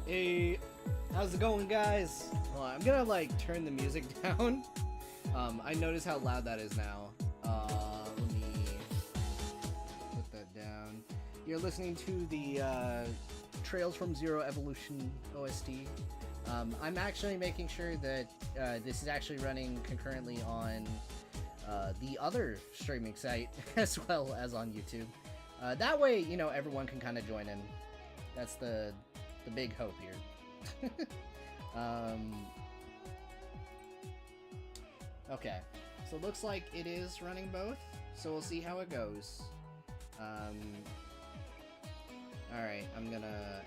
Hey, how's it going, guys? Well, I'm gonna like turn the music down. I notice how loud that is now. Let me put that down. You're listening to the Trails from Zero Evolution OST. I'm actually making sure that this is actually running concurrently on the other streaming site as well as on YouTube. That way, you know, everyone can kind of join in. That's the big hope here. Okay, so it looks like it is running both, so we'll see how it goes. Alright, I'm gonna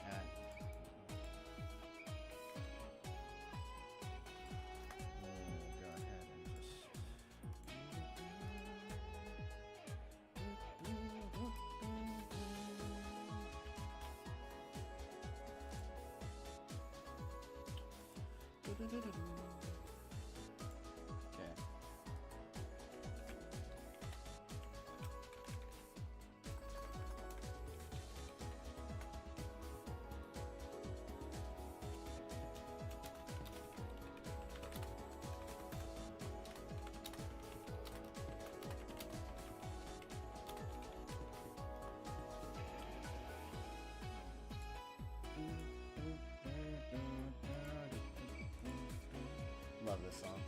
love this song.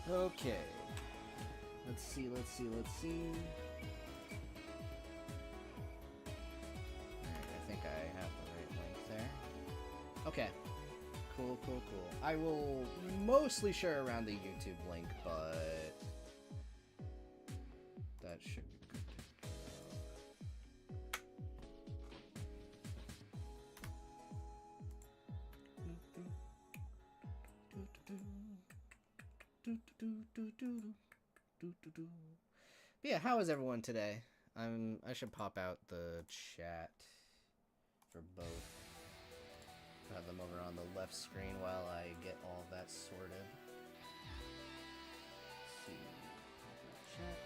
Okay. Let's see. Alright, I think I have the right link there. Okay. Cool. I will mostly share around the YouTube link, but that should be good to go. But yeah, how is everyone today? I should pop out the chat for both. Have them over on the left screen while I get all that sorted. Let's see. Chat.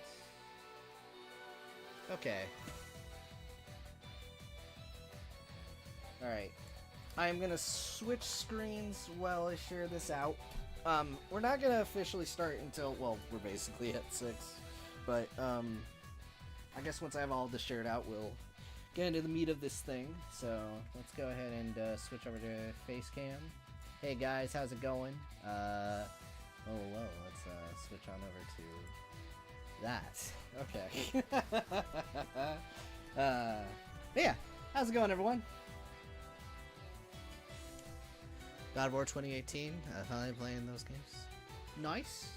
Okay. Alright. I'm gonna switch screens while I share this out. We're not gonna officially start until, well, we're basically at 6. But, I guess once I have all this shared out, we'll get into the meat of this thing. So, let's go ahead and switch over to Facecam. Hey guys, how's it going? Oh, whoa, let's switch on over to that. Okay. But yeah, how's it going, everyone? God of War 2018, finally playing those games. Nice.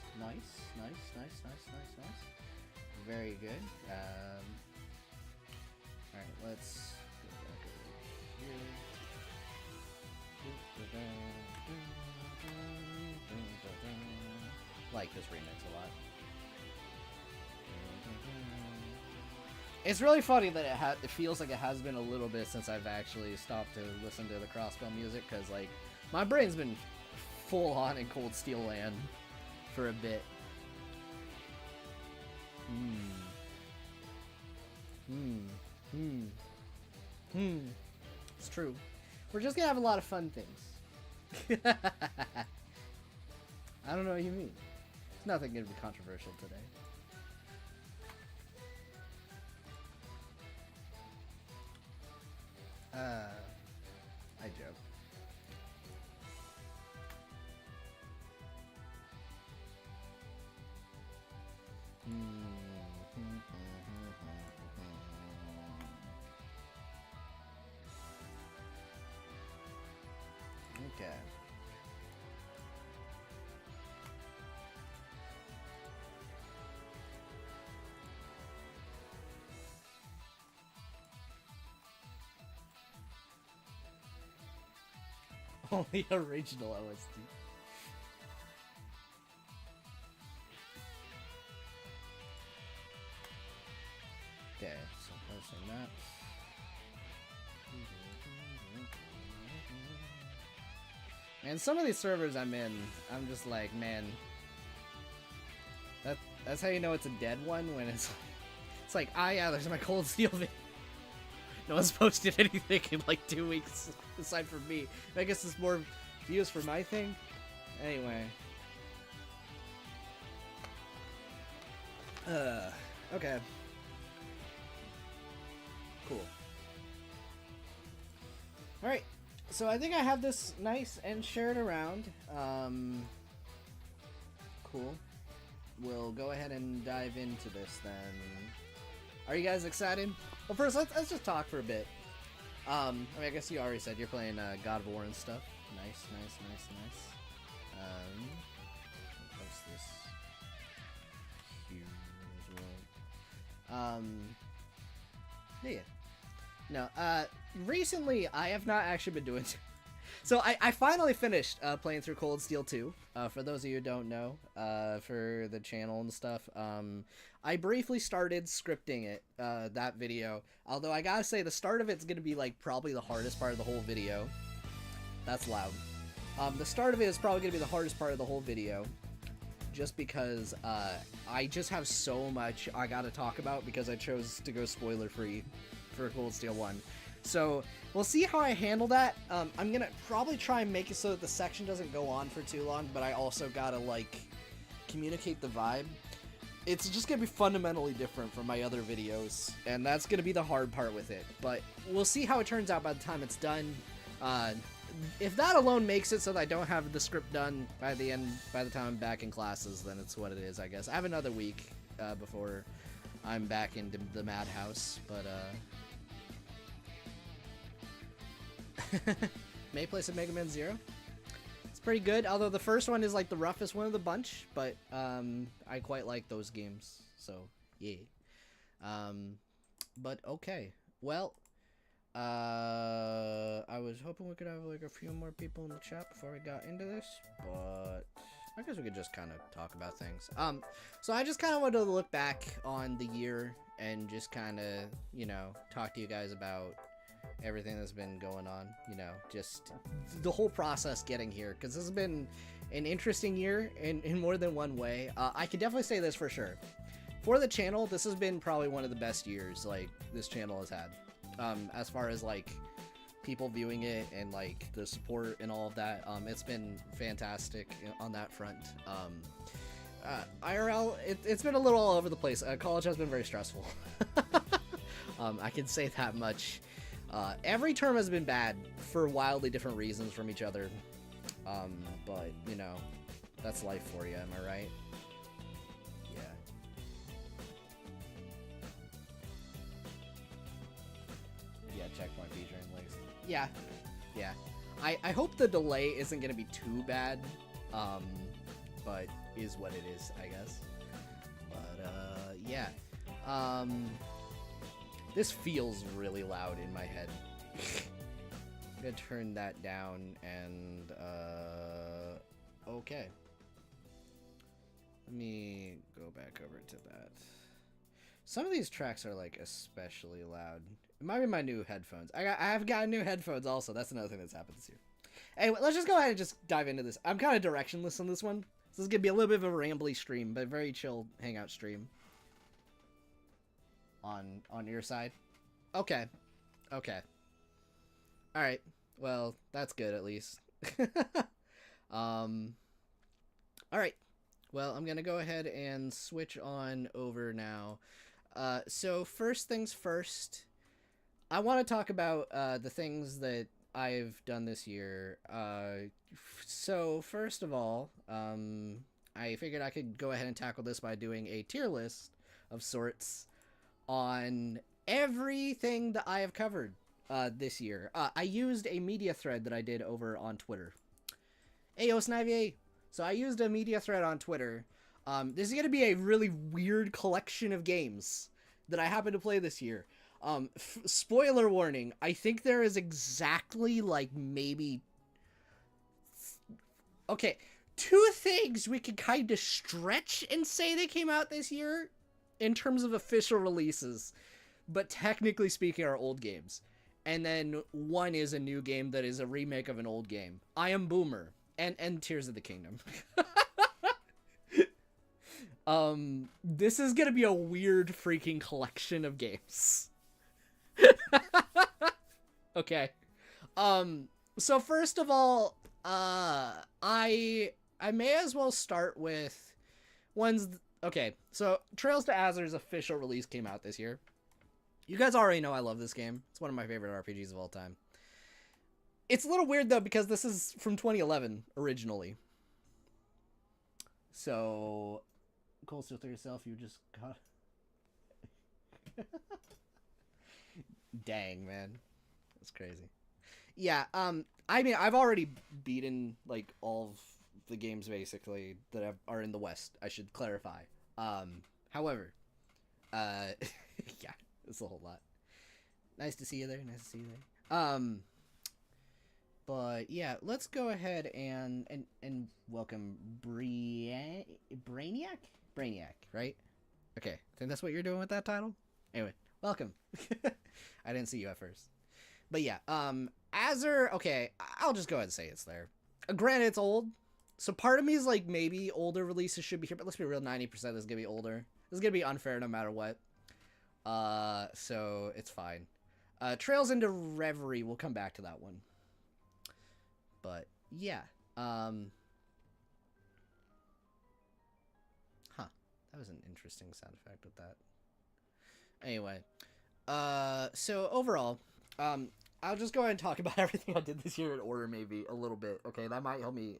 Very good. Alright, let's go back over here. like this remix a lot. It's really funny that it feels like it has been a little bit since I've actually stopped to listen to the Crossbell music, because like my brain's been full on in Cold Steel land for a bit. It's true. We're just gonna have a lot of fun things. I don't know what you mean. It's nothing gonna be controversial today. I joke. Okay. Only original OST. Okay, so posting that. And some of these servers I'm in, I'm just like, man, that's how you know it's a dead one, when it's like, ah, yeah, there's my Cold Steel video. No one's posted anything in like 2 weeks aside from me. I guess it's more views for my thing. Anyway. Okay. Cool. Alright. So I think I have this nice and shared around. Cool. We'll go ahead and dive into this then. Are you guys excited? Well, first, let's just talk for a bit. I mean, I guess you already said you're playing God of War and stuff. Nice. Post this here as well. Yeah. No, recently I have not actually been doing... So I finally finished playing through Cold Steel 2. For those of you who don't know, for the channel and stuff, I briefly started scripting it, that video. Although I gotta say, the start of it's gonna be like probably the hardest part of the whole video. That's loud. The start of it is probably gonna be the hardest part of the whole video, just because I just have so much I gotta talk about because I chose to go spoiler free for Cold Steel 1. So we'll see how I handle that. I'm gonna probably try and make it so that the section doesn't go on for too long, but I also gotta like communicate the vibe. It's just gonna be fundamentally different from my other videos, and that's gonna be the hard part with it. But we'll see how it turns out by the time it's done. If that alone makes it so that I don't have the script done by the time I'm back in classes, then it's what it is, I guess. I have another week before I'm back into the madhouse, but May play some Mega Man Zero. It's pretty good, although the first one is like the roughest one of the bunch, but I quite like those games, so yeah. But okay, well, I was hoping we could have like a few more people in the chat before we got into this, but I guess we could just kind of talk about things. So I just kind of wanted to look back on the year and just kind of, you know, talk to you guys about everything that's been going on, you know, just the whole process getting here, because this has been an interesting year in more than one way. I can definitely say this for sure. For the channel, this has been probably one of the best years, like, this channel has had. As far as, like, people viewing it and, like, the support and all of that, it's been fantastic on that front. IRL, it's been a little all over the place. College has been very stressful. I can say that much. Every term has been bad for wildly different reasons from each other. But, you know, that's life for you, am I right? Yeah. Yeah, checkpoint featuring links. Yeah. Yeah. I hope the delay isn't going to be too bad, but is what it is, I guess. But, yeah. This feels really loud in my head. I'm gonna turn that down and, okay. let me go back over to that. Some of these tracks are like especially loud. It might be my new headphones. I've got new headphones also. That's another thing that's happened this year. Anyway, let's just go ahead and just dive into this. I'm kind of directionless on this one. So this is gonna be a little bit of a rambly stream, but a very chill hangout stream. On your side. Okay. Okay. All right. Well, that's good at least. All right. Well, I'm gonna go ahead and switch on over now. So first things first, I want to talk about the things that I've done this year. So first of all, I figured I could go ahead and tackle this by doing a tier list of sorts on everything that I have covered this year. I used a media thread that I did over on Twitter. Ayo, Snivy! So I used a media thread on Twitter. This is going to be a really weird collection of games that I happen to play this year. Spoiler warning, I think there is exactly, like, maybe... Okay, 2 things we could kind of stretch and say they came out this year in terms of official releases, but technically speaking are old games. And then 1 is a new game that is a remake of an old game. I Am Boomer and Tears of the Kingdom. This is gonna be a weird freaking collection of games. Okay. So first of all, I may as well start with ones. Okay, so Trails to Azur's official release came out this year. You guys already know I love this game. It's one of my favorite RPGs of all time. It's a little weird though because this is from 2011 originally. So, Cold Steel to yourself, you just got. Dang, man, that's crazy. Yeah, I mean, I've already beaten like all of the games basically that are in the West. I should clarify. However, yeah, it's a whole lot. Nice to see you there. Nice to see you there. But yeah, let's go ahead and welcome Brainiac, right? Okay, I think that's what you're doing with that title. Anyway, welcome. I didn't see you at first, but yeah, Azur. Okay, I'll just go ahead and say it's there. Granted, it's old, so part of me is like maybe older releases should be here, but let's be real, 90% is gonna be older. This is gonna be unfair no matter what. So it's fine. Trails into Reverie, we'll come back to that one. But yeah, huh, that was an interesting sound effect with that. Anyway, so overall, I'll just go ahead and talk about everything I did this year in order, maybe a little bit. Okay, that might help me.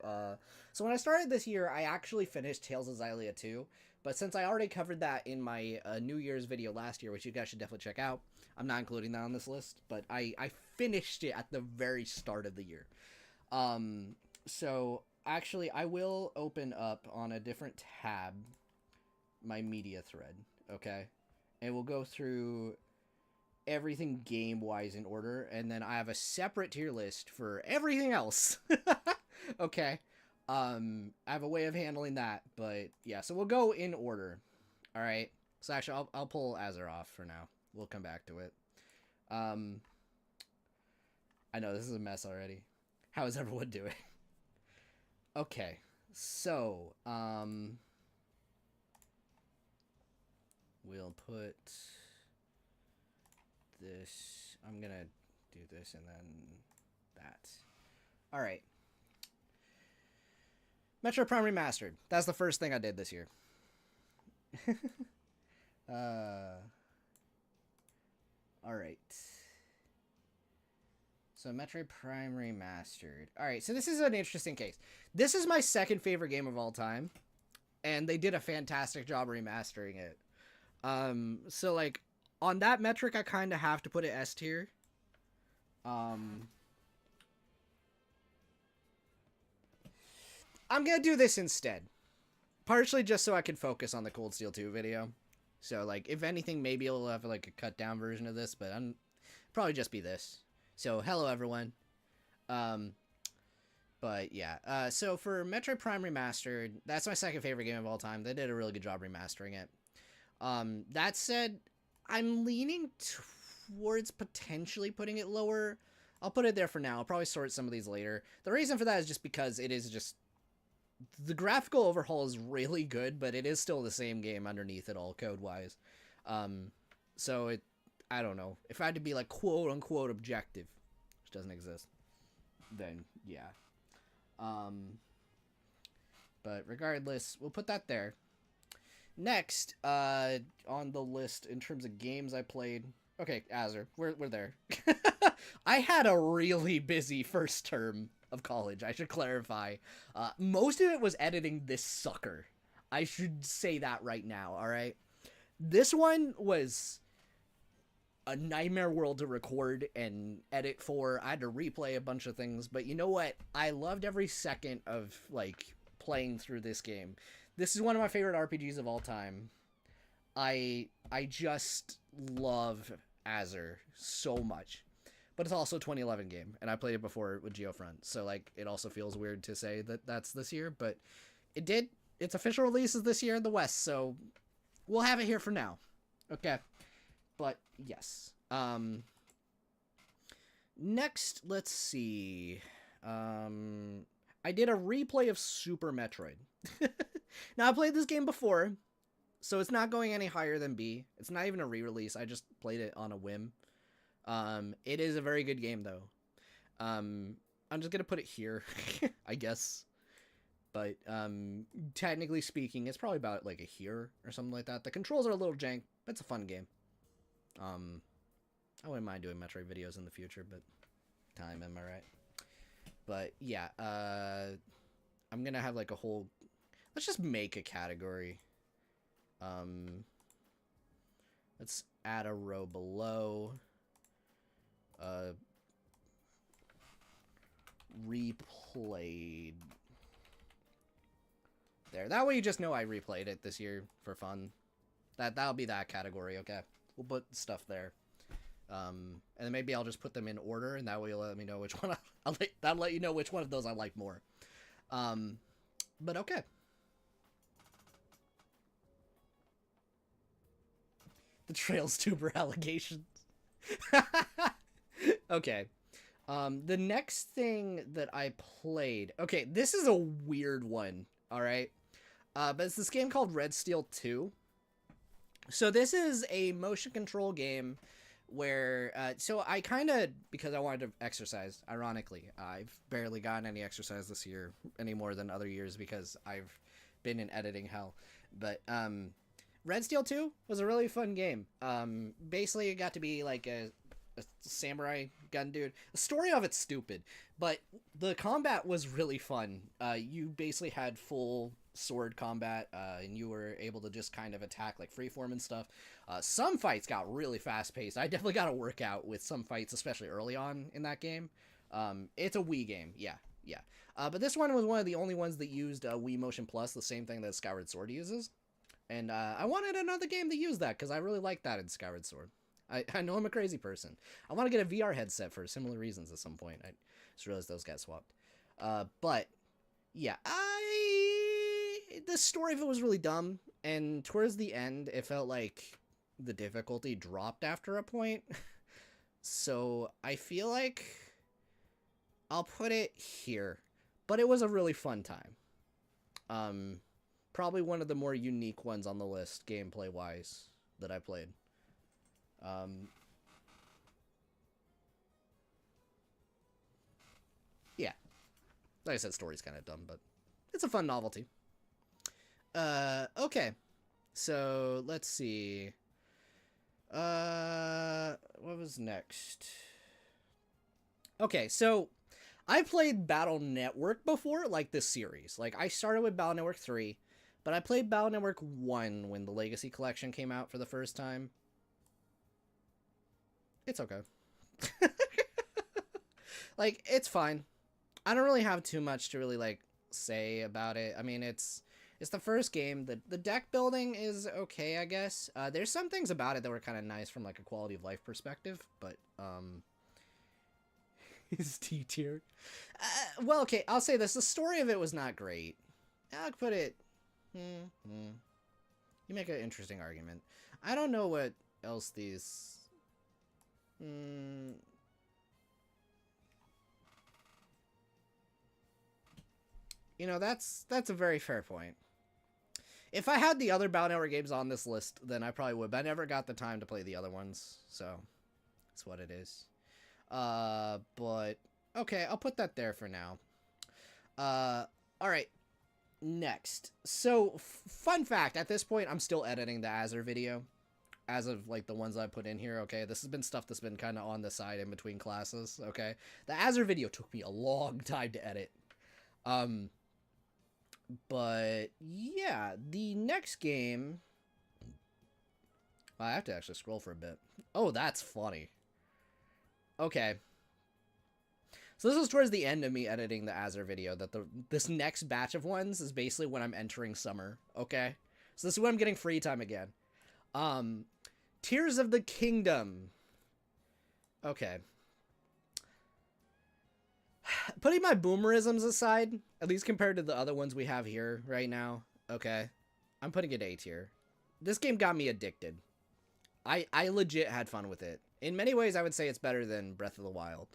So when I started this year, I actually finished Tales of Xillia 2, but since I already covered that in my New Year's video last year, which you guys should definitely check out, I'm not including that on this list, but I finished it at the very start of the year. So actually I will open up on a different tab my media thread, okay? And we'll go through everything game-wise in order, and then I have a separate tier list for everything else. Okay. I have a way of handling that, but yeah, so we'll go in order. All right. So actually I'll pull Azur off for now. We'll come back to it. I know this is a mess already. How is everyone doing? Okay, so, we'll put this, I'm gonna do this and then that. Alright. Metro Prime Remastered. That's the first thing I did this year. Alright. So, Metroid Prime Remastered. Alright, so this is an interesting case. This is my second favorite game of all time, and they did a fantastic job remastering it. So, like, on that metric, I kind of have to put it S tier. I'm gonna do this instead. Partially just so I can focus on the Cold Steel 2 video. So, like, if anything, maybe it'll have, like, a cut-down version of this, but probably just be this. So, hello everyone. But yeah, so for Metroid Prime Remastered, that's my second favorite game of all time. They did a really good job remastering it. That said, I'm leaning towards potentially putting it lower. I'll put it there for now. I'll probably sort some of these later. The reason for that is just because it is just... The graphical overhaul is really good, but it is still the same game underneath it all, code-wise. So it... I don't know. If I had to be, like, quote-unquote objective, which doesn't exist, then, yeah. But regardless, we'll put that there. Next, on the list in terms of games I played... Okay, Azur, we're there. I had a really busy first term of college, I should clarify. Most of it was editing this sucker. I should say that right now, alright? This one was a nightmare world to record and edit for. I had to replay a bunch of things, but you know what? I loved every second of, like, playing through this game. This is one of my favorite RPGs of all time. I just love Azur so much. But it's also a 2011 game, and I played it before with Geofront, so, like, it also feels weird to say that that's this year, but it did. Its official release is this year in the West, so we'll have it here for now. Okay. But, yes. Next, let's see. I did a replay of Super Metroid. Now, I played this game before, so it's not going any higher than B. It's not even a re-release. I just played it on a whim. It is a very good game, though. I'm just gonna put it here, I guess. But, technically speaking, it's probably about, like, a here or something like that. The controls are a little jank, but it's a fun game. I wouldn't mind doing Metroid videos in the future, but time, am I right? But, yeah, I'm gonna have, like, a whole... Let's just make a category. Let's add a row below. Replayed. There. That way you just know I replayed it this year for fun. That'll be that category, okay? We'll put stuff there. And then maybe I'll just put them in order, and that way you'll let me know which one that'll let you know which one of those I like more. But okay. The Trails Tuber allegations. Okay. The next thing that I played... Okay, this is a weird one, alright? But it's this game called Red Steel 2. So this is a motion control game where... so I kind of... Because I wanted to exercise, ironically. I've barely gotten any exercise this year, any more than other years, because I've been in editing hell. But, Red Steel 2 was a really fun game. Basically, it got to be like a samurai gun dude. The story of it's stupid, but the combat was really fun. You basically had full sword combat, and you were able to just kind of attack like freeform and stuff. Some fights got really fast paced. I definitely got a workout with some fights, especially early on in that game. It's a Wii game, yeah. But this one was one of the only ones that used Wii Motion Plus, the same thing that Skyward Sword uses. And I wanted another game that used that, because I really like that in Skyward Sword. I know I'm a crazy person. I want to get a VR headset for similar reasons at some point. I just realized those got swapped. But, yeah. The story of it was really dumb, and towards the end, it felt like the difficulty dropped after a point. So, I feel like I'll put it here. But it was a really fun time. Probably one of the more unique ones on the list, gameplay-wise, that I played. Yeah. Like I said, story's kind of dumb, but it's a fun novelty. Okay. So, let's see. What was next? Okay, so I played Battle Network before, like this series. Like, I started with Battle Network 3, but I played Battle Network 1 when the Legacy Collection came out for the first time. It's okay. Like, it's fine. I don't really have too much to really, like, say about it. I mean, it's the first game. The deck building is okay, I guess. There's some things about it that were kind of nice from, like, a quality of life perspective, but, Is D tier. Well, okay, I'll say this. The story of it was not great. I'll put it... You make an interesting argument. I don't know what else these... You know, that's a very fair point. If I had the other Battle Network games on this list, then I probably would, but I never got the time to play the other ones, so that's what it is. But, okay, I'll put that there for now. Alright, next. So, fun fact, at this point, I'm still editing the Azure video, as of, like, the ones I put in here, okay? This has been stuff that's been kind of on the side in between classes, okay? The Azure video took me a long time to edit. But, yeah, the next game... I have to actually scroll for a bit. Oh, that's funny. Okay. So this is towards the end of me editing the Azure video, that this next batch of ones is basically when I'm entering summer, okay? So this is when I'm getting free time again. Tears of the Kingdom. Okay. Putting my boomerisms aside, at least compared to the other ones we have here right now, okay, I'm putting it A tier. This game got me addicted. I legit had fun with it. In many ways, I would say it's better than Breath of the Wild.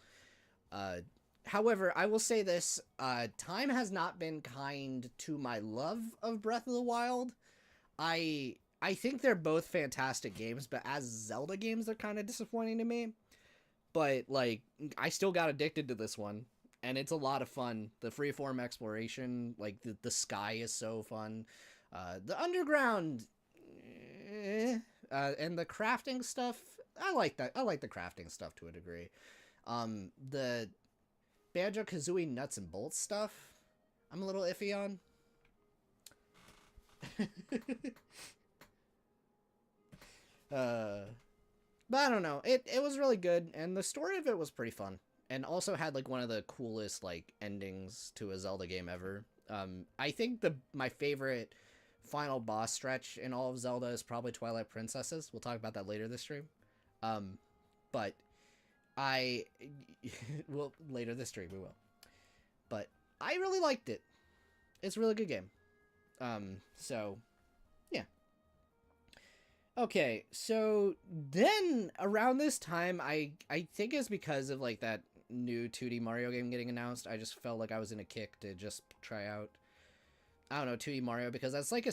However, I will say this, time has not been kind to my love of Breath of the Wild. I think they're both fantastic games, but as Zelda games, they're kind of disappointing to me. But, like, I still got addicted to this one. And it's a lot of fun. The freeform exploration, like, the sky is so fun. The underground, and the crafting stuff, I like that. I like the crafting stuff to a degree. The Banjo-Kazooie nuts and bolts stuff, I'm a little iffy on. But I don't know. It was really good, and the story of it was pretty fun. And also had, like, one of the coolest, like, endings to a Zelda game ever. I think my favorite final boss stretch in all of Zelda is probably Twilight Princesses. We'll talk about that later this stream. But well, later this stream we will. But I really liked it. It's a really good game. So, yeah. Okay, so then around this time, I think it's because of, like, that new 2D Mario game getting announced. I just felt like I was in a kick to just try out, I don't know, 2D Mario, because that's like a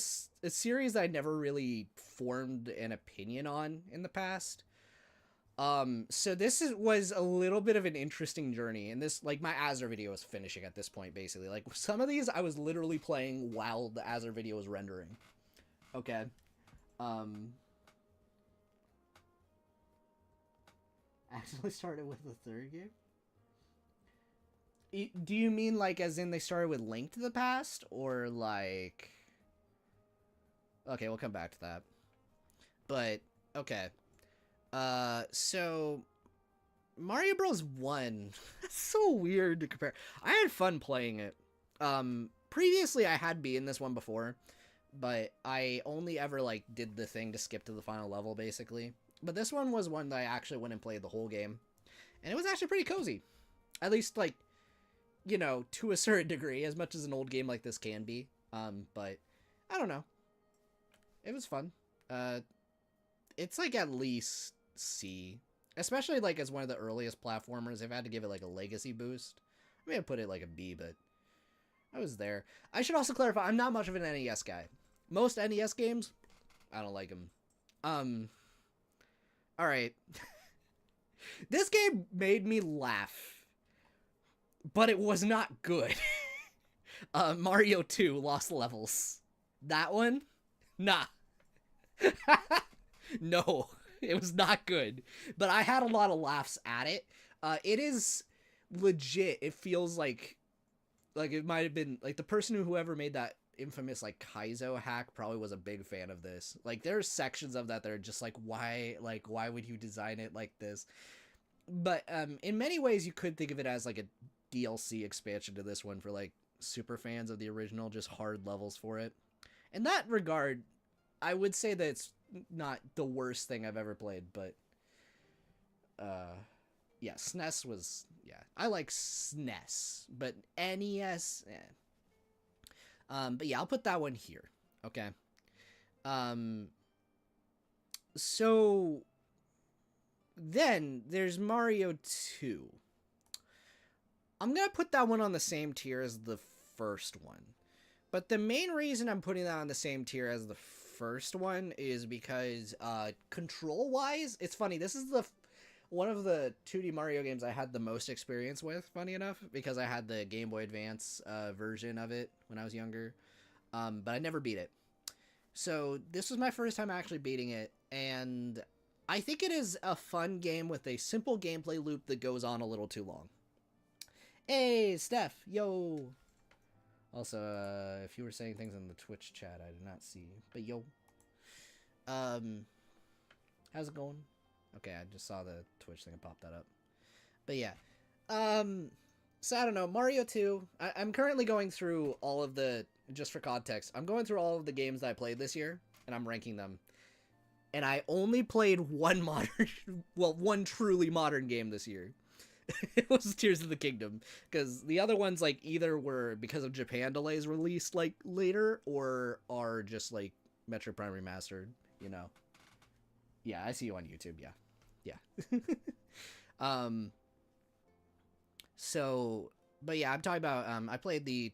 series that I never really formed an opinion on in the past. So this was a little bit of an interesting journey, and this, like, my Azure video was finishing at this point, basically. Like, some of these I was literally playing while the Azure video was rendering. Okay. Actually started with the third game? Do you mean, like, as in they started with Link to the Past? Or, like... Okay, we'll come back to that. But, okay. So... Mario Bros. 1. That's so weird to compare. I had fun playing it. Previously, I had beaten this one before. But I only ever, like, did the thing to skip to the final level, basically. But this one was one that I actually went and played the whole game. And it was actually pretty cozy. At least, like... you know, to a certain degree, as much as an old game like this can be. But, I don't know. It was fun. It's, like, at least C. Especially, like, as one of the earliest platformers, they've had to give it, like, a legacy boost. I may have put it, like, a B, but I was there. I should also clarify, I'm not much of an NES guy. Most NES games, I don't like them. Alright. This game made me laugh. But it was not good. Mario 2, Lost Levels. That one? Nah. No, it was not good. But I had a lot of laughs at it. It is legit. It feels like it might have been, like, the person whoever made that infamous, like, Kaizo hack probably was a big fan of this. Like, there's sections of that that are just like, why would you design it like this? But, in many ways, you could think of it as, like, a DLC expansion to this one for, like, super fans of the original, just hard levels for it. In that regard, I would say that it's not the worst thing I've ever played, but Yeah, SNES was, yeah. I like SNES, but NES, but yeah, I'll put that one here. Okay. Um, so then there's Mario 2. I'm going to put that one on the same tier as the first one. But the main reason I'm putting that on the same tier as the first one is because control-wise, it's funny. This is one of the 2D Mario games I had the most experience with, funny enough, because I had the Game Boy Advance version of it when I was younger. But I never beat it. So this was my first time actually beating it, and I think it is a fun game with a simple gameplay loop that goes on a little too long. Hey, Steph, yo. Also, if you were saying things in the Twitch chat, I did not see. But yo, how's it going? Okay, I just saw the Twitch thing and popped that up. But yeah, so I don't know, Mario 2. I'm currently going through all of the, just for context, I'm going through all of the games that I played this year, and I'm ranking them. And I only played one one truly modern game this year. It was Tears of the Kingdom, because the other ones, like, either were because of Japan delays released, like, later, or are just, like, Metroid Prime Remastered, you know. Yeah, I see you on YouTube, yeah. So, but yeah, I'm talking about, I played the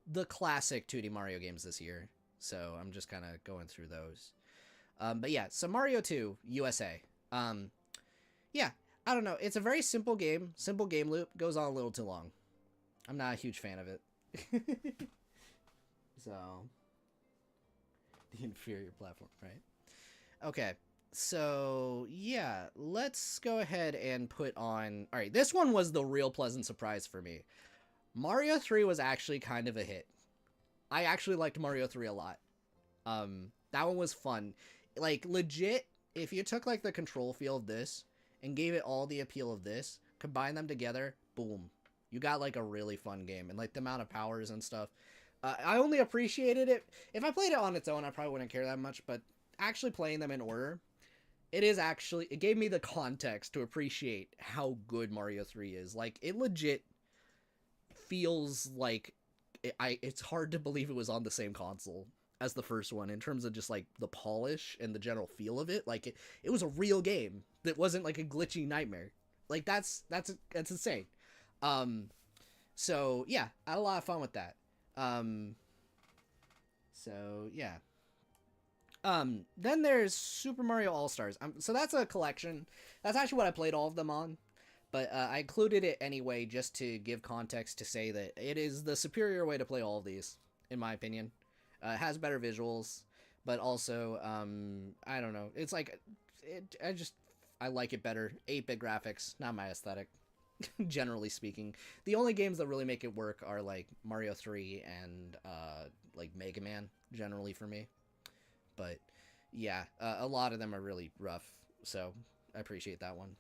the classic 2D Mario games this year, so I'm just kind of going through those. But yeah, so Mario 2, USA. Yeah, I don't know. It's a very simple game loop, goes on a little too long. I'm not a huge fan of it. So, the inferior platform, right? Okay, so yeah, let's go ahead and put on... Alright, this one was the real pleasant surprise for me. Mario 3 was actually kind of a hit. I actually liked Mario 3 a lot. That one was fun. Like, legit, if you took, like, the control feel of this and gave it all the appeal of this, combine them together, boom. You got, like, a really fun game. And, like, the amount of powers and stuff. I only appreciated it. If I played it on its own, I probably wouldn't care that much. But actually playing them in order, it gave me the context to appreciate how good Mario 3 is. Like, it legit feels like... It's hard to believe it was on the same console as the first one in terms of just like the polish and the general feel of it. Like it was a real game that wasn't like a glitchy nightmare. Like that's insane. So yeah, I had a lot of fun with that. So yeah. Then there's Super Mario All-Stars. So that's a collection. That's actually what I played all of them on. But I included it anyway just to give context to say that it is the superior way to play all of these, in my opinion. It has better visuals, but also, I don't know. It's like, I like it better. 8-bit graphics, not my aesthetic, generally speaking. The only games that really make it work are, like, Mario 3 and, like, Mega Man, generally for me. But, yeah, a lot of them are really rough, so I appreciate that one.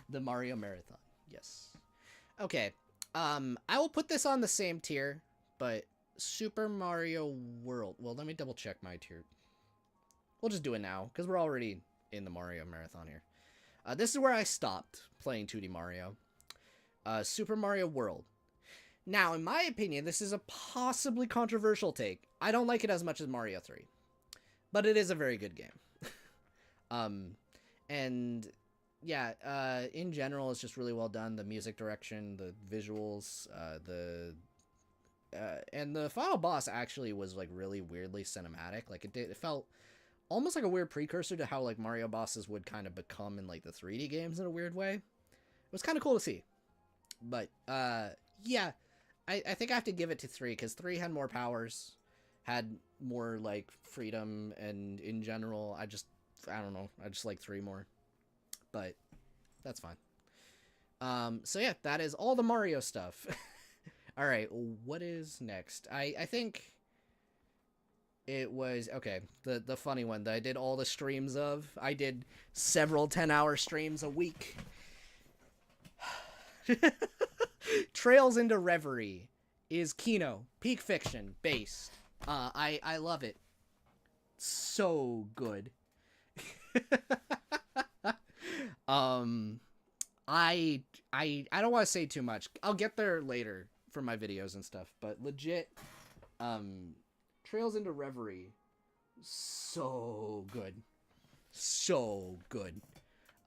The Mario Marathon, yes. Okay, I will put this on the same tier, but Super Mario World. Well, let me double check my tier. We'll just do it now, because we're already in the Mario Marathon here. This is where I stopped playing 2D Mario. Super Mario World. Now, in my opinion, this is a possibly controversial take. I don't like it as much as Mario 3. But it is a very good game. And... yeah, in general, it's just really well done. The music direction, the visuals, and the final boss actually was, like, really weirdly cinematic. Like, it felt almost like a weird precursor to how, like, Mario bosses would kind of become in, like, the 3D games in a weird way. It was kind of cool to see. But, yeah, I think I have to give it to 3, because 3 had more powers, had more, like, freedom, and in general, I don't know, I just like 3 more. But that's fine. So yeah, that is all the Mario stuff. All right, what is next? I think it was, okay, the funny one that I did all the streams of. I did several 10-hour streams a week. Trails into Reverie is Kino, Peak Fiction based. I love it. So good. Um, I don't want to say too much. I'll get there later for my videos and stuff, but legit, um, Trails into Reverie, so good, so good.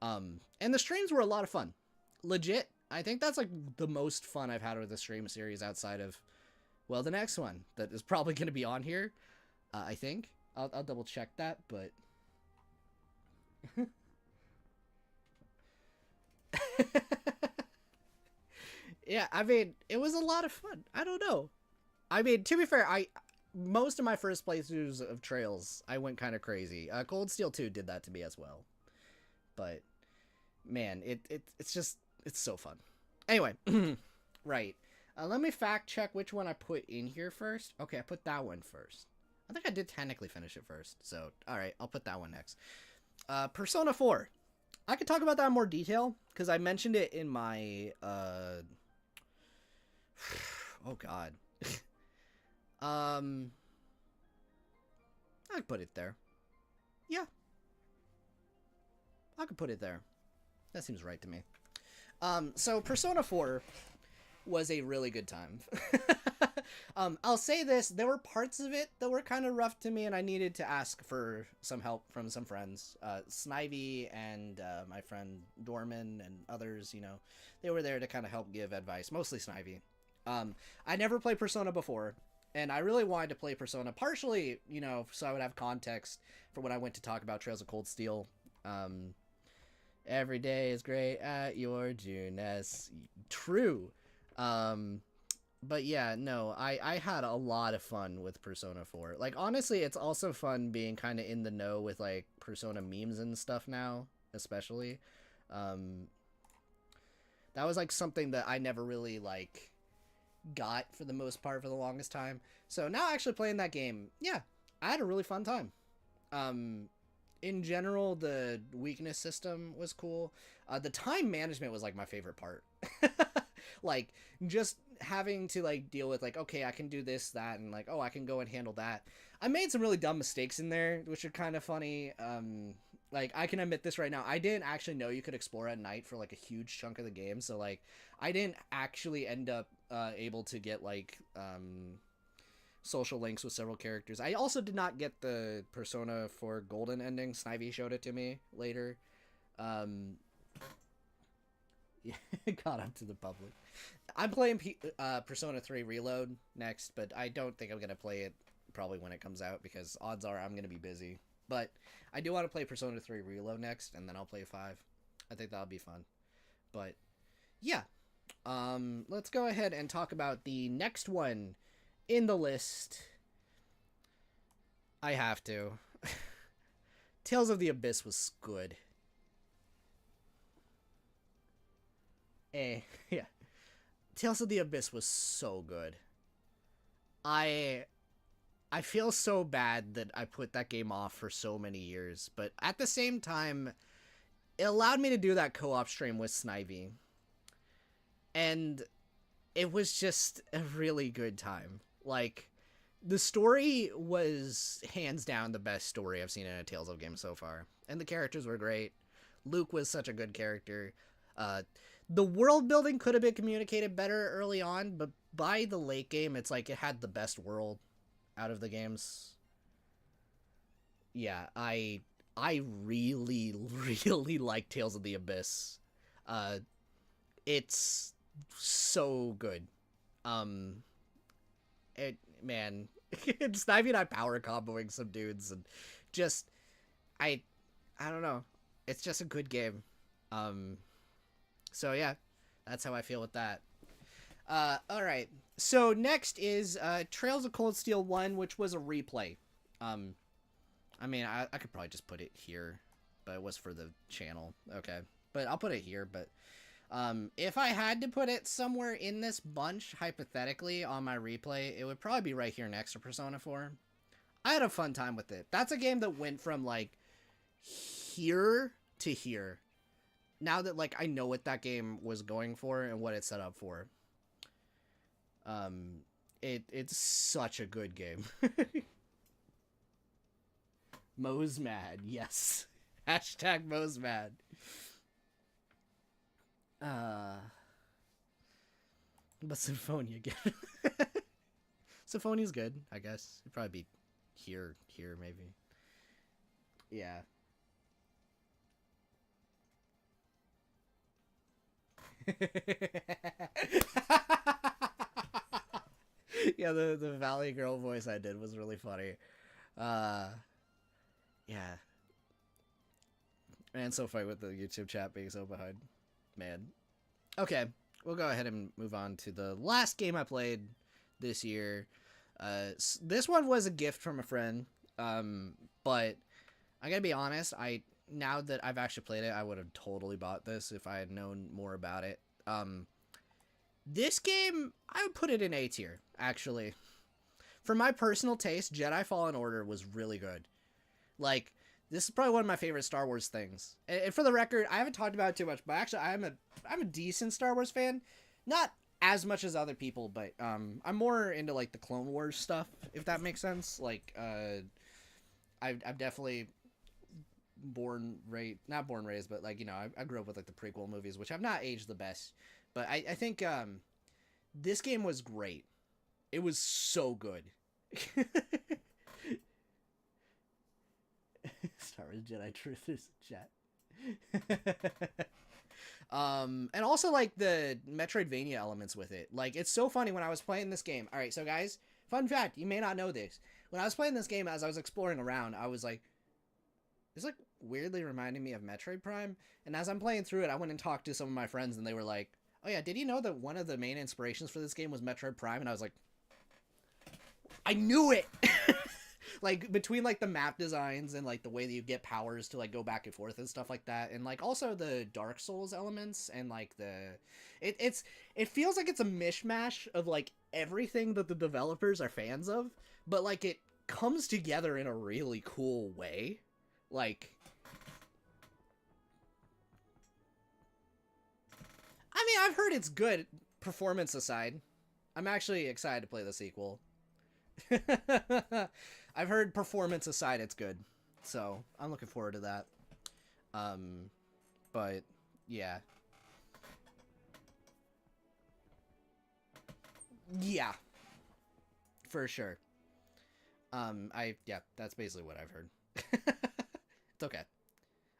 And the streams were a lot of fun. Legit, I think that's like the most fun I've had with the stream series outside of, well, the next one that is probably going to be on here. I think I'll double check that, but yeah, I mean, it was a lot of fun. I don't know. I mean, to be fair, most of my first playthroughs of Trails, I went kind of crazy. Cold Steel 2 did that to me as well. But man, it's just it's so fun. Anyway, right. Let me fact check which one I put in here first. Okay, I put that one first. I think I did technically finish it first. So, all right, I'll put that one next. Persona 4. I could talk about that in more detail because I mentioned it in my oh god. I could put it there. Yeah. I could put it there. That seems right to me. So Persona 4 was a really good time. I'll say this, there were parts of it that were kind of rough to me and I needed to ask for some help from some friends. Snivy and my friend Dorman and others, you know, they were there to kind of help give advice, mostly Snivy. I never played Persona before, and I really wanted to play Persona, partially, you know, so I would have context for when I went to talk about Trails of Cold Steel. Every day is great at your Junes. True. But yeah, no, I had a lot of fun with Persona 4. Like, honestly, it's also fun being kind of in the know with, like, Persona memes and stuff now, especially. That was, like, something that I never really, like, got for the most part for the longest time. So now actually playing that game, yeah, I had a really fun time. In general, the weakness system was cool. The time management was, like, my favorite part. Like, just having to, like, deal with, like, okay, I can do this, that, and, like, oh, I can go and handle that. I made some really dumb mistakes in there, which are kind of funny. Like, I can admit this right now. I didn't actually know you could explore at night for, like, a huge chunk of the game. So, like, I didn't actually end up able to get, like, social links with several characters. I also did not get the Persona 4 Golden ending. Snivy showed it to me later. Yeah, caught up to the public. I'm playing Persona 3 Reload next, but I don't think I'm going to play it probably when it comes out because odds are I'm going to be busy. But I do want to play Persona 3 Reload next, and then I'll play 5. I think that'll be fun. But, yeah. Let's go ahead and talk about the next one in the list. I have to. Tales of the Abyss was good. Yeah. Tales of the Abyss was so good. I feel so bad that I put that game off for so many years, but at the same time, it allowed me to do that co-op stream with Snivy. And it was just a really good time. Like, the story was hands down the best story I've seen in a Tales of game so far. And the characters were great. Luke was such a good character. The world building could have been communicated better early on, but by the late game, it's like it had the best world out of the games. Yeah, I really, really like Tales of the Abyss. It's so good. Man, it's Snivy and I power comboing some dudes, and just, I don't know. It's just a good game. So yeah, that's how I feel with that. Alright. So next is Trails of Cold Steel 1, which was a replay. I mean, I could probably just put it here, but it was for the channel. Okay. But I'll put it here, but if I had to put it somewhere in this bunch, hypothetically, on my replay, it would probably be right here next to Persona 4. I had a fun time with it. That's a game that went from, like, here to here. Now that, like, I know what that game was going for and what it set up for. It's such a good game. Mo's mad, yes. Hashtag Mo's mad. But Symphonia again. Symphonia's good, I guess. It'd probably be here, maybe. Yeah. Yeah, the Valley Girl voice I did was really funny. Yeah. And so funny with the YouTube chat being so behind. Man. Okay, we'll go ahead and move on to the last game I played this year. This one was a gift from a friend, but I gotta be honest, now that I've actually played it, I would have totally bought this if I had known more about it. This game, I would put it in A tier, actually. For my personal taste, Jedi Fallen Order was really good. Like, this is probably one of my favorite Star Wars things. And for the record, I haven't talked about it too much, but actually, I'm a decent Star Wars fan. Not as much as other people, but I'm more into like the Clone Wars stuff, if that makes sense. Like, I'm definitely not born raised, but like, you know, I grew up with like the prequel movies, which have not aged the best. But I think this game was great. It was so good. Star Wars Jedi Truthers chat. And also like the Metroidvania elements with it. Like, it's so funny when I was playing this game. All right, so guys, fun fact, you may not know this. When I was playing this game, as I was exploring around, I was like, it's like weirdly reminding me of Metroid Prime. And as I'm playing through it, I went and talked to some of my friends, and they were like, oh yeah, did you know that one of the main inspirations for this game was Metroid Prime? And I was like, I knew it. Like, between like the map designs and like the way that you get powers to like go back and forth and stuff like that, and like also the Dark Souls elements, and like it feels like it's a mishmash of like everything that the developers are fans of, but like it comes together in a really cool way. Like, I mean, I've heard it's good, performance aside. I'm actually excited to play the sequel. I've heard performance aside, it's good. So, I'm looking forward to that. But, yeah. Yeah. For sure. Yeah, that's basically what I've heard. It's okay.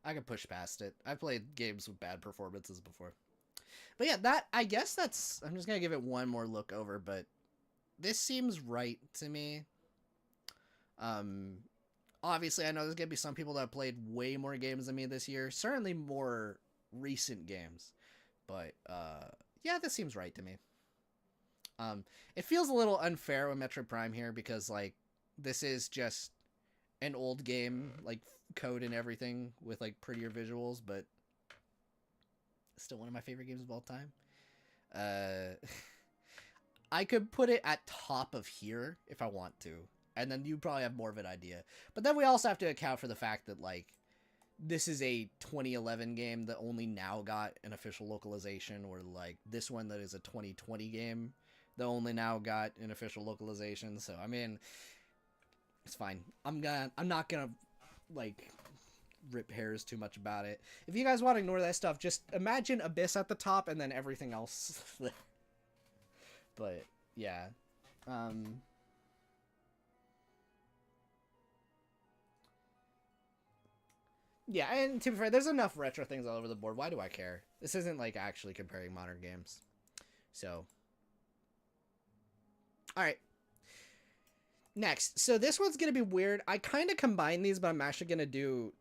I can push past it. I've played games with bad performances before. But yeah, I guess I'm just gonna give it one more look over, but this seems right to me. Obviously, I know there's gonna be some people that have played way more games than me this year. Certainly more recent games, but yeah, this seems right to me. It feels a little unfair with Metroid Prime here because like this is just an old game, like code and everything with like prettier visuals, but still one of my favorite games of all time. I could put it at top of here if I want to, and then you probably have more of an idea. But then we also have to account for the fact that like this is a 2011 game that only now got an official localization, or like this one that is a 2020 game that only now got an official localization. So I mean, it's fine. I'm not gonna like rip hairs too much about it. If you guys want to ignore that stuff, just imagine Abyss at the top and then everything else. But yeah, yeah, and to be fair, there's enough retro things all over the board. Why do I care? This isn't like actually comparing modern games. So, all right. Next, so this one's gonna be weird. I kind of combine these, but I'm actually gonna do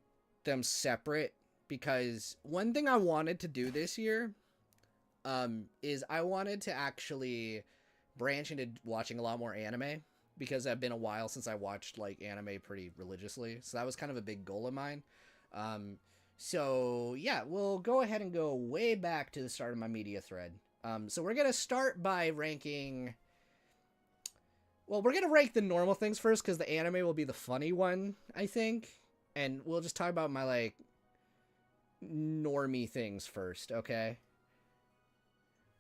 them separate because one thing I wanted to do this year, is I wanted to actually branch into watching a lot more anime because it's been a while since I watched like anime pretty religiously. So that was kind of a big goal of mine. So yeah, we'll go ahead and go way back to the start of my media thread. So we're gonna start by ranking. Well, we're gonna rank the normal things first because the anime will be the funny one, I think, and we'll just talk about my like normie things first, okay?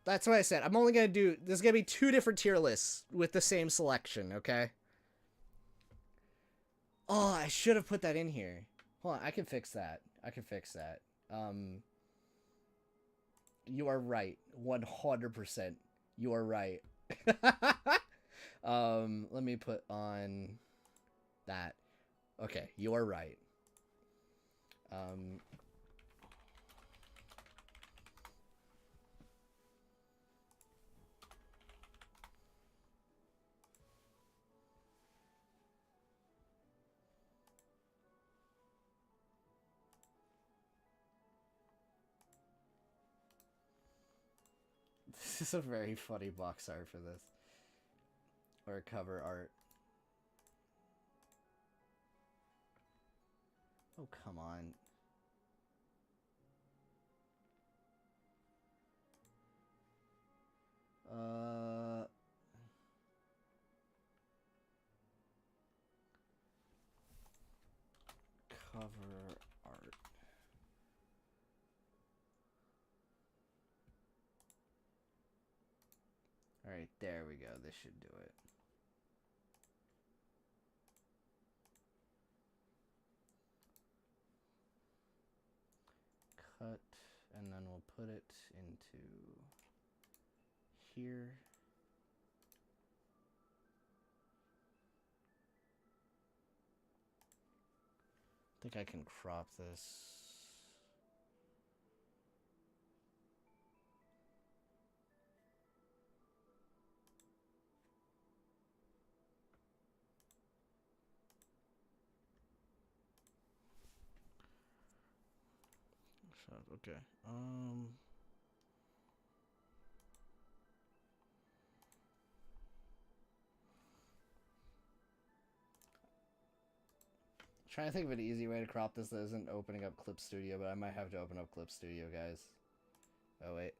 That's what I said. I'm only gonna do. There's gonna be 2 different tier lists with the same selection, okay? Oh, I should have put that in here. Hold on, I can fix that. You are right. 100%. You are right. Let me put on that. Okay, you are right. This is a very funny box art for this. Or cover art. Oh, come on. Cover art. Alright, there we go. This should do it. Cut, and then we'll put it into here. I think I can crop this. Okay. Trying to think of an easy way to crop this that isn't opening up Clip Studio, but I might have to open up Clip Studio, guys. Oh, wait.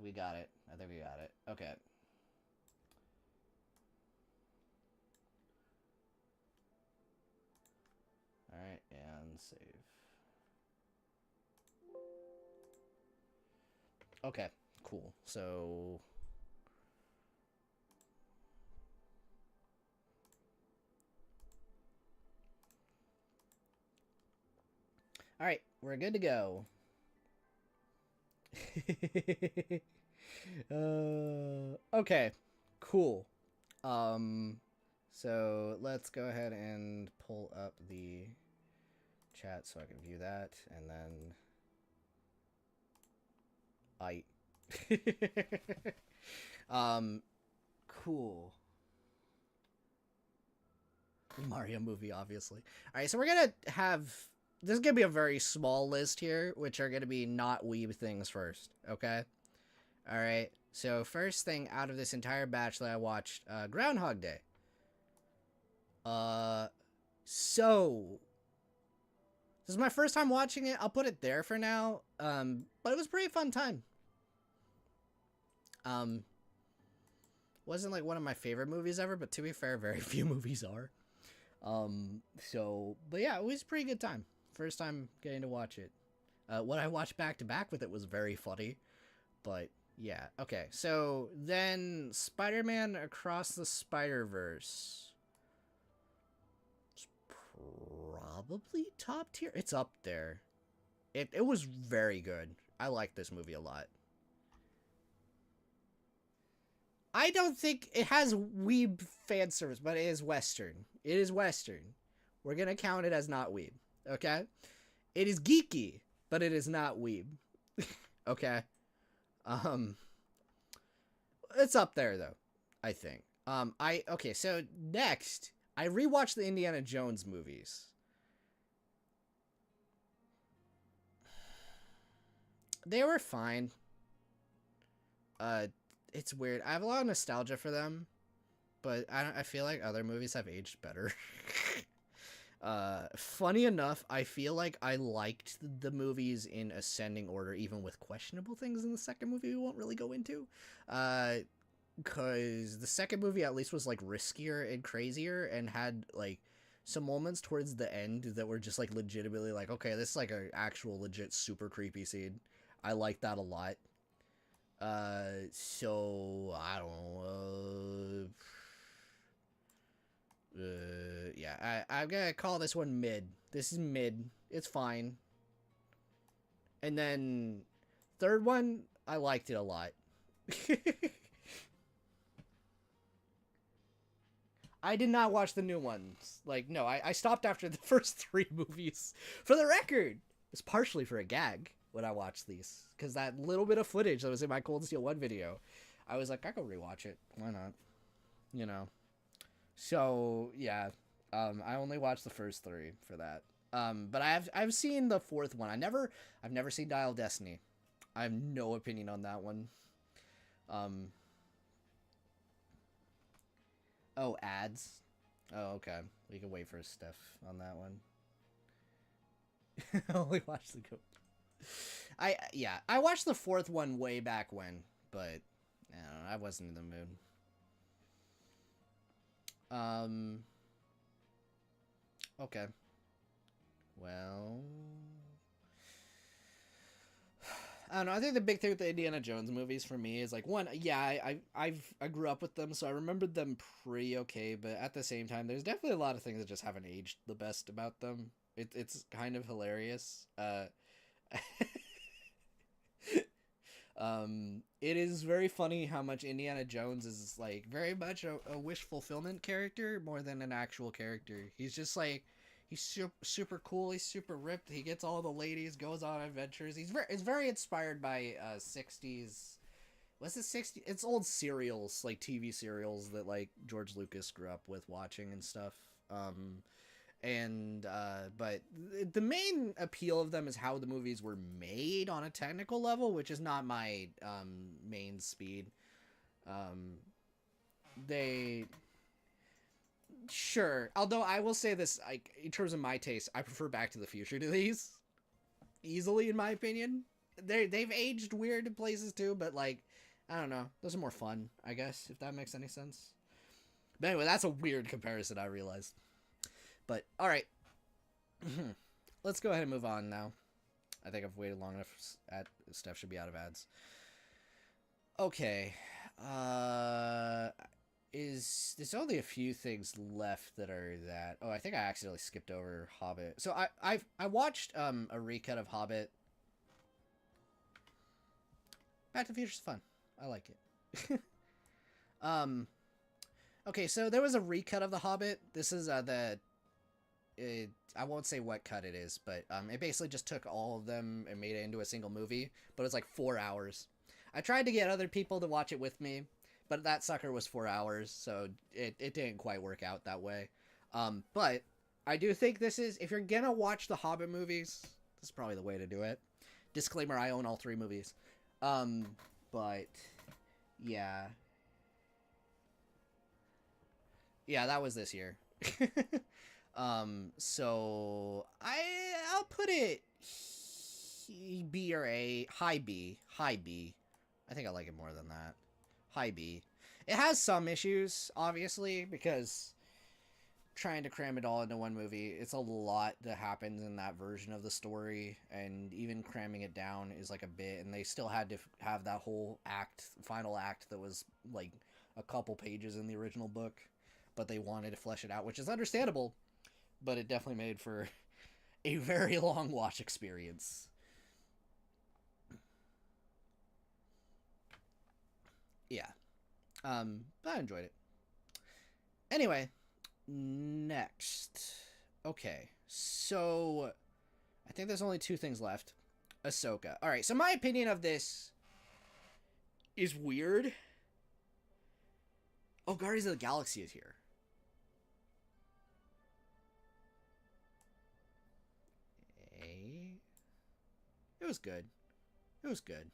We got it. I think we got it. Okay. Alright, and save. Okay, cool. So... Alright, we're good to go. Okay, cool. So let's go ahead and pull up the chat so I can view that, and then cool. Mario movie, obviously. Alright, so we're gonna have... This is gonna be a very small list here, which are gonna be not weeb things first, okay? Alright, so first thing out of this entire batch that I watched, Groundhog Day. So... This is my first time watching it. I'll put it there for now. But it was a pretty fun time. Wasn't like one of my favorite movies ever, but to be fair, very few movies are. But yeah, it was a pretty good time. First time getting to watch it. What I watched back to back with it was very funny. But yeah, okay. So then Spider-Man Across the Spider-Verse. It's probably top tier. It's up there. It was very good. I like this movie a lot. I don't think it has weeb fan service, but it is Western. It is Western. We're gonna count it as not weeb. Okay? It is geeky, but it is not weeb. Okay? It's up there though, I think. Okay, so next, I rewatched the Indiana Jones movies. They were fine. It's weird. I have a lot of nostalgia for them, but I feel like other movies have aged better. Funny enough, I feel like I liked the movies in ascending order, even with questionable things in the second movie we won't really go into. Because the second movie at least was, like, riskier and crazier and had, like, some moments towards the end that were just, like, legitimately like, okay, this is, like, an actual legit super creepy scene. I like that a lot. So, I don't know, yeah, I'm gonna call this one mid. This is mid. It's fine. And then, third one, I liked it a lot. I did not watch the new ones. Like, no, I stopped after the first 3 movies. For the record, it's partially for a gag when I watched these. Because that little bit of footage that was in my Cold Steel 1 video, I was like, I could rewatch it. Why not? You know. So, yeah. I only watched the first 3 for that. But I've seen the 4th one. I've never seen Dial of Destiny. I have no opinion on that one. Oh, ads. Oh, okay. We can wait for Steph on that one. Only watch the go. I watched the 4th one way back when, but I don't know, I wasn't in the mood. Okay. Well, I don't know. I think the big thing with the Indiana Jones movies for me is like, one, yeah, I grew up with them, so I remembered them pretty okay. But at the same time, there's definitely a lot of things that just haven't aged the best about them. It's kind of hilarious. It is very funny how much Indiana Jones is like very much a wish fulfillment character more than an actual character. He's just like, he's super cool. He's super ripped. He gets all the ladies, goes on adventures. It's very inspired by 60s. What's the 60s? It's old serials, like TV serials that like George Lucas grew up with watching and stuff. But the main appeal of them is how the movies were made on a technical level, which is not my main speed. They Sure, although I will say this, like, in terms of my taste, I prefer Back to the Future to these easily, in my opinion. They've aged weird in places too, but like, I don't know, those are more fun, I guess, if that makes any sense. But anyway, that's a weird comparison, I realized. But all right. Let's go ahead and move on now. I think I've waited long enough. Steph should be out of ads. Okay. There's only a few things left that are that. Oh, I think I accidentally skipped over Hobbit. So I watched a recut of Hobbit. Back to the Future's fun. I like it. Okay, so there was a recut of The Hobbit. This is I won't say what cut it is, but it basically just took all of them and made it into a single movie, but it was like 4 hours. I tried to get other people to watch it with me, but that sucker was 4 hours, so it didn't quite work out that way. But I do think this is, if you're gonna watch the Hobbit movies, this is probably the way to do it. Disclaimer, I own all 3 movies. But yeah. Yeah, that was this year. So I'll put it B or A, high B. I think I like it more than that. High B. It has some issues, obviously, because trying to cram it all into one movie, it's a lot that happens in that version of the story, and even cramming it down is like a bit, and they still had to have that whole final act that was like a couple pages in the original book, but they wanted to flesh it out, which is understandable, but it definitely made for a very long watch experience. Yeah. But I enjoyed it. Anyway, next. Okay, so I think there's only 2 things left. Ahsoka. Alright, so my opinion of this is weird. Oh, Guardians of the Galaxy is here. It was good. It was good.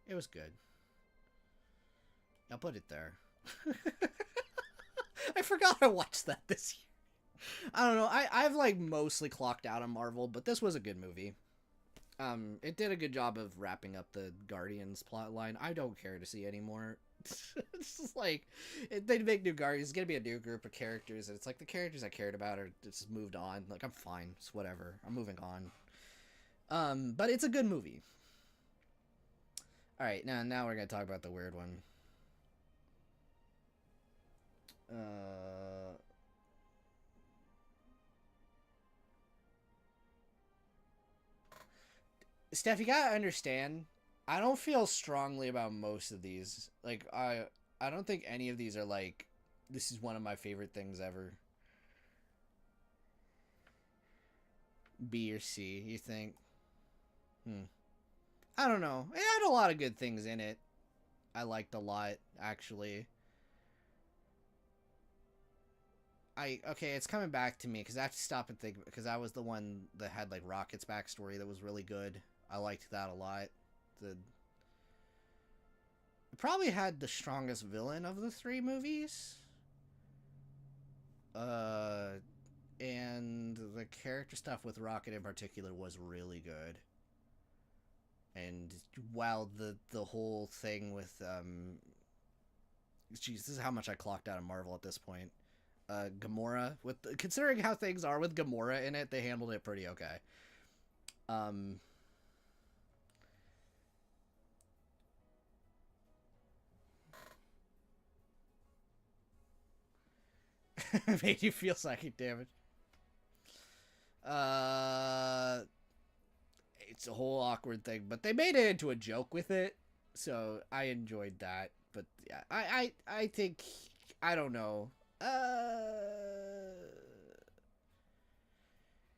It was good. I'll put it there. I forgot I watched that this year. I don't know. I've like mostly clocked out on Marvel, but this was a good movie. It did a good job of wrapping up the Guardians plotline. I don't care to see anymore. It's just like, they make new Guardians. It's gonna be a new group of characters, and it's like the characters I cared about are just moved on. Like, I'm fine. It's whatever. I'm moving on. But it's a good movie. All right, now we're gonna talk about the weird one. Steph, you gotta understand, I don't feel strongly about most of these. Like, I don't think any of these are like, this is one of my favorite things ever. B or C, you think? I don't know. It had a lot of good things in it. I liked a lot, actually. Okay, it's coming back to me because I have to stop and think, because I was the one that had like Rocket's backstory that was really good. I liked that a lot. It probably had the strongest villain of the three movies. And the character stuff with Rocket in particular was really good. And while the whole thing with jeez, this is how much I clocked out of Marvel at this point. Gamora, considering how things are with Gamora in it, they handled it pretty okay. Made you feel psychic damage. It's a whole awkward thing, but they made it into a joke with it, so I enjoyed that. But yeah, I think, I don't know.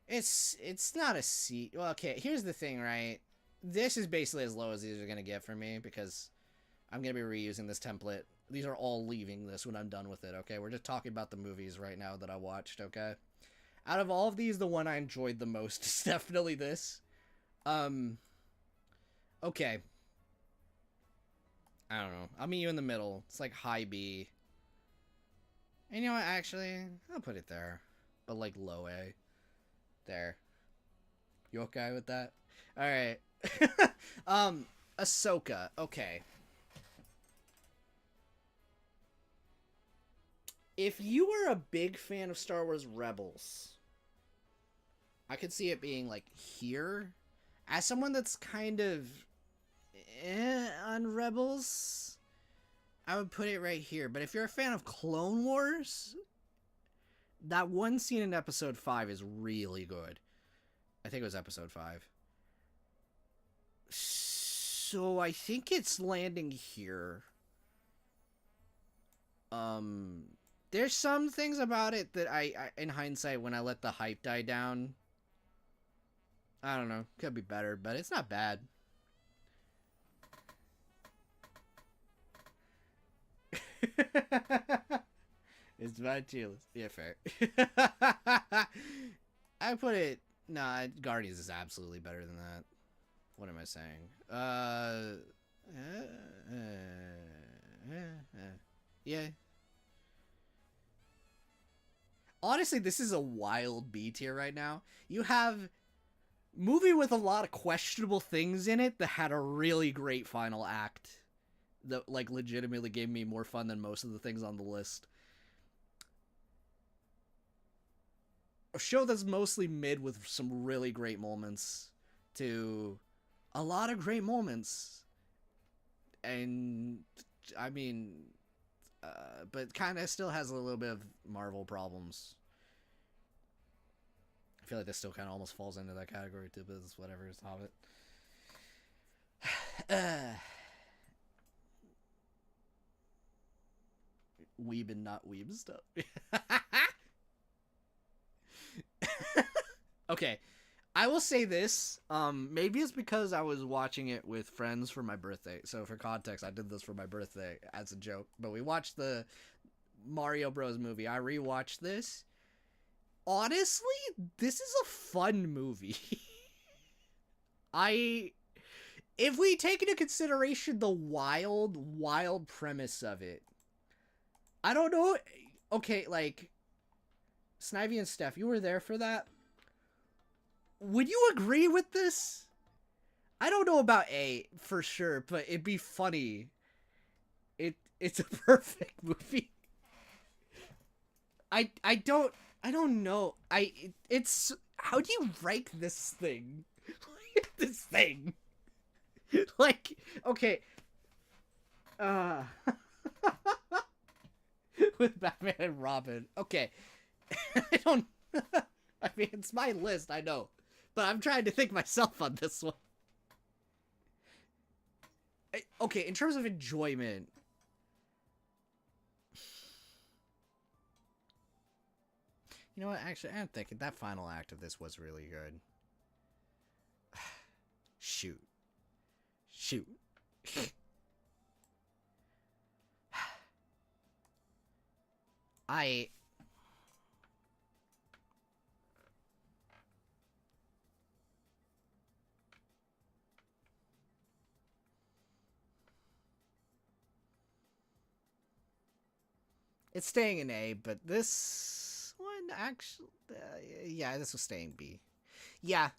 It's not a C. Well, okay, here's the thing, right? This is basically as low as these are gonna get for me because I'm gonna be reusing this template. These are all leaving this when I'm done with it. Okay, we're just talking about the movies right now that I watched. Okay, out of all of these, the one I enjoyed the most is definitely this. Okay. I don't know. I'll meet you in the middle. It's like high B. And you know what, actually, I'll put it there. But like low A. There. You okay with that? Alright. Ahsoka. Okay. If you were a big fan of Star Wars Rebels, I could see it being like here. As someone that's kind of on Rebels, I would put it right here. But if you're a fan of Clone Wars, that one scene in episode 5 is really good. I think it was episode 5. So I think it's landing here. There's some things about it that I in hindsight, when I let the hype die down, I don't know, could be better, but it's not bad. It's my chillest. Yeah, fair. I put it, nah, Guardians is absolutely better than that. What am I saying? Yeah. Honestly, this is a wild B tier right now. You have movie with a lot of questionable things in it that had a really great final act that like legitimately gave me more fun than most of the things on the list. A show that's mostly mid with some really great moments to a lot of great moments. And I mean, but kind of still has a little bit of Marvel problems. I feel like this still kind of almost falls into that category too, but it's whatever, it's Hobbit. Weeb and not weeb stuff. Okay, I will say this. Maybe it's because I was watching it with friends for my birthday. So for context, I did this for my birthday as a joke. But we watched the Mario Bros. Movie. I rewatched this. Honestly, this is a fun movie. If we take into consideration the wild premise of it, I don't know. Okay, like, Snivy and Steph, you were there for that. Would you agree with this? I don't know about A for sure, but it'd be funny. It's a perfect movie. I don't know. It's how do you rank this thing? This thing. Like, okay. With Batman and Robin. Okay. I don't I mean, it's my list, I know. But I'm trying to think myself on this one. Okay, in terms of enjoyment, you know what? Actually, I'm thinking that final act of this was really good. Shoot. Shoot. I... It's staying in A, but this one actually... yeah, this was staying B. Yeah.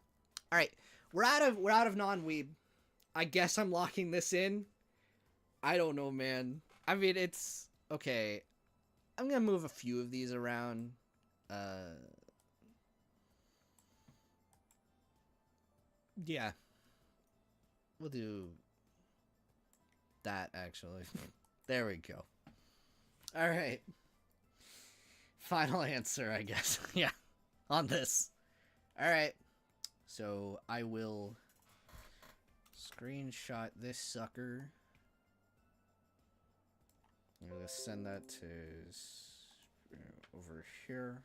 Alright. We're out of non-weeb. I guess I'm locking this in. I don't know, man. I mean, it's... Okay. I'm gonna move a few of these around. Yeah. We'll do that, actually. There we go. Alright. Final answer, I guess. Yeah. On this. Alright. So, I will screenshot this sucker. I'm gonna send that to over here.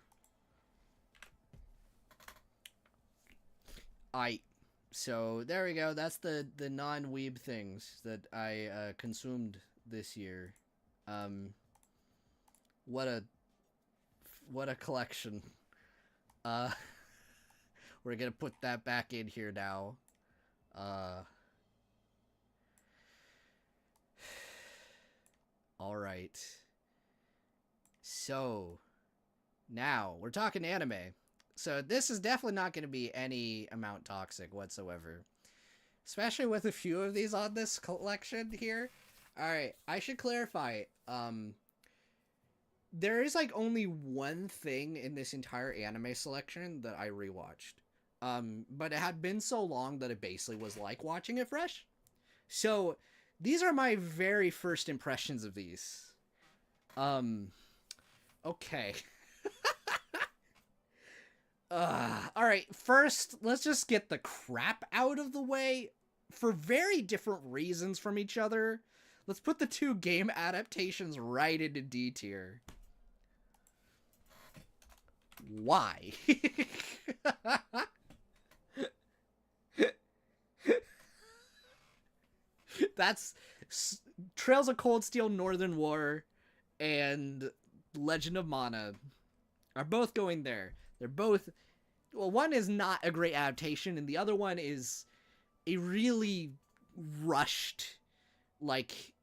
So there we go. That's the non-weeb things that I consumed this year. What a collection. We're gonna put that back in here now. All right. So now we're talking anime. So this is definitely not going to be any amount toxic whatsoever. Especially with a few of these on this collection here. Alright, I should clarify. There is like only one thing in this entire anime selection that I rewatched. But it had been so long that it basically was like watching it fresh. So these are my very first impressions of these. Okay. Alright, first, let's just get the crap out of the way. For very different reasons from each other, let's put the two game adaptations right into D tier. Why? That's Trails of Cold Steel Northern War and Legend of Mana are both going there. They're both... Well, one is not a great adaptation, and the other one is a really rushed, like...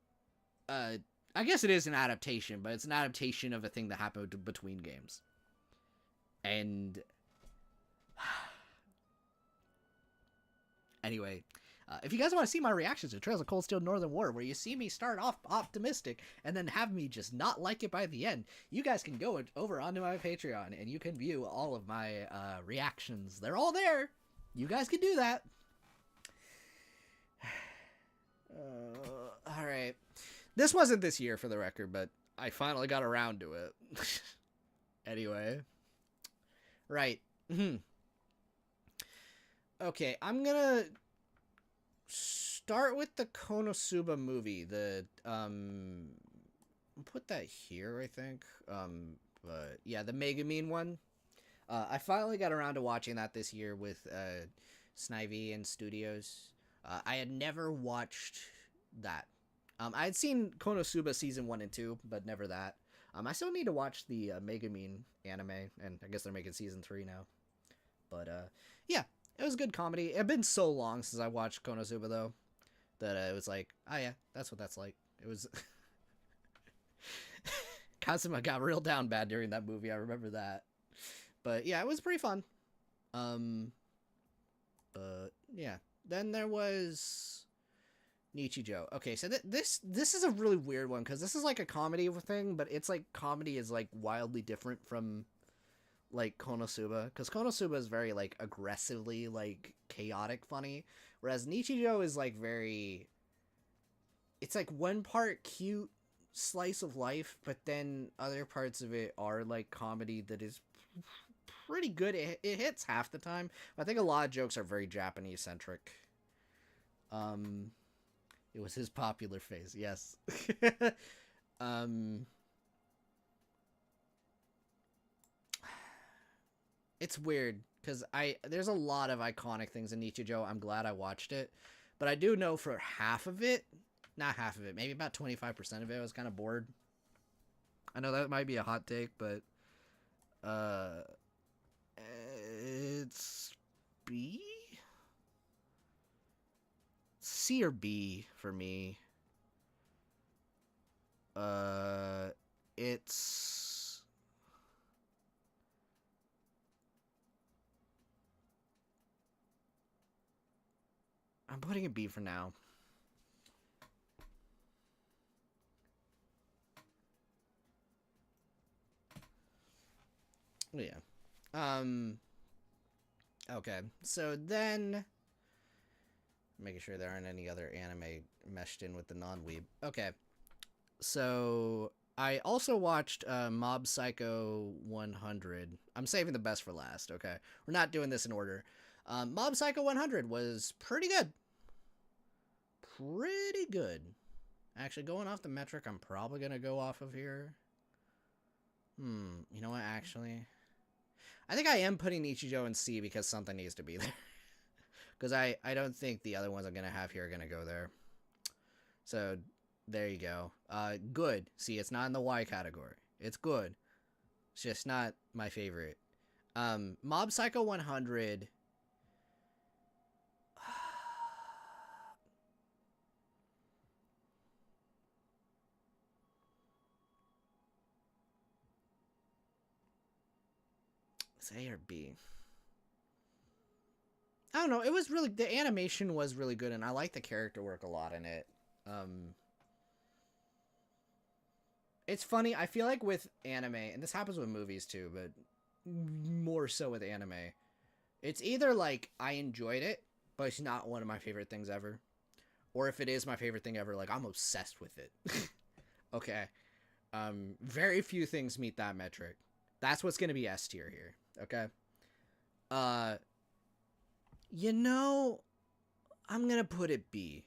I guess it is an adaptation, but it's an adaptation of a thing that happened between games. And... Anyway... if you guys want to see my reactions to Trails of Cold Steel Northern War, where you see me start off optimistic and then have me just not like it by the end, you guys can go over onto my Patreon and you can view all of my reactions. They're all there. You guys can do that. Alright. This wasn't this year, for the record, but I finally got around to it. Anyway. Right. Okay, I'm gonna... start with the Konosuba movie. The put that here, I think. But yeah, the Megumin one. I finally got around to watching that this year with Snivy and Studios. I had never watched that. I had seen Konosuba season 1 and 2, but never that. I still need to watch the Megumin anime, and I guess they're making season 3 now. But yeah. It was a good comedy. It had been so long since I watched Konosuba, though, that it was like, oh yeah, that's what that's like. It was... Kazuma got real down bad during that movie, I remember that. But yeah, it was pretty fun. But yeah. Then there was... Nichijou. Okay, so this is a really weird one, because this is like a comedy thing, but it's like comedy is like wildly different from... like Konosuba, because Konosuba is very like aggressively like chaotic funny, whereas Nichijou is like very, it's like one part cute slice of life, but then other parts of it are like comedy that is pretty good. It hits half the time. I think a lot of jokes are very Japanese centric. It was his popular face, yes. um, it's weird because there's a lot of iconic things in Nichijou. I'm glad I watched it, but I do know for half of it, not half of it, maybe about 25% of it, I was kind of bored. I know that might be a hot take, but it's B, C or B for me. It's I'm putting a B for now. Yeah. Okay. So then, making sure there aren't any other anime meshed in with the non-weeb. Okay. So I also watched Mob Psycho 100. I'm saving the best for last. Okay. We're not doing this in order. Mob Psycho 100 was pretty good. Pretty good. Actually, going off the metric, I'm probably gonna go off of here. You know what? Actually, I think I am putting Nichijou in C because something needs to be there. Because I don't think the other ones I'm going to have here are going to go there. So, there you go. Good. See, it's not in the Y category. It's good. It's just not my favorite. Mob Psycho 100. It's A or B. I don't know. It was really, the animation was really good, and I like the character work a lot in it. It's funny. I feel like with anime, and this happens with movies too, but more so with anime, it's either like I enjoyed it, but it's not one of my favorite things ever, or if it is my favorite thing ever, like I'm obsessed with it. Okay. Very few things meet that metric. That's what's gonna be S tier here. Okay. You know, I'm gonna put it B,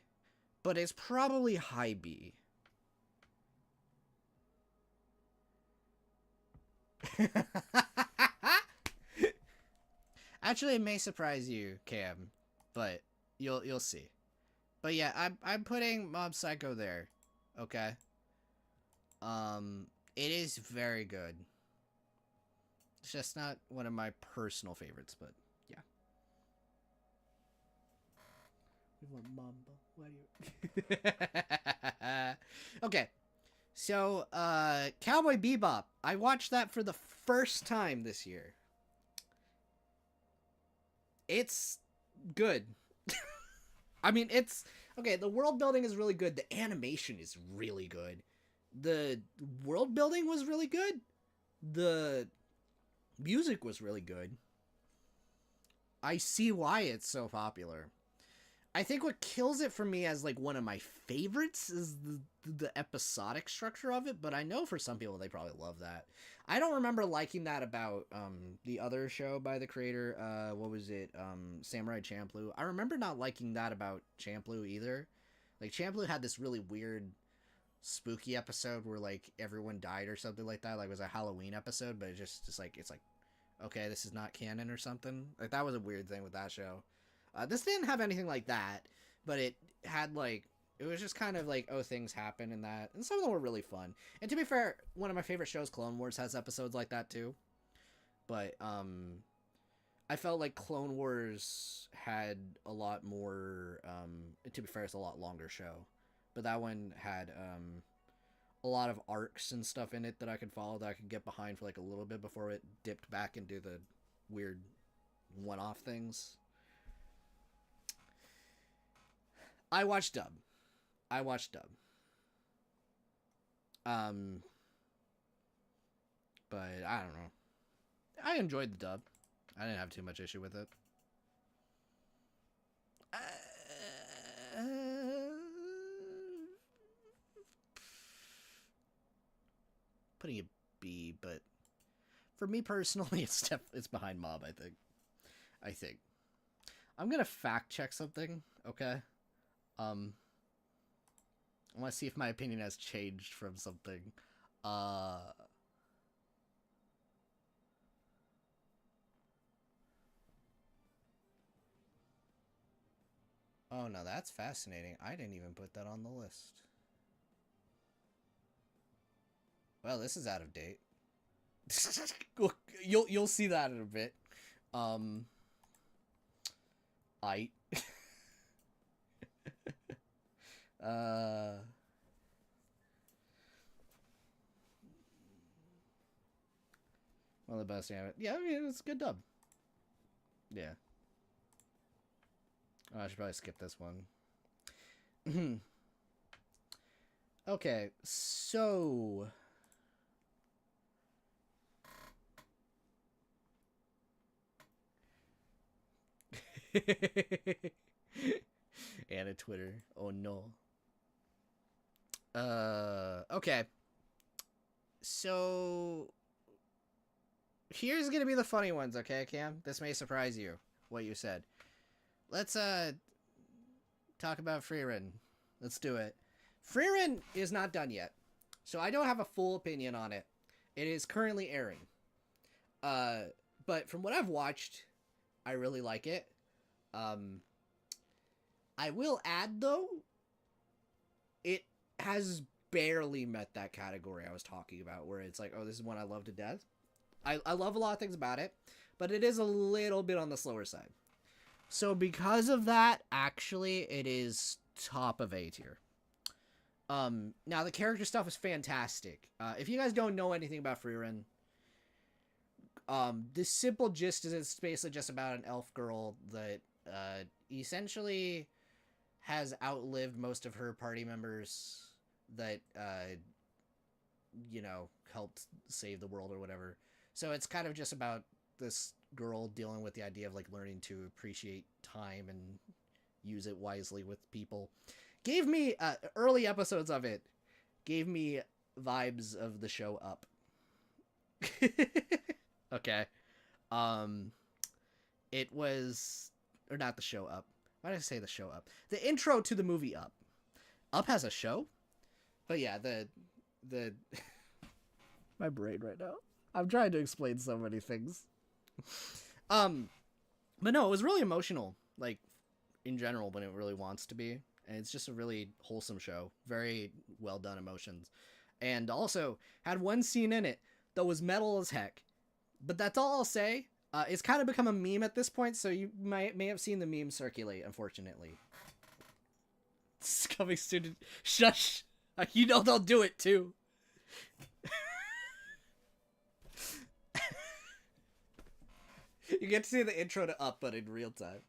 but it's probably high B. Actually, it may surprise you, Cam, but you'll see. But yeah, I'm putting Mob Psycho there. Okay. It is very good. It's just not one of my personal favorites, but yeah. We want Mamba. Why do you? Okay. So, Cowboy Bebop. I watched that for the first time this year. It's good. I mean, it's okay. The world building is really good. The animation is really good. The world building was really good. The music was really good. I see why it's so popular. I think what kills it for me as like one of my favorites is the episodic structure of it, but I know for some people they probably love that. I don't remember liking that about the other show by the creator. What was it? Samurai Champloo. I remember not liking that about Champloo either. Like Champloo had this really weird spooky episode where like everyone died or something like that. Like it was a Halloween episode, but it's like okay, this is not canon or something. Like that was a weird thing with that show. This didn't have anything like that, but it had like it was just kind of like things happen in that, and some of them were really fun. And to be fair, one of my favorite shows, Clone Wars, has episodes like that too. But I felt like Clone Wars had a lot more. To be fair, it's a lot longer show, but that one had a lot of arcs and stuff in it that I could follow, that I could get behind for like a little bit before it dipped back into the weird one-off things. I watched dub. But I don't know. I enjoyed the dub. I didn't have too much issue with it. Putting a B, but for me personally, it's behind Mob. I think. I'm gonna fact check something. Okay. I want to see if my opinion has changed from something. Oh, no, that's fascinating. I didn't even put that on the list. Well, this is out of date. You'll see that in a bit. I one of the best anime. Yeah, I mean, it's a good dub. Yeah. Oh, I should probably skip this one. Okay, so and a Twitter. Oh no. Okay. So here's gonna be the funny ones, okay, Cam? This may surprise you, what you said. Let's talk about Frieren. Let's do it. Frieren is not done yet, so I don't have a full opinion on it. It is currently airing. But from what I've watched, I really like it. I will add, though, it has barely met that category I was talking about, where it's like, oh, this is one I love to death. I love a lot of things about it, but it is a little bit on the slower side. So because of that, actually, it is top of A tier. Now, the character stuff is fantastic. If you guys don't know anything about Frieren, the simple gist is it's basically just about an elf girl that essentially has outlived most of her party members that, you know, helped save the world or whatever. So it's kind of just about this girl dealing with the idea of, like, learning to appreciate time and use it wisely with people. Gave me, early episodes of it, gave me vibes of the show Up. Okay. It was, or not the show Up. Why did I say the show Up? The intro to the movie Up. Up has a show? But yeah, the my brain right now. I'm trying to explain so many things. But no, it was really emotional, like, in general, when it really wants to be. And it's just a really wholesome show. Very well done emotions. And also, had one scene in it that was metal as heck. But that's all I'll say. It's kind of become a meme at this point, so you may have seen the meme circulate, unfortunately. It's coming soon. Shush! You know they'll do it, too. You get to see the intro to Up, but in real time.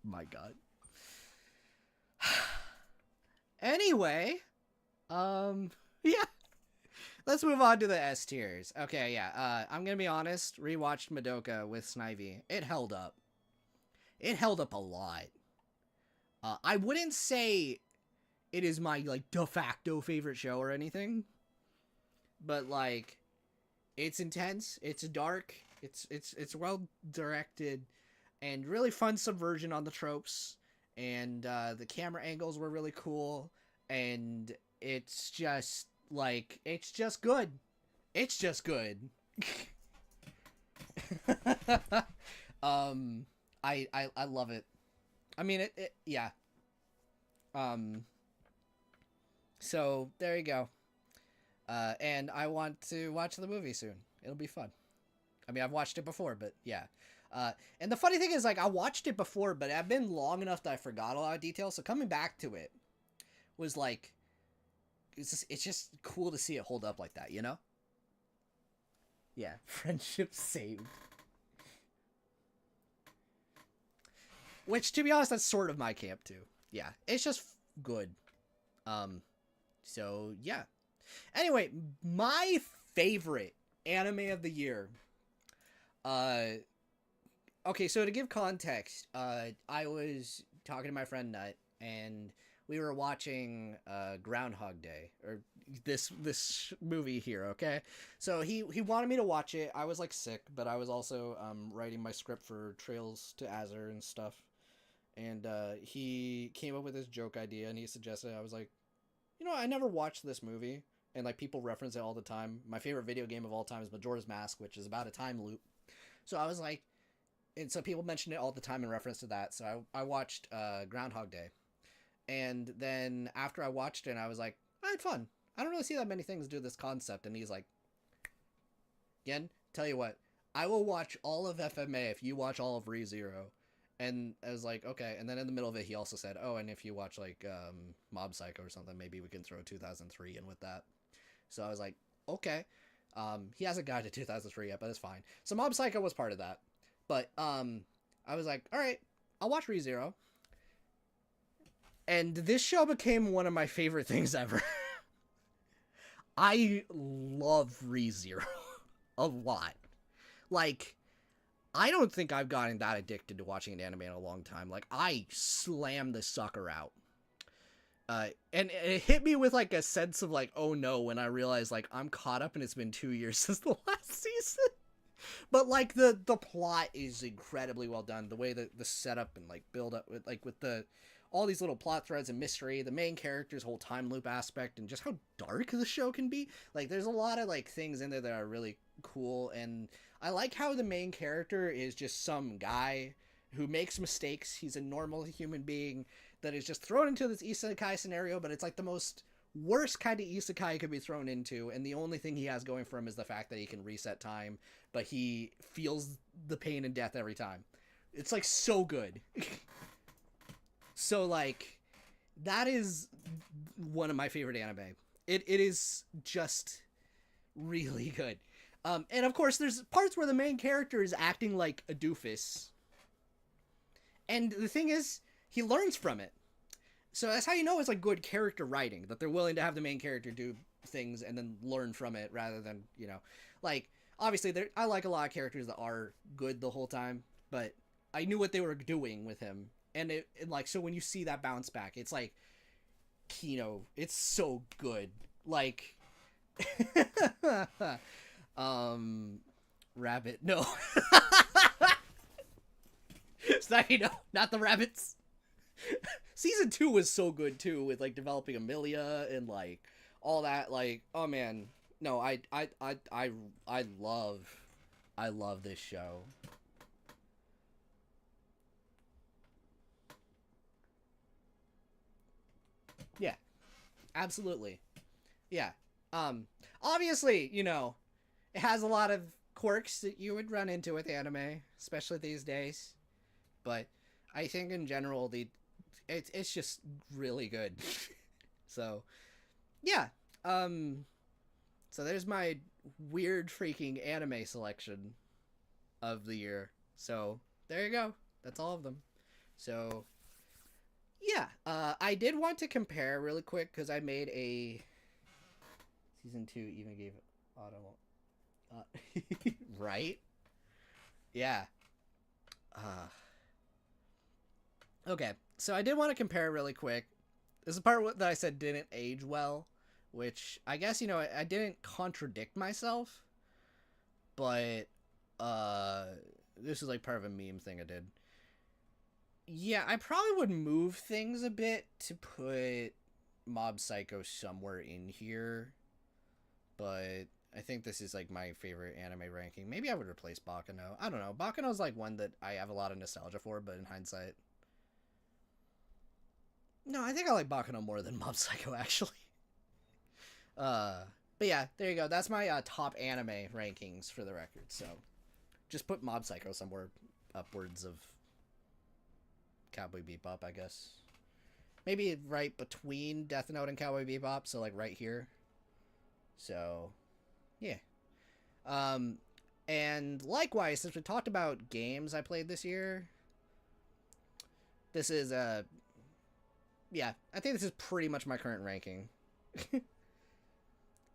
My god. Anyway, yeah. Let's move on to the S tiers. Okay, yeah, I'm gonna be honest, rewatched Madoka with Snivy. It held up. It held up a lot. I wouldn't say it is my, like, de facto favorite show or anything. But, like, it's intense, it's dark, it's well directed, and really fun subversion on the tropes. And the camera angles were really cool, and it's just, like, it's just good. It's just good. I love it. I mean, it yeah. So there you go. And I want to watch the movie soon. It'll be fun. I mean, I've watched it before, but yeah. And the funny thing is, like, I watched it before, but I've been long enough that I forgot a lot of details. So coming back to it was like, it's just cool to see it hold up like that, you know? Yeah, friendship saved. Which, to be honest, that's sort of my camp too. Yeah, it's just good. So yeah. Anyway, my favorite anime of the year. Okay, so to give context, I was talking to my friend Nut, and we were watching Groundhog Day, or this movie here, okay? So he wanted me to watch it. I was, like, sick, but I was also writing my script for Trails to Azure and stuff. And he came up with this joke idea, and he suggested it. I was like, you know, I never watched this movie, and like people reference it all the time. My favorite video game of all time is Majora's Mask, which is about a time loop. So I was like, and so people mention it all the time in reference to that. So I watched Groundhog Day, and then after I watched it, I was like, I had fun. I don't really see that many things do this concept. And he's like, again, tell you what, I will watch all of FMA if you watch all of ReZero. And I was like, okay. And then in the middle of it, he also said, oh, and if you watch like Mob Psycho or something, maybe we can throw 2003 in with that. So I was like, okay. He hasn't gotten to 2003 yet, but it's fine. So Mob Psycho was part of that. But I was like, all right, I'll watch ReZero. And this show became one of my favorite things ever. I love ReZero a lot. Like, I don't think I've gotten that addicted to watching an anime in a long time. Like, I slammed this sucker out. And it hit me with, like, a sense of, like, oh no, when I realized, like, I'm caught up and it's been 2 years since the last season. But, like, the plot is incredibly well done. The way that the setup and, like, build up, with the all these little plot threads and mystery, the main character's whole time loop aspect, and just how dark the show can be. Like, there's a lot of, like, things in there that are really cool, and I like how the main character is just some guy who makes mistakes. He's a normal human being that is just thrown into this isekai scenario, but it's like the most worst kind of isekai he could be thrown into, and the only thing he has going for him is the fact that he can reset time, but he feels the pain and death every time. It's like so good. So like that is one of my favorite anime. It is just really good. And of course there's parts where the main character is acting like a doofus. And the thing is, he learns from it. So that's how you know it's like good character writing, that they're willing to have the main character do things and then learn from it rather than, you know, like obviously I like a lot of characters that are good the whole time, but I knew what they were doing with him. And it like, so when you see that bounce back, it's like Kino, it's so good. Like rabbit, no. It's not, you know, not the rabbits. Season 2 was so good too, with like developing Amelia and like all that. Like, oh man, no, I love this show. Yeah, absolutely. Yeah. Obviously, you know, it has a lot of quirks that you would run into with anime, especially these days. But I think in general, it's just really good. So, yeah. So there's my weird freaking anime selection of the year. So there you go. That's all of them. So yeah, I did want to compare really quick because I made a season 2 even gave auto right? Yeah. Okay, so I did want to compare really quick. This is the part that I said didn't age well, which I guess, you know, I didn't contradict myself, but this is like part of a meme thing I did. Yeah, I probably would move things a bit to put Mob Psycho somewhere in here, but I think this is like my favorite anime ranking. Maybe I would replace Baccano. I don't know. Baccano's like one that I have a lot of nostalgia for, but in hindsight, no, I think I like Baccano more than Mob Psycho actually. But yeah, there you go. That's my top anime rankings for the record. So just put Mob Psycho somewhere upwards of Cowboy Bebop, I guess. Maybe right between Death Note and Cowboy Bebop, so like right here. So, yeah. And likewise, since we talked about games I played this year, this is yeah, I think this is pretty much my current ranking.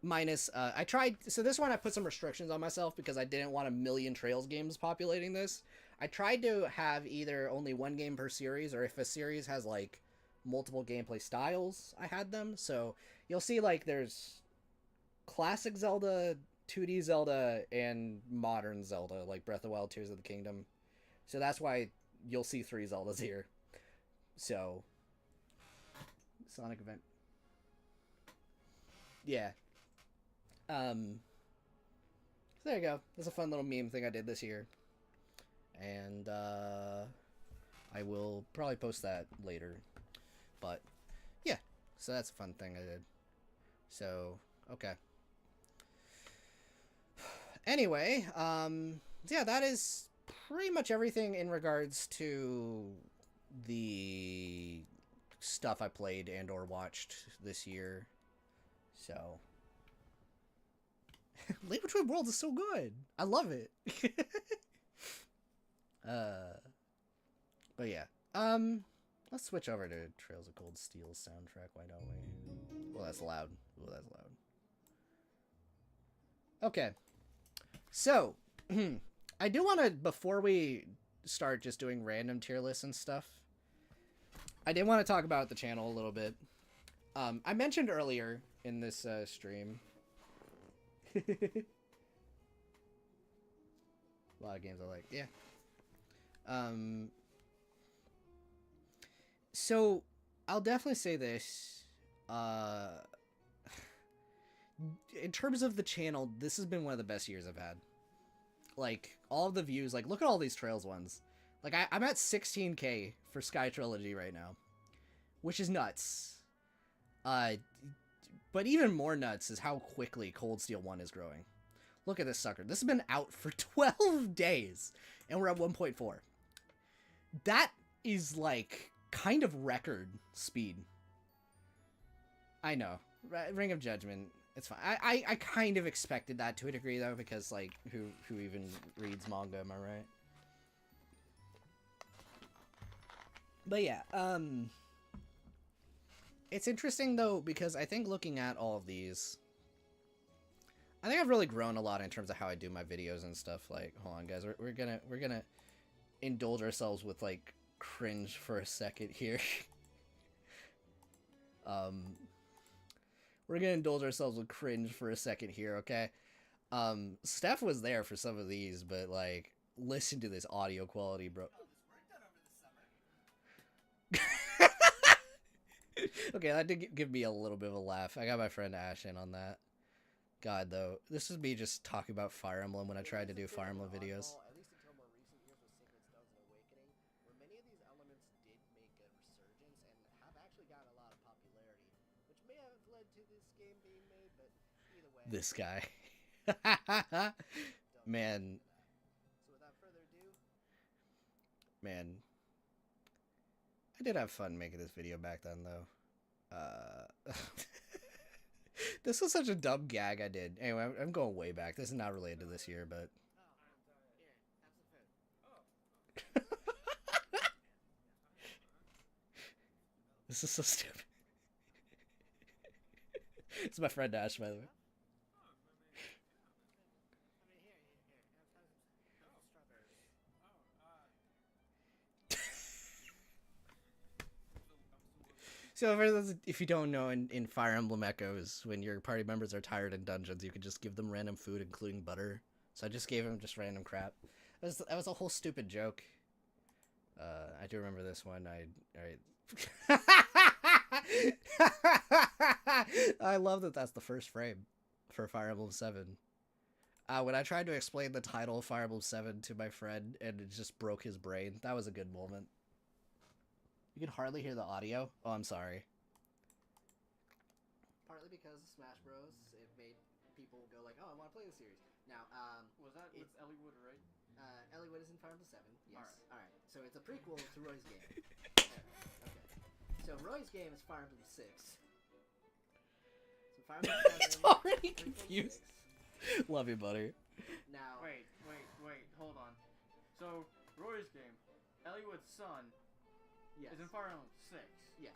Minus, I tried, so this one I put some restrictions on myself because I didn't want a million Trails games populating this. I tried to have either only one game per series, or if a series has, like, multiple gameplay styles, I had them. So, you'll see, like, there's classic Zelda, 2D Zelda, and modern Zelda, like Breath of the Wild, Tears of the Kingdom. So that's why you'll see 3 Zeldas here. So, Sonic Event. yeah. So there you go. That's a fun little meme thing I did this year. And I will probably post that later. But yeah, so that's a fun thing I did. So, okay. Anyway, yeah, that is pretty much everything in regards to the stuff I played and or watched this year. So, Link Between Worlds is so good. I love it. But yeah. Let's switch over to Trails of Cold Steel's soundtrack, why don't we? Well, that's loud. Oh, that's loud. Okay. So, I do want to, before we start just doing random tier lists and stuff, I did want to talk about the channel a little bit. I mentioned earlier in this stream. A lot of games I like, yeah. So, I'll definitely say this. In terms of the channel, this has been one of the best years I've had. Like, all of the views, like, look at all these Trails ones. Like, I'm at 16K for Sky Trilogy right now, which is nuts. But even more nuts is how quickly Cold Steel 1 is growing. Look at this sucker. This has been out for 12 days, and we're at 1.4. That is, like, kind of record speed. I know. Ring of Judgment, it's fine. I kind of expected that to a degree, though, because, like, who even reads manga, am I right? But yeah, it's interesting, though, because I think looking at all of these, I think I've really grown a lot in terms of how I do my videos and stuff. Like, hold on, guys, we're gonna indulge ourselves with, like, cringe for a second here. We're gonna indulge ourselves with cringe for a second here, okay? Steph was there for some of these, but, like, listen to this audio quality, bro. Okay, that did give me a little bit of a laugh. I got my friend Ash in on that. God, though, this is me just talking about Fire Emblem when I tried to do Fire Emblem videos. At least until more recent years with Sacred Stones and Awakening, where many of these elements did make a resurgence and have actually gotten a lot of popularity, which may have led to this game being made, but either way. This guy. Man. So without further ado, man. I did have fun making this video back then, though. This was such a dumb gag I did. Anyway, I'm going way back. This is not related to this year, but... This is so stupid. It's my friend Ash, by the way. So for those, if you don't know, in Fire Emblem Echoes, when your party members are tired in dungeons, you can just give them random food, including butter. So I just gave him just random crap. That was a whole stupid joke. I do remember this one. Alright. I love that that's the first frame for Fire Emblem 7. When I tried to explain the title of Fire Emblem 7 to my friend, and it just broke his brain, that was a good moment. You can hardly hear the audio. Oh, I'm sorry. partly because of Smash Bros, it made people go like, "Oh, I want to play the series." Now, was that with Elliewood, right? Elliewood is in Fire Emblem 7. Yes. All right. So it's a prequel to Roy's game. Okay. So Roy's game is Fire Emblem 6. So Fire Emblem 7. It's already confused. Love you, buddy. Now. Wait. Hold on. So Roy's game, Elliewood's son, Yes. is in Fire Emblem 6. Yes.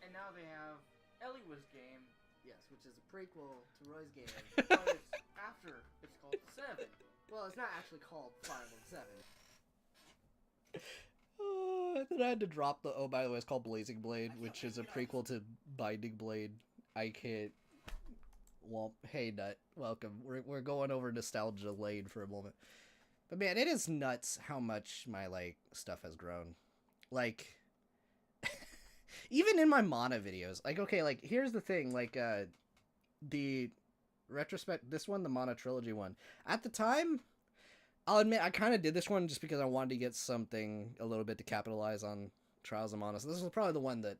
And now they have Elliewood's game. Yes, which is a prequel to Roy's game. But it's after. It's called 7. Well, it's not actually called Fire Emblem 7. Then I had to drop the. Oh, by the way, it's called Blazing Blade, which is a prequel to Binding Blade. I can't. Well, hey, Nut, welcome. We're going over nostalgia lane for a moment. But man, it is nuts how much my, like, stuff has grown. Like, even in my mana videos, like, okay, like, here's the thing, like, the retrospect, this one, the mana trilogy one, at the time, I'll admit, I kind of did this one just because I wanted to get something a little bit to capitalize on Trials of Mana. So this was probably the one that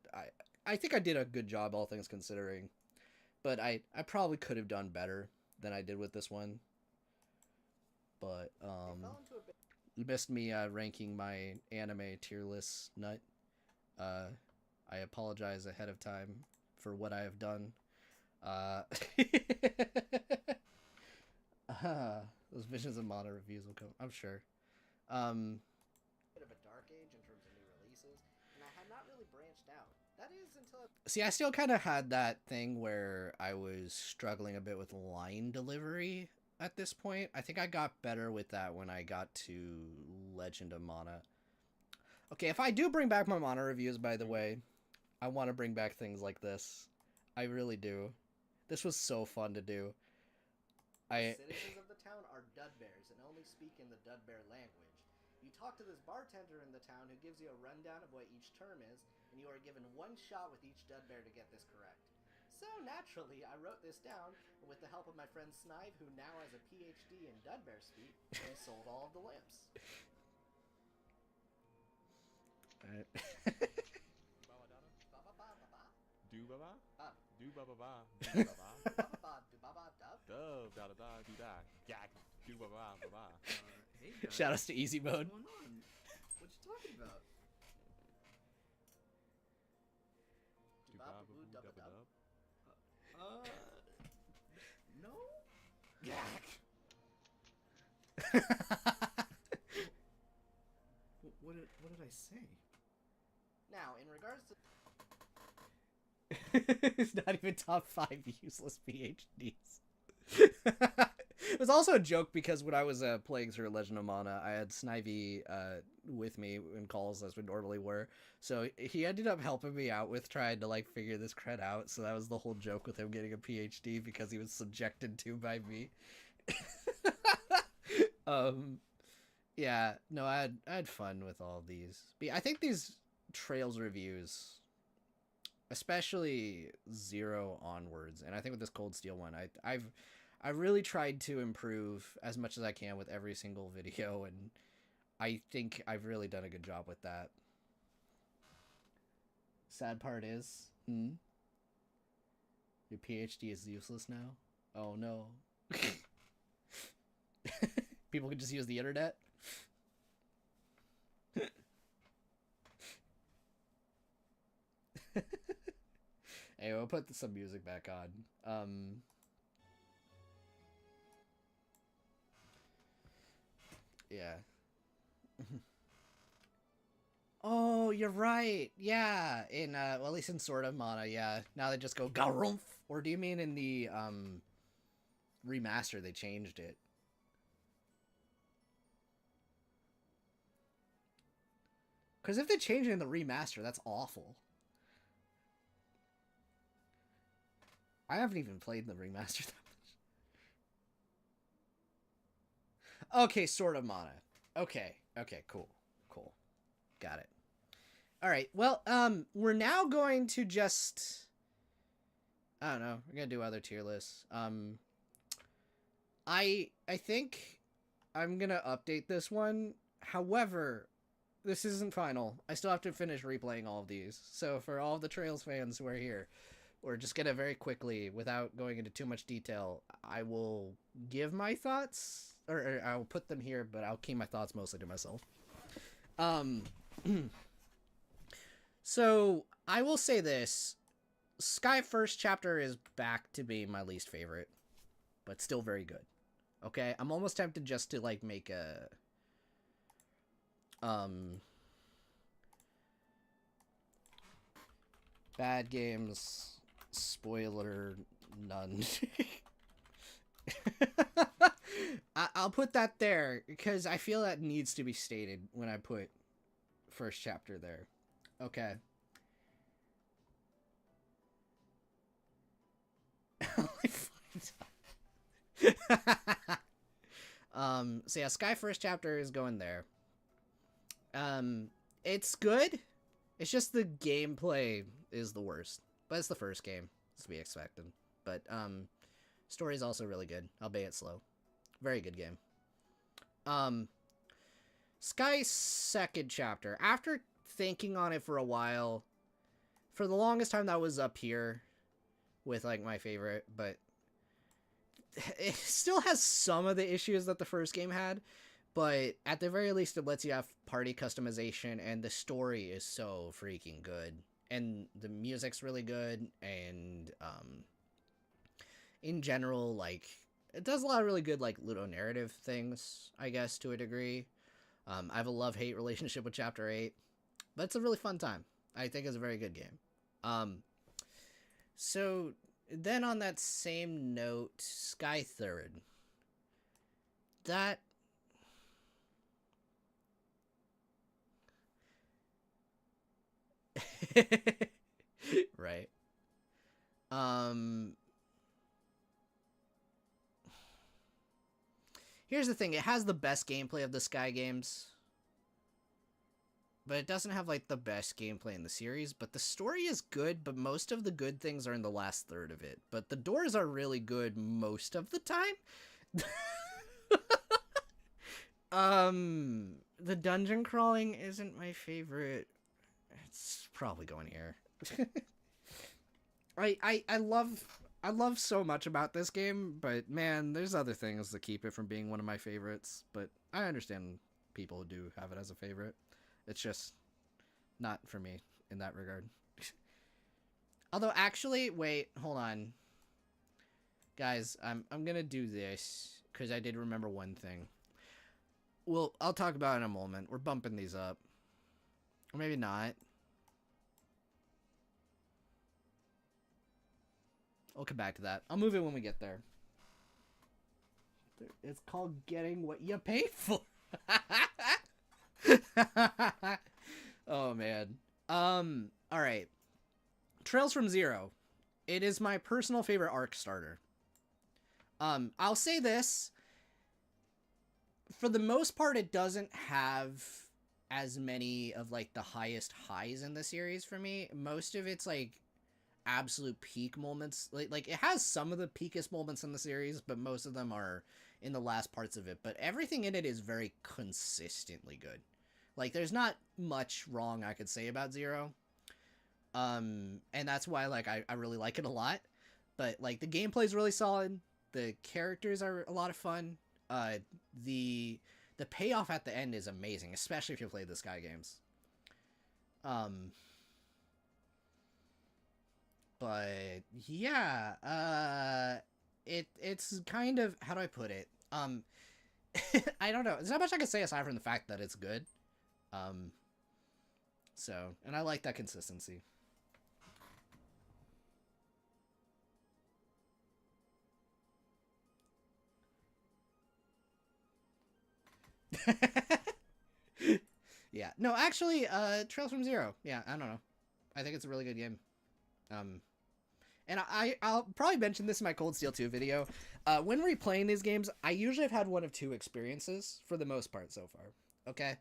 I think I did a good job, all things considering. But I probably could have done better than I did with this one. But, you missed me ranking my anime tier list nut. I apologize ahead of time for what I have done. Those Visions of Mana reviews will come, I'm sure. Bit of a dark age in terms of new releases, and I had not really branched out. That is until See, I still kind of had that thing where I was struggling a bit with line delivery at this point. I think I got better with that when I got to Legend of Mana. Okay, if I do bring back my Mana reviews, by the way, I want to bring back things like this. I really do. This was so fun to do. citizens of the town are Dudbears and only speak in the Dudbear language. You talk to this bartender in the town who gives you a rundown of what each term is, and you are given one shot with each Dudbear to get this correct. So naturally, I wrote this down, and with the help of my friend Snive, who now has a PhD in Dudbear speak, we sold all of the lamps. Do baba, Bab. do baba ba, do baba, Ba-ba-ba, do-ba-ba-dub. dub da da da do da, yak, do baba baba. Hey guys, Shoutouts to Easy Mode. what's going on? What you talking about? Do baba Do-ba-ba-boo, boo dubba dubba-dub. dub. No? Yak. What did I say? Now, in regards to It's not even top 5 useless PhDs. It was also a joke because when I was playing through Legend of Mana, I had Snivy with me in calls as we normally were. So he ended up helping me out with trying to like figure this cred out. So that was the whole joke with him getting a PhD because he was subjected to by me. Yeah, no, I had fun with all of these. But I think these Trails reviews, especially 0 onwards, and I think with this Cold Steel one, I really tried to improve as much as I can with every single video, and I think I've really done a good job with that. Sad part is, your PhD is useless now? Oh no. People can just use the internet? Hey, we'll put some music back on. Yeah. Oh, you're right. Yeah, in well, at least in Sword of Mana, yeah. Now they just go Garumph. Or do you mean in the remaster they changed it? Because if they change it in the remaster, that's awful. I haven't even played the remaster that much. Okay, Sword of Mana. Okay, cool. Got it. Alright, well, we're now going to just... I don't know, we're gonna do other tier lists. I think I'm gonna update this one. However, this isn't final. I still have to finish replaying all of these. So for all of the Trails fans who are here, we're just gonna very quickly, without going into too much detail, I will give my thoughts, or I'll put them here, but I'll keep my thoughts mostly to myself. So I will say this: Sky First Chapter is back to being my least favorite, but still very good. Okay, I'm almost tempted just to like make a bad games spoiler none. I'll put that there because I feel that needs to be stated when I put first chapter there. Okay. So yeah, Sky First Chapter is going there. It's good. It's just the gameplay is the worst. But it's the first game, as to be expected. But story is also really good, albeit slow. Very good game. Sky's second chapter. After thinking on it for a while, for the longest time that was up here with like my favorite, but it still has some of the issues that the first game had, but at the very least it lets you have party customization, and the story is so freaking good, and the music's really good, and in general, like, it does a lot of really good like ludonarrative things, I guess, to a degree. I have a love-hate relationship with Chapter 8, but it's a really fun time. I think it's a very good game. So then on that same note, Sky Third. That... right. Here's the thing, it has the best gameplay of the Sky games, but it doesn't have, like, the best gameplay in the series. But the story is good, but most of the good things are in the last third of it. But the doors are really good most of the time. The dungeon crawling isn't my favorite. It's probably going here. I love so much about this game, but man, there's other things that keep it from being one of my favorites. But I understand people who do have it as a favorite. It's just not for me in that regard. Although, actually, wait, hold on. Guys, I'm gonna do this, because I did remember one thing. Well, I'll talk about it in a moment. We're bumping these up. Or maybe not. I'll come back to that. I'll move it when we get there. It's called getting what you pay for. Oh, man. Alright. Trails from Zero. It is my personal favorite arc starter. I'll say this. For the most part, it doesn't have as many of, like, the highest highs in the series for me. Most of it's, like, absolute peak moments. Like it has some of the peakest moments in the series, but most of them are in the last parts of it. But everything in it is very consistently good. Like, there's not much wrong I could say about Zero. And that's why, like, I really like it a lot. But, like, the gameplay is really solid. The characters are a lot of fun. The payoff at the end is amazing, especially if you play the Sky games. But yeah, it's kind of, how do I put it? I don't know. There's not much I can say aside from the fact that it's good. So, and I like that consistency. Yeah. No, actually, Trails from Zero. Yeah, I don't know. I think it's a really good game. And I'll probably mention this in my Cold Steel 2 video. When replaying these games, I usually have had one of two experiences for the most part so far. Okay?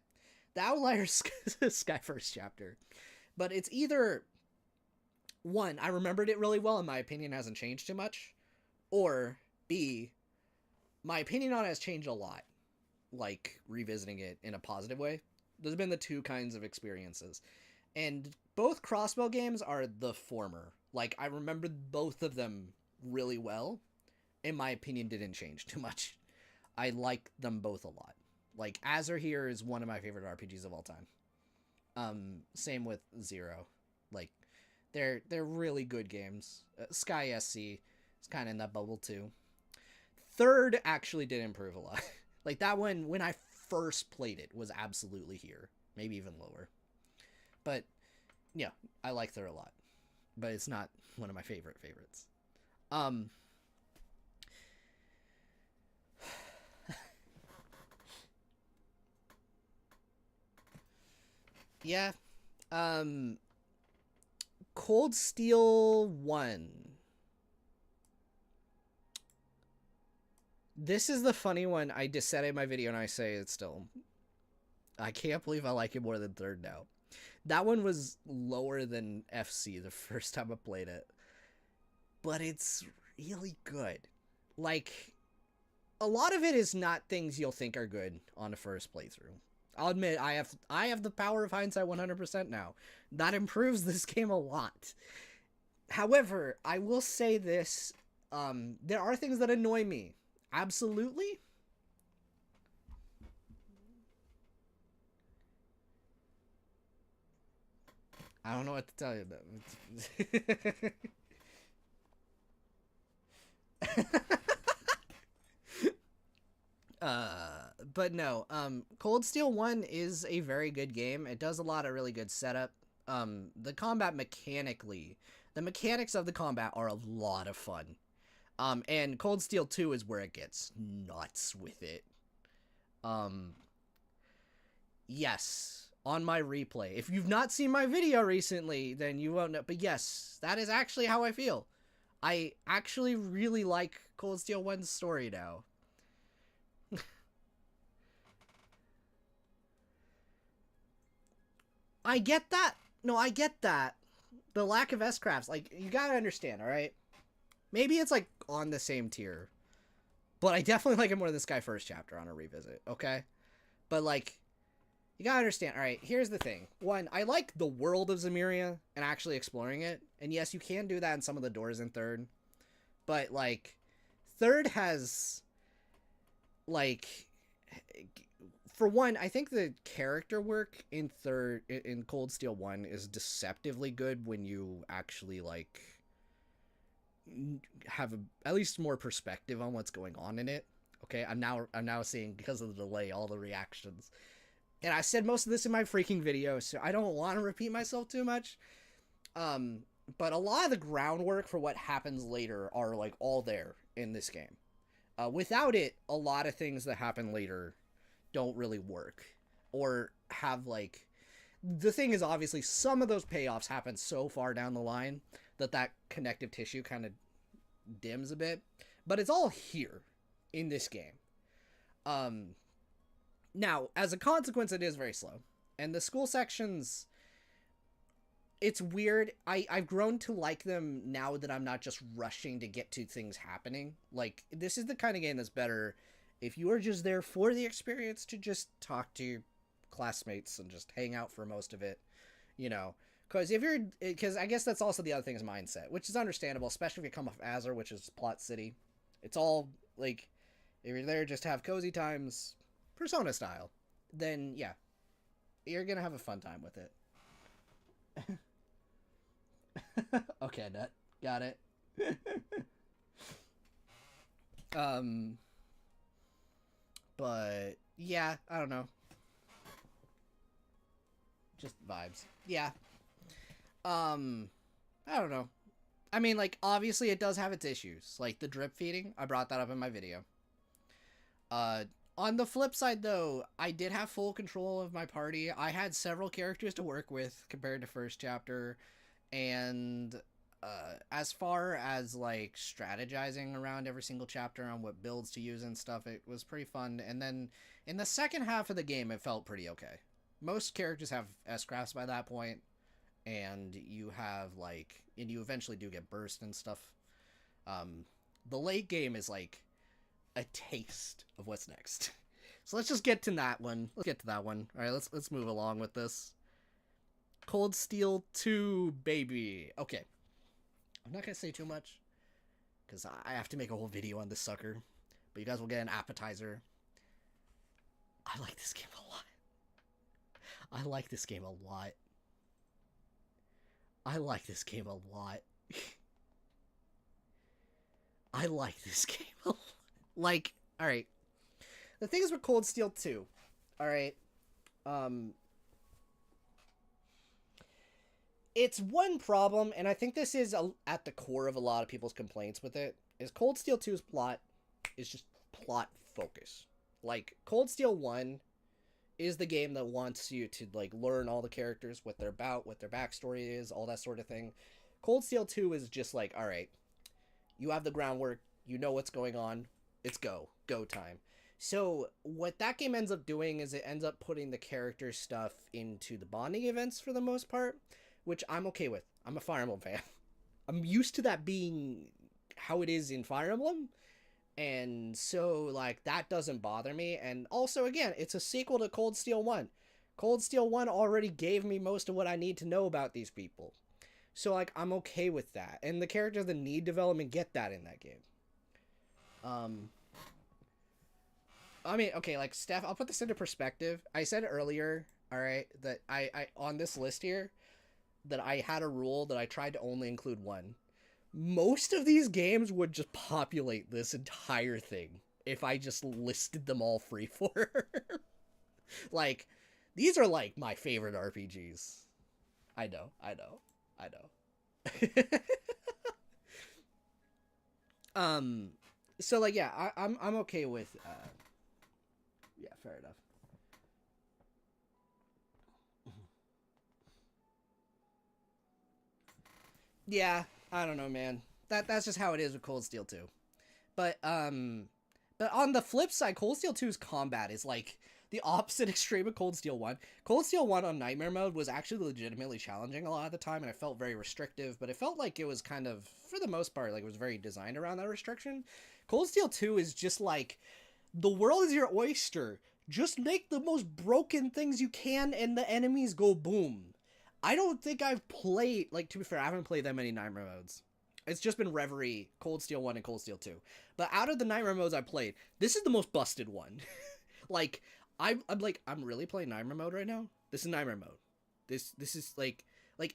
The Outliers Sky First chapter. But it's either, one, I remembered it really well and my opinion hasn't changed too much. Or, B, my opinion on it has changed a lot. Like, revisiting it in a positive way. Those have been the two kinds of experiences. And both Crossbow games are the former. Like, I remembered both of them really well. And my opinion didn't change too much. I like them both a lot. Like, Azure here is one of my favorite RPGs of all time. Same with Zero. Like, they're really good games. Sky SC is kind of in that bubble too. Third actually did improve a lot. Like, that one, when I first played it, was absolutely here. Maybe even lower. But, yeah, I like Third a lot. But it's not one of my favorites. Yeah. Cold Steel 1. This is the funny one. I just said it in my video and I say it still. I can't believe I like it more than Third now. That one was lower than FC the first time I played it. But it's really good. Like, a lot of it is not things you'll think are good on the first playthrough. I'll admit, I have the power of hindsight 100% now. That improves this game a lot. However, I will say this, there are things that annoy me. Absolutely. I don't know what to tell you about. But no, Cold Steel 1 is a very good game. It does a lot of really good setup. The combat mechanically, the mechanics of the combat are a lot of fun. And Cold Steel 2 is where it gets nuts with it. Yes, on my replay. If you've not seen my video recently, then you won't know. But yes, that is actually how I feel. I actually really like Cold Steel 1's story now. I get that. No, I get that. The lack of S-crafts, like, you gotta understand, alright? Maybe it's, like, on the same tier. But I definitely like it more than Sky First Chapter on a revisit, okay? But, like, you gotta understand, alright, here's the thing. One, I like the world of Zamiria and actually exploring it. And yes, you can do that in some of the doors in Third. But, like, Third has, like, for one, I think the character work in Cold Steel 1 is deceptively good when you actually, like, have at least more perspective on what's going on in it. Okay, I'm now seeing, because of the delay, all the reactions. And I said most of this in my freaking video, so I don't want to repeat myself too much. But a lot of the groundwork for what happens later are, like, all there in this game. Without it, a lot of things that happen later don't really work. Or have, like... The thing is, obviously, some of those payoffs happen so far down the line that connective tissue kind of dims a bit. But it's all here in this game. Now, as a consequence, it is very slow. And the school sections... It's weird. I've grown to like them now that I'm not just rushing to get to things happening. Like, this is the kind of game that's better if you are just there for the experience to just talk to your classmates and just hang out for most of it, you know. Because I guess that's also the other thing is mindset, which is understandable, especially if you come off Azure, which is Plot City. It's all, like, if you're there just to have cozy times, Persona style, then, yeah, you're gonna have a fun time with it. Okay, Nut. Got it. But, yeah, I don't know. Just vibes. Yeah. I don't know. I mean, like, obviously it does have its issues. Like, the drip feeding. I brought that up in my video. On the flip side, though, I did have full control of my party. I had several characters to work with compared to first chapter. And as far as, like, strategizing around every single chapter on what builds to use and stuff, it was pretty fun. And then in the second half of the game, it felt pretty okay. Most characters have S-crafts by that point, and you have, like, and you eventually do get burst and stuff. The late game is, like, a taste of what's next. So let's just get to that one. Let's get to that one. All right, let's move along with this. Cold Steel 2, baby. Okay. I'm not going to say too much, because I have to make a whole video on this sucker. But you guys will get an appetizer. I like this game a lot. I like this game a lot. I like this game a lot. I like this game a lot. Like, alright. The thing is with Cold Steel 2, alright, it's one problem, and I think this is at the core of a lot of people's complaints with it, is Cold Steel 2's plot is just plot focus. Like, Cold Steel 1 is the game that wants you to, like, learn all the characters, what they're about, what their backstory is, all that sort of thing. Cold Steel 2 is just like, alright, you have the groundwork, you know what's going on, it's go time. So what that game ends up doing is it ends up putting the character stuff into the bonding events for the most part, which I'm okay with. I'm a Fire Emblem fan. I'm used to that being how it is in Fire Emblem. And so, like, that doesn't bother me. And also, again, it's a sequel to Cold Steel 1. Cold Steel 1 already gave me most of what I need to know about these people. So, like, I'm okay with that. And the characters that need development get that in that game. I mean, okay, like, Steph, I'll put this into perspective. I said earlier, alright, that I on this list here, that I had a rule that I tried to only include one. Most of these games would just populate this entire thing if I just listed them all free for. Like, these are, like, my favorite RPGs. I know. So, like, yeah, I'm okay with, yeah, fair enough. Yeah, I don't know, man. That's just how it is with Cold Steel 2. But on the flip side, Cold Steel 2's combat is like the opposite extreme of Cold Steel 1. Cold Steel 1 on Nightmare Mode was actually legitimately challenging a lot of the time, and it felt very restrictive, but it felt like it was kind of, for the most part, like it was very designed around that restriction. Cold Steel 2 is just like, the world is your oyster. Just make the most broken things you can, and the enemies go boom. I don't think I've played, like, to be fair, I haven't played that many Nightmare modes. It's just been Reverie, Cold Steel 1, and Cold Steel 2. But out of the Nightmare modes I played, this is the most busted one. Like, I'm really playing Nightmare mode right now? This is Nightmare mode. This is, like,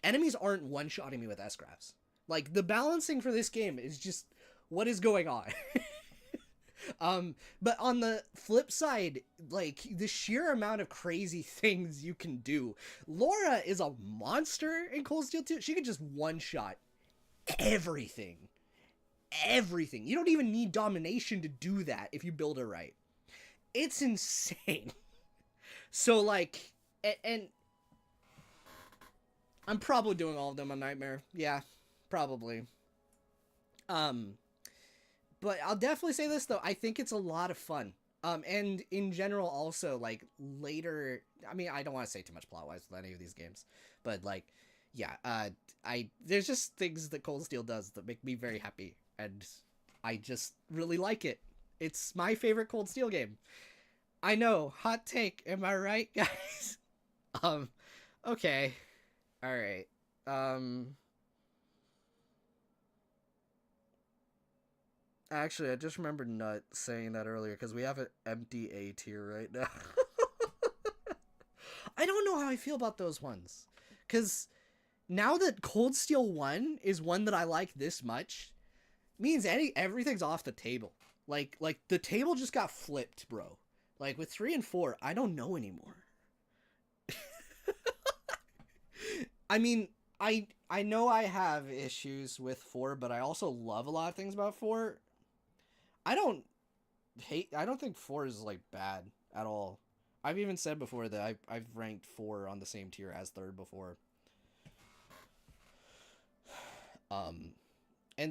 enemies aren't one-shotting me with S-Crafts. Like, the balancing for this game is just, what is going on? But on the flip side, like, the sheer amount of crazy things you can do. Laura is a monster in Cold Steel 2. She can just one-shot everything. Everything. You don't even need domination to do that if you build her right. It's insane. So, like, and I'm probably doing all of them on Nightmare. Yeah, probably. But I'll definitely say this, though. I think it's a lot of fun. And in general, also, like, later... I mean, I don't want to say too much plot-wise with any of these games. But, like, yeah. There's just things that Cold Steel does that make me very happy. And I just really like it. It's my favorite Cold Steel game. I know. Hot take. Am I right, guys? Okay. Alright. Actually, I just remembered Nut saying that earlier, because we have an empty A tier right now. I don't know how I feel about those ones. Because now that Cold Steel 1 is one that I like this much, means everything's off the table. Like the table just got flipped, bro. Like, with 3 and 4, I don't know anymore. I mean, I know I have issues with 4, but I also love a lot of things about 4. I don't think 4 is, like, bad at all. I've even said before that I've ranked 4 on the same tier as 3rd before. And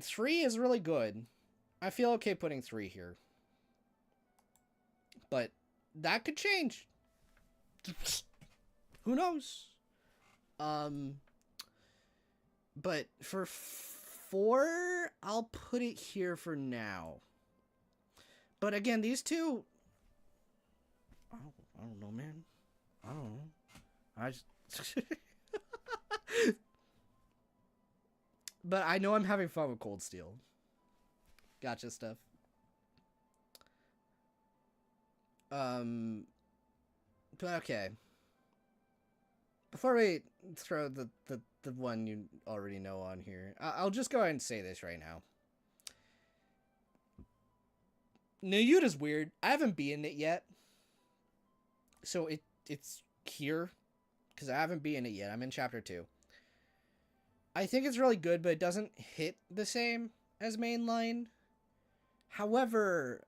3 is really good. I feel okay putting 3 here. But that could change. Who knows? But for 4, I'll put it here for now. But again, these two... I don't know, man. I don't know. I just... But I know I'm having fun with Cold Steel. Gotcha stuff. But okay. Before we throw the one you already know on here, I'll just go ahead and say this right now. Nayuta's weird. I haven't beaten it yet. So it's here. Because I haven't beaten it yet. I'm in chapter 2. I think it's really good, but it doesn't hit the same as mainline. However,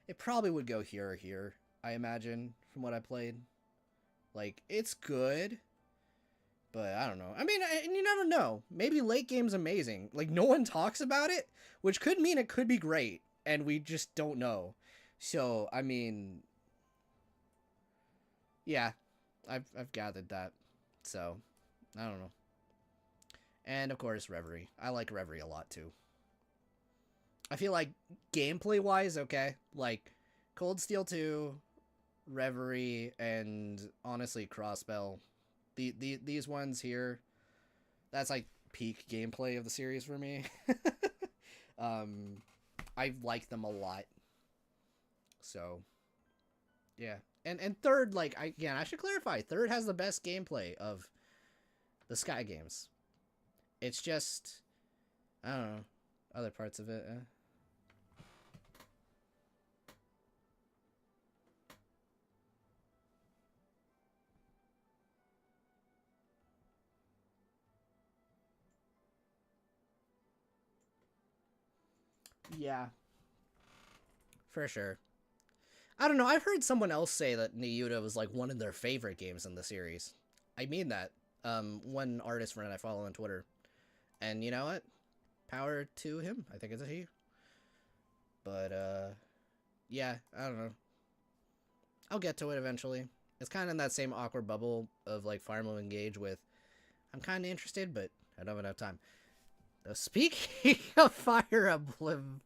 it probably would go here or here, I imagine, from what I played. Like, it's good, but I don't know. I mean, you never know. Maybe late game's amazing. Like, no one talks about it, which could mean it could be great. and we just don't know. So, I mean, yeah, I've gathered that. So, I don't know. And of course, Reverie. I like Reverie a lot too. I feel like gameplay wise, okay, like Cold Steel 2, Reverie, and honestly Crossbell. These ones here, that's like peak gameplay of the series for me. I like them a lot. So, yeah. And third, like, I should clarify, third has the best gameplay of the Sky games. It's just, I don't know, other parts of it. Yeah, for sure. I don't know. I've heard someone else say that Niyuta was like one of their favorite games in the series. I mean that. One artist friend I follow on Twitter, and you know what? Power to him. I think it's a he. But yeah, I don't know. I'll get to it eventually. It's kind of in that same awkward bubble of like Fire Emblem Engage with. I'm kind of interested, but I don't have enough time. Speaking of Fire Emblem.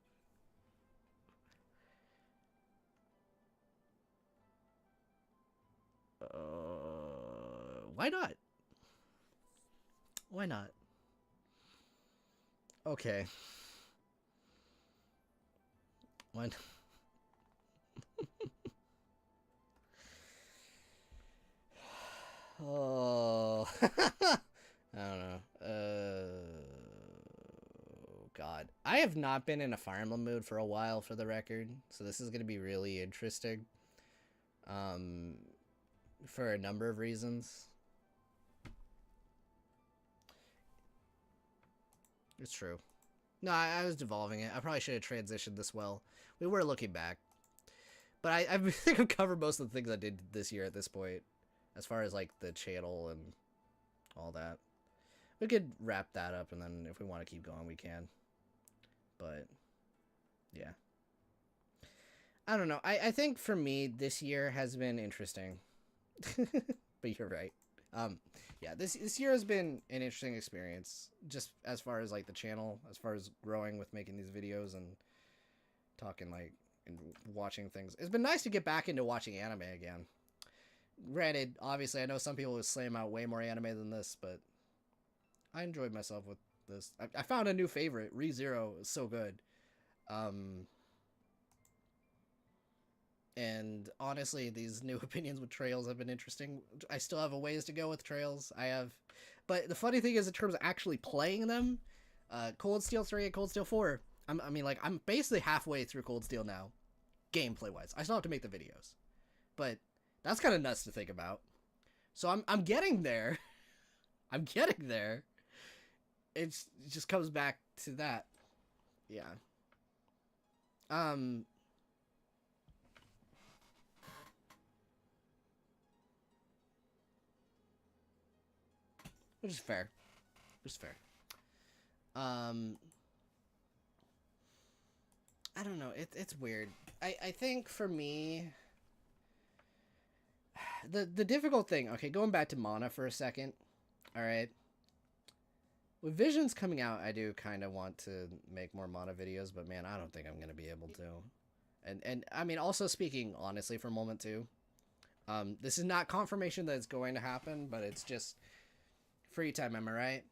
Why not? Why not? Okay. Why not? Oh. I don't know. God. I have not been in a Fire Emblem mood for a while, for the record, so this is going to be really interesting. For a number of reasons. It's true. No, I was devolving it. I probably should have transitioned this well. We were looking back. But I think I've covered most of the things I did this year at this point. As far as, like, the channel and all that. We could wrap that up, and then if we want to keep going, we can. But, yeah. I don't know. I think for me, this year has been interesting. But you're right. Yeah, this year has been an interesting experience, just as far as like the channel, as far as growing with making these videos and talking like and watching things. It's been nice to get back into watching anime again. Granted, obviously, I know some people would slam out way more anime than this, but I enjoyed myself with this. I found a new favorite. ReZero is so good. And honestly, these new opinions with Trails have been interesting. I still have a ways to go with Trails. But the funny thing is, in terms of actually playing them, Cold Steel 3 and Cold Steel 4, I'm basically halfway through Cold Steel now, gameplay-wise. I still have to make the videos. But that's kind of nuts to think about. So I'm getting there. I'm getting there. It just comes back to that. Yeah. Which is fair. Which is fair. I don't know. It's weird. I think for me, the difficult thing. Okay, going back to Mana for a second. All right. With Visions coming out, I do kind of want to make more Mana videos, but man, I don't think I'm gonna be able to. And I mean, also speaking honestly for a moment too. This is not confirmation that it's going to happen, but it's just free time, am I right?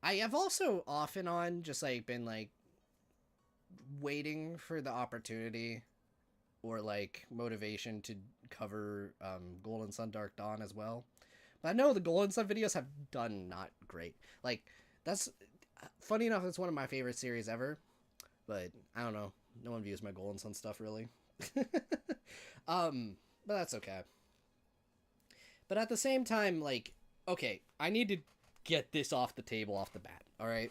I have also off and on just like been like waiting for the opportunity or like motivation to cover Golden Sun Dark Dawn as well. But I know the Golden Sun videos have done not great. Like, that's funny enough, it's one of my favorite series ever. But I don't know. No one views my Golden Sun stuff really. But that's okay. But at the same time, like, okay, I need to get this off the table off the bat, alright?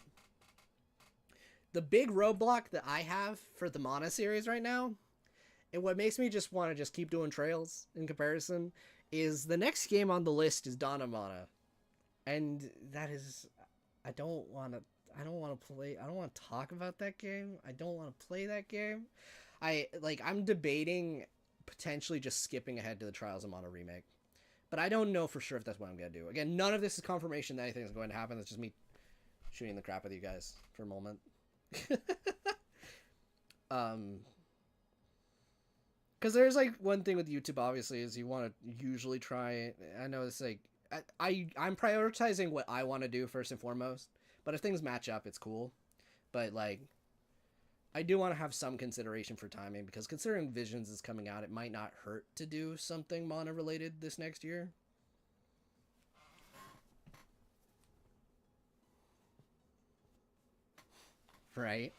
The big roadblock that I have for the Mana series right now, and what makes me just want to just keep doing Trails in comparison, is the next game on the list is Dawn of Mana. And that is... I don't want to... I don't want to talk about that game. I don't want to play that game. I'm debating potentially just skipping ahead to the Trials of Mana remake. But I don't know for sure if that's what I'm going to do. Again, none of this is confirmation that anything is going to happen. It's just me shooting the crap with you guys for a moment. Because there's like one thing with YouTube, obviously, is you want to usually try. I know it's like I'm prioritizing what I want to do first and foremost. But if things match up, it's cool. But like, I do want to have some consideration for timing, because considering Visions is coming out, it might not hurt to do something Mana related this next year. Right?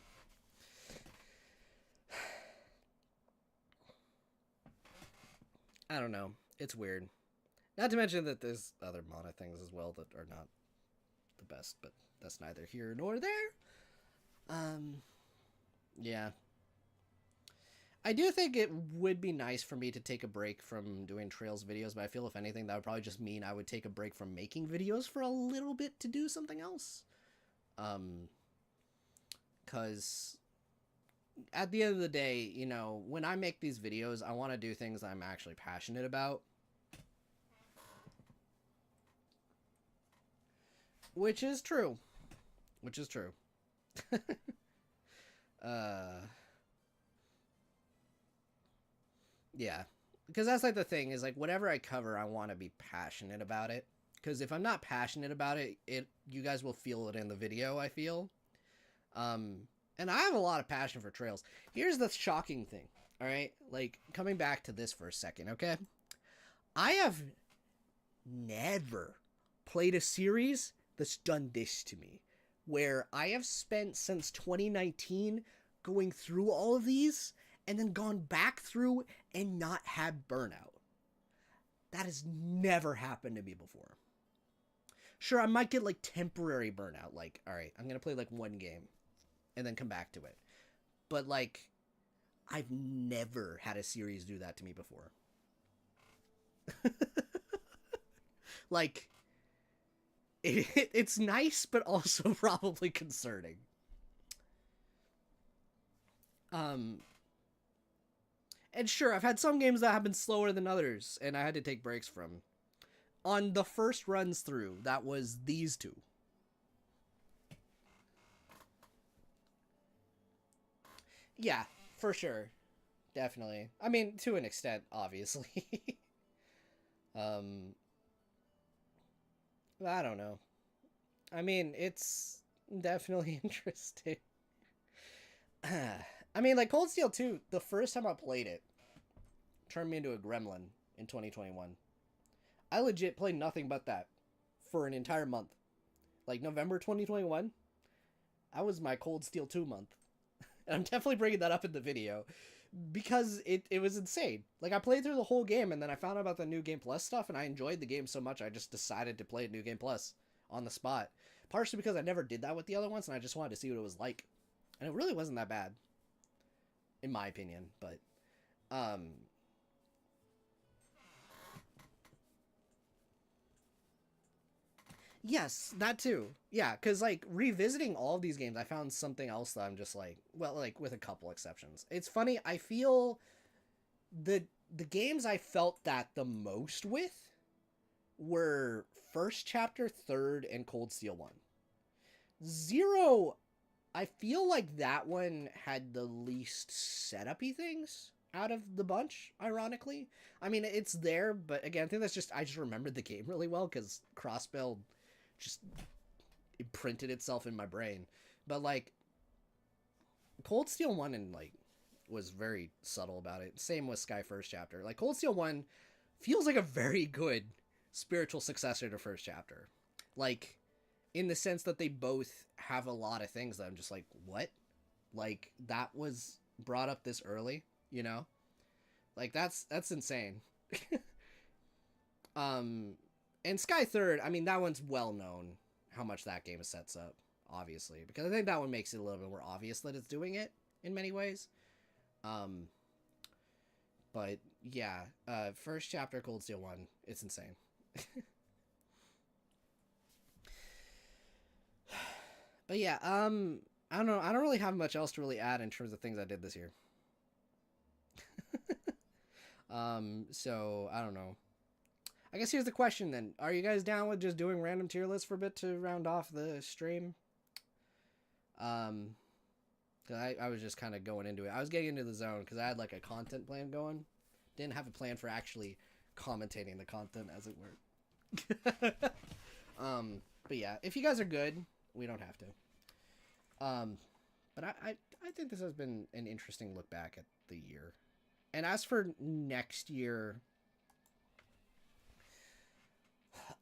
I don't know. It's weird. Not to mention that there's other Mana things as well that are not the best, but that's neither here nor there. Yeah. I do think it would be nice for me to take a break from doing Trails videos, but I feel if anything, that would probably just mean I would take a break from making videos for a little bit to do something else. Because at the end of the day, you know, when I make these videos, I want to do things I'm actually passionate about. Which is true. Which is true. Yeah. Because that's like the thing, is like whatever I cover, I want to be passionate about it. Because if I'm not passionate about it, you guys will feel it in the video, I feel. And I have a lot of passion for Trails. Here's the shocking thing, all right? Like, coming back to this for a second, okay? I have never played a series that's done this to me, where I have spent since 2019 going through all of these and then gone back through and not had burnout. That has never happened to me before. Sure, I might get like temporary burnout, like, all right, I'm going to play like one game and then come back to it. But like, I've never had a series do that to me before. Like, it's nice, but also probably concerning. And sure, I've had some games that have been slower than others, and I had to take breaks from. On the first runs through, that was these two. Yeah, for sure. Definitely. I mean, to an extent, obviously. I don't know. I mean, it's definitely interesting. I mean, like, Cold Steel 2, the first time I played it, turned me into a gremlin in 2021. I legit played nothing but that for an entire month. Like, November 2021, that was my Cold Steel 2 month. And I'm definitely bringing that up in the video, because it was insane. Like, I played through the whole game, and then I found out about the New Game Plus stuff, and I enjoyed the game so much, I just decided to play New Game Plus on the spot. Partially because I never did that with the other ones, and I just wanted to see what it was like. And it really wasn't that bad, in my opinion, but, yes, that too. Yeah, because, like, revisiting all of these games, I found something else that I'm just like, well, like, with a couple exceptions. It's funny, I feel the games I felt that the most with were First Chapter, Third, and Cold Steel 1. Zero, I feel like that one had the least setup-y things out of the bunch, ironically. I mean, it's there, but again, I think that's just, I just remembered the game really well, because cross-build just imprinted itself in my brain. But like, Cold Steel 1 and like was very subtle about it. Same with Sky First Chapter. Like, Cold Steel 1 feels like a very good spiritual successor to First Chapter. Like, in the sense that they both have a lot of things that I'm just like, what? Like, that was brought up this early, you know? Like, that's insane. And Sky Third, I mean, that one's well known how much that game sets up, obviously, because I think that one makes it a little bit more obvious that it's doing it in many ways. But yeah, First Chapter, Cold Steel 1, it's insane. But yeah, I don't know. I don't really have much else to really add in terms of things I did this year. So I don't know. I guess here's the question then. Are you guys down with just doing random tier lists for a bit to round off the stream? 'Cause I was just kind of going into it. I was getting into the zone because I had like a content plan going. Didn't have a plan for actually commentating the content, as it were. But yeah, if you guys are good, we don't have to. But I think this has been an interesting look back at the year. And as for next year,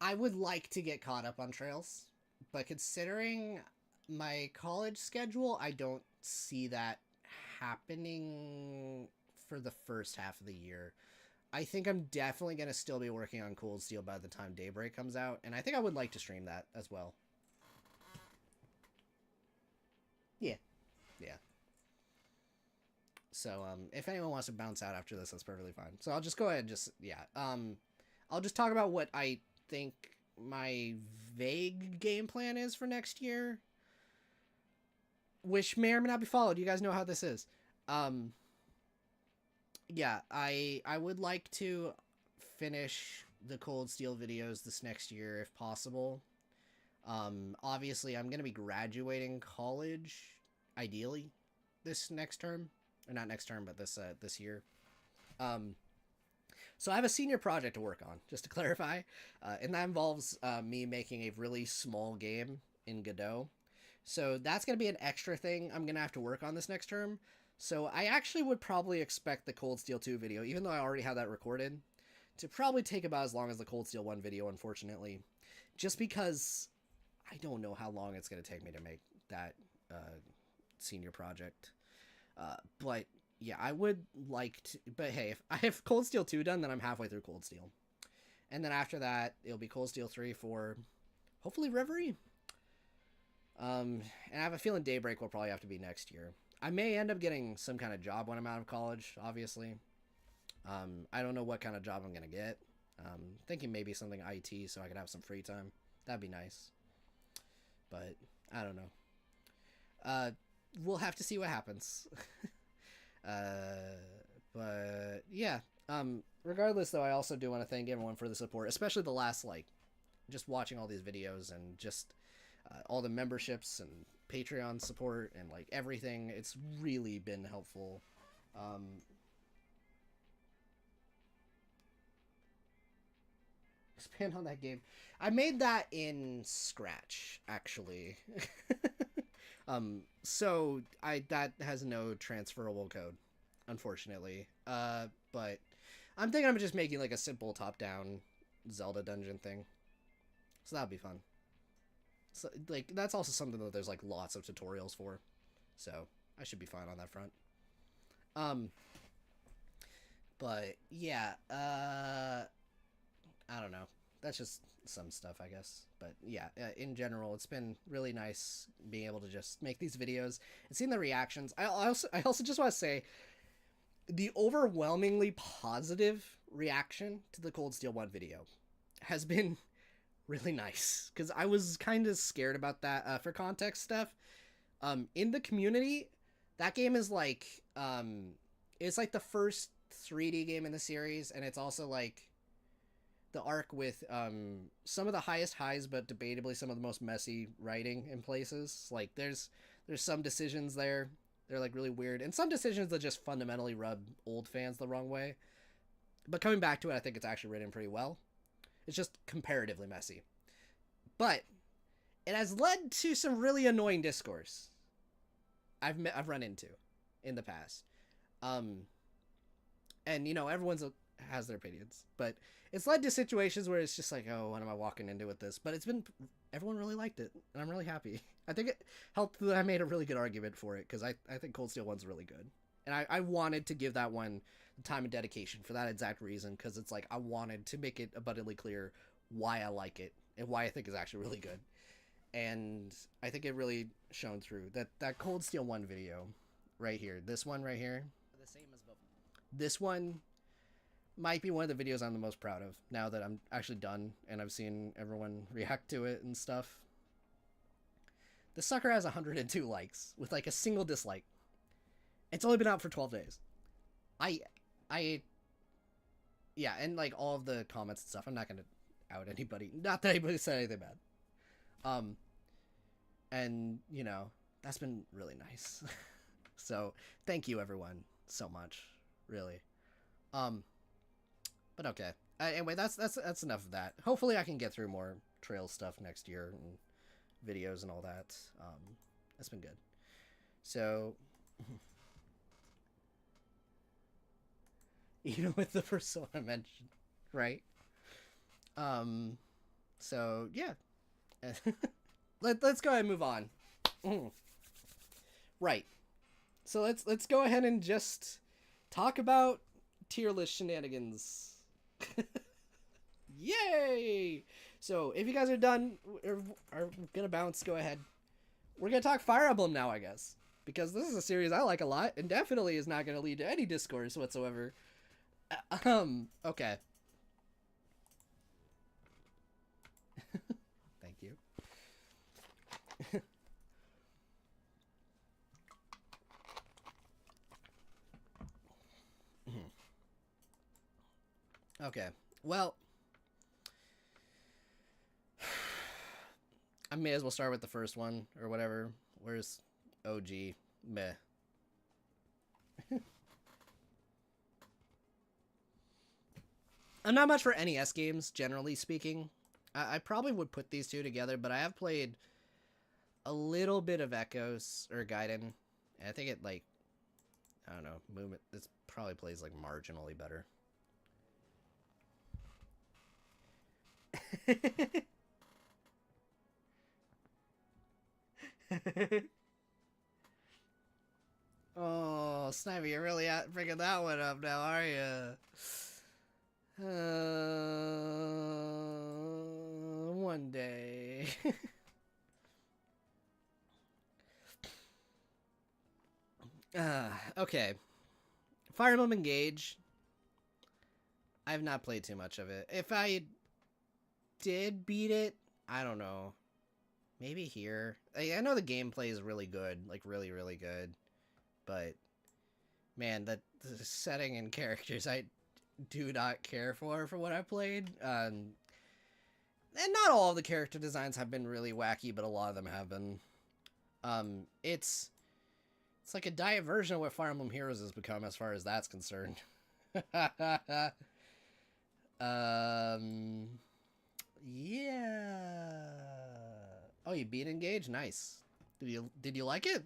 I would like to get caught up on Trails, but considering my college schedule, I don't see that happening for the first half of the year. I think I'm definitely going to still be working on Cold Steel by the time Daybreak comes out, and I think I would like to stream that as well. Yeah. Yeah. So, if anyone wants to bounce out after this, that's perfectly fine. So I'll just go ahead and just, yeah. I'll just talk about what I think my vague game plan is for next year, which may or may not be followed. You guys know how this is. Yeah, I would like to finish the Cold Steel videos this next year if possible. Obviously, I'm going to be graduating college, ideally, this next term. Or not next term, but this year. So I have a senior project to work on, just to clarify. And that involves me making a really small game in Godot. So that's going to be an extra thing I'm going to have to work on this next term. So I actually would probably expect the Cold Steel 2 video, even though I already have that recorded, to probably take about as long as the Cold Steel 1 video, unfortunately. Just because I don't know how long it's going to take me to make that senior project. But yeah, I would like to, but hey, if I have Cold Steel 2 done, then I'm halfway through Cold Steel. And then after that, it'll be Cold Steel 3 for, hopefully, Reverie. And I have a feeling Daybreak will probably have to be next year. I may end up getting some kind of job when I'm out of college, obviously. I don't know what kind of job I'm going to get. Thinking maybe something IT so I could have some free time. That'd be nice. But, I don't know. We'll have to see what happens. But yeah, regardless though, I also do want to thank everyone for the support, especially the last, like, just watching all these videos and just all the memberships and Patreon support and like everything. It's really been helpful. Expand on that game. I made that in Scratch, actually. So that has no transferable code, unfortunately. But I'm thinking I'm just making like a simple top-down Zelda dungeon thing. So that'd be fun. So like that's also something that there's like lots of tutorials for. So I should be fine on that front. But yeah, I don't know. That's just some stuff, I guess. But yeah, in general, it's been really nice being able to just make these videos and seeing the reactions. I also just want to say the overwhelmingly positive reaction to the Cold Steel 1 video has been really nice, because I was kind of scared about that. For context stuff, in the community, that game is like it's like the first 3D game in the series, and it's also like the arc with some of the highest highs, but debatably some of the most messy writing in places. Like there's some decisions there, they're like really weird, and some decisions that just fundamentally rub old fans the wrong way. But coming back to it, I think it's actually written pretty well. It's just comparatively messy. But it has led to some really annoying discourse I've run into in the past. And you know, everyone's has their opinions, but it's led to situations where it's just like, oh, what am I walking into with this? But everyone really liked it, and I'm really happy. I think it helped that I made a really good argument for it, because I think Cold Steel 1's really good. And I wanted to give that one the time and dedication for that exact reason, because it's like I wanted to make it abundantly clear why I like it and why I think it's actually really good. And I think it really shone through. That Cold Steel 1 video right here, this one right here, The same as before. this one might be one of the videos I'm the most proud of now that I'm actually done and I've seen everyone react to it and stuff. The sucker has 102 likes with like a single dislike. It's only been out for 12 days. Yeah, and like all of the comments and stuff. I'm not gonna out anybody. Not that anybody said anything bad. And you know, that's been really nice. So thank you everyone so much, really. But okay. Anyway, that's enough of that. Hopefully I can get through more trail stuff next year and videos and all that. That's been good. So even with the persona mentioned, right? So yeah. Let's go ahead and move on. Right. So let's go ahead and just talk about tier list shenanigans. Yay! So if you guys are done or are gonna bounce, go ahead. We're gonna talk Fire Emblem now, I guess, because this is a series I like a lot and definitely is not gonna lead to any discourse whatsoever. Okay. Thank you. Okay. Well, I may as well start with the first one or whatever. Where's OG? Meh. I'm not much for NES games, generally speaking. I probably would put these two together, but I have played a little bit of Echoes or Gaiden. And I think it, like, I don't know, movement, this probably plays, like, marginally better. Oh, Snivy, you're really bringing that one up now, are you? One day. Okay. Fire Emblem Engage. I have not played too much of it. If I did beat it, I don't know. Maybe here. I know the gameplay is really good. Like, really, really good. But, man, the setting and characters I do not care for what I played. And not all of the character designs have been really wacky, but a lot of them have been. It's like a diet version of what Fire Emblem Heroes has become as far as that's concerned. Yeah. Oh, you beat Engage? Nice. Did you like it?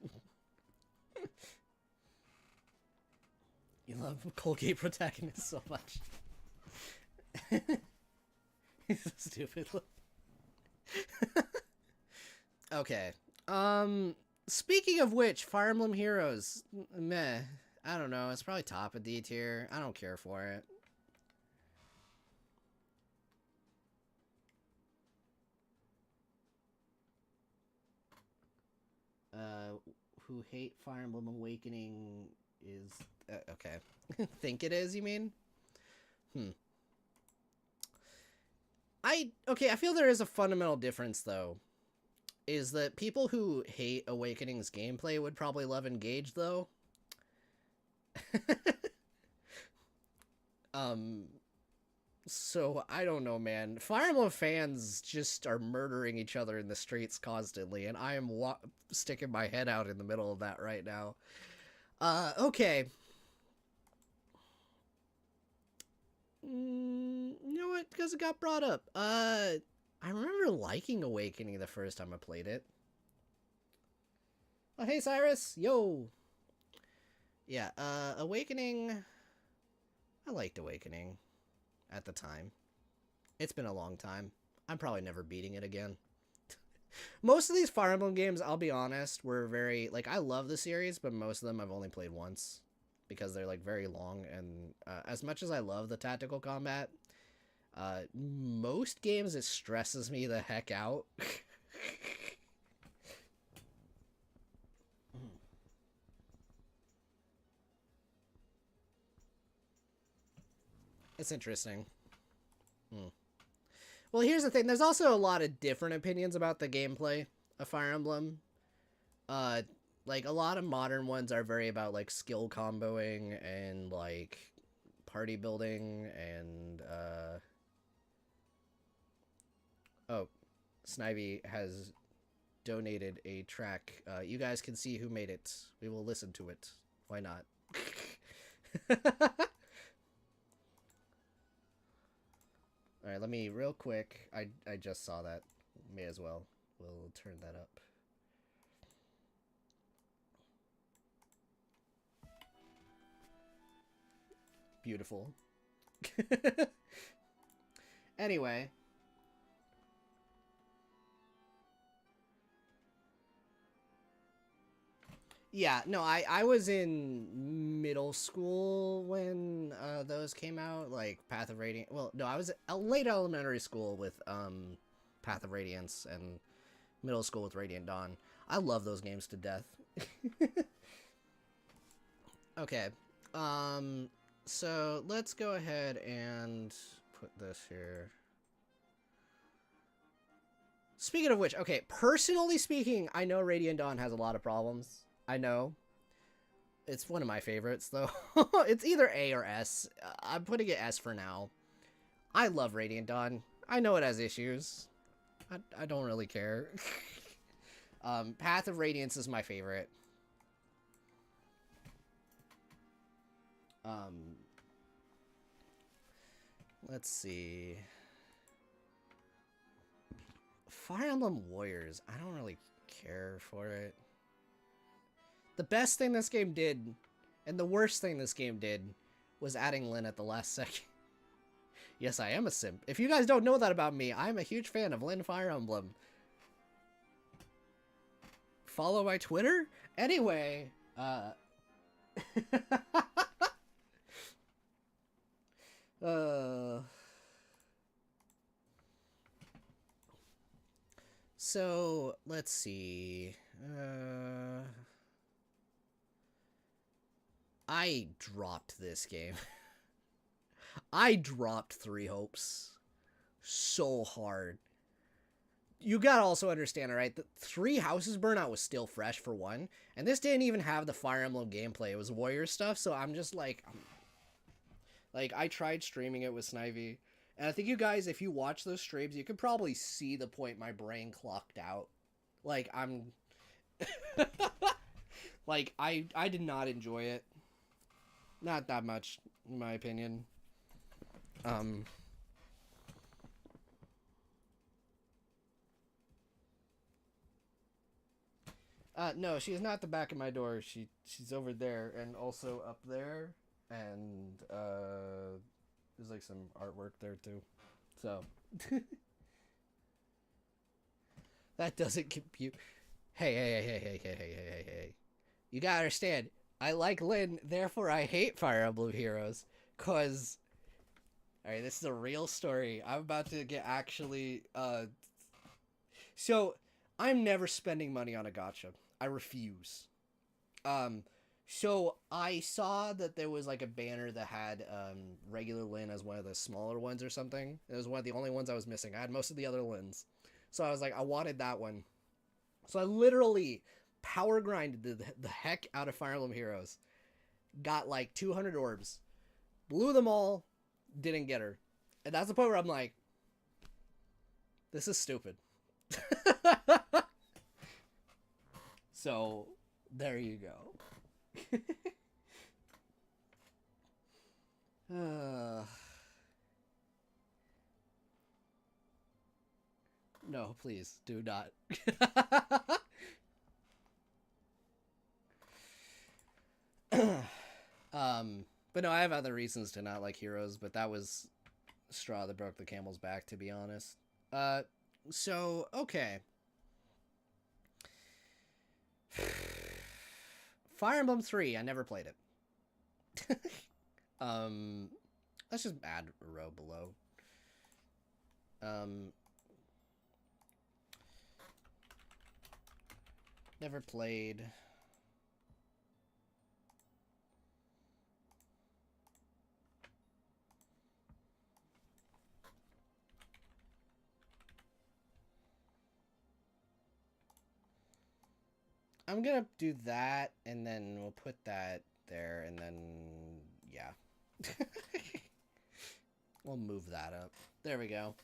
You love Colgate protagonists so much. He's so stupid. Okay. Speaking of which, Fire Emblem Heroes, meh. I don't know. It's probably top of D tier. I don't care for it. Who hate Fire Emblem Awakening is okay. Think it is, you mean? I feel there is a fundamental difference though. Is that people who hate Awakening's gameplay would probably love Engage though. So I don't know, man. Fire Emblem fans just are murdering each other in the streets constantly, and I am sticking my head out in the middle of that right now. Okay. You know what? Because it got brought up. I remember liking Awakening the first time I played it. Oh, hey, Cyrus! Yo! Yeah, Awakening... I liked Awakening. At the time. It's been a long time. I'm probably never beating it again. Most of these Fire Emblem games, I'll be honest, were very... Like, I love the series, but most of them I've only played once. Because they're, like, very long, and as much as I love the tactical combat, most games it stresses me the heck out. It's interesting. Well, here's the thing. There's also a lot of different opinions about the gameplay of Fire Emblem. Like a lot of modern ones are very about like skill comboing and like party building and oh, Snivy has donated a track. You guys can see who made it. We will listen to it. Why not? Alright, let me real quick. I just saw that. May as well. We'll turn that up. Beautiful. Anyway. Yeah, no, I was in middle school when those came out, like Path of Radiance. Well, no, I was late elementary school with Path of Radiance and middle school with Radiant Dawn. I love those games to death. Okay. So let's go ahead and put this here. Speaking of which, okay, personally speaking, I know Radiant Dawn has a lot of problems. I know. It's one of my favorites, though. It's either A or S. I'm putting it S for now. I love Radiant Dawn. I know it has issues. I don't really care. Path of Radiance is my favorite. Let's see. Fire Emblem Warriors. I don't really care for it. The best thing this game did, and the worst thing this game did, was adding Lyn at the last second. Yes, I am a simp. If you guys don't know that about me, I'm a huge fan of Lyn Fire Emblem. Follow my Twitter? Anyway, so, let's see. I dropped this game. I dropped 3 hopes so hard. You gotta also understand, alright? The 3 Houses Burnout was still fresh for one, and this didn't even have the Fire Emblem gameplay. It was Warrior stuff, so I'm just like... I tried streaming it with Snivy, and I think you guys, if you watch those streams, you could probably see the point my brain clocked out. Like, I'm... like, I did not enjoy it. Not that much, in my opinion. No, she is not at the back of my door. She's over there and also up there. And, there's like some artwork there too. So. That doesn't compute. Hey. You gotta understand, I like Lyn, therefore I hate Fire Emblem Heroes. Cause, alright, this is a real story. I'm about to get actually, so, I'm never spending money on a gacha. I refuse. So, I saw that there was, like, a banner that had, regular Lyn as one of the smaller ones or something. It was one of the only ones I was missing. I had most of the other Lyns. So, I was like, I wanted that one. So, I literally power grinded the heck out of Fire Emblem Heroes. Got, like, 200 orbs. Blew them all. Didn't get her. And that's the point where I'm like, this is stupid. So, there you go. No, please, do not. But no, I have other reasons to not like Heroes, but that was straw that broke the camel's back, to be honest. So, okay. Fire Emblem 3, I never played it. Let's just add a row below. Never played. I'm gonna do that, and then we'll put that there, and then yeah. We'll move that up. There we go.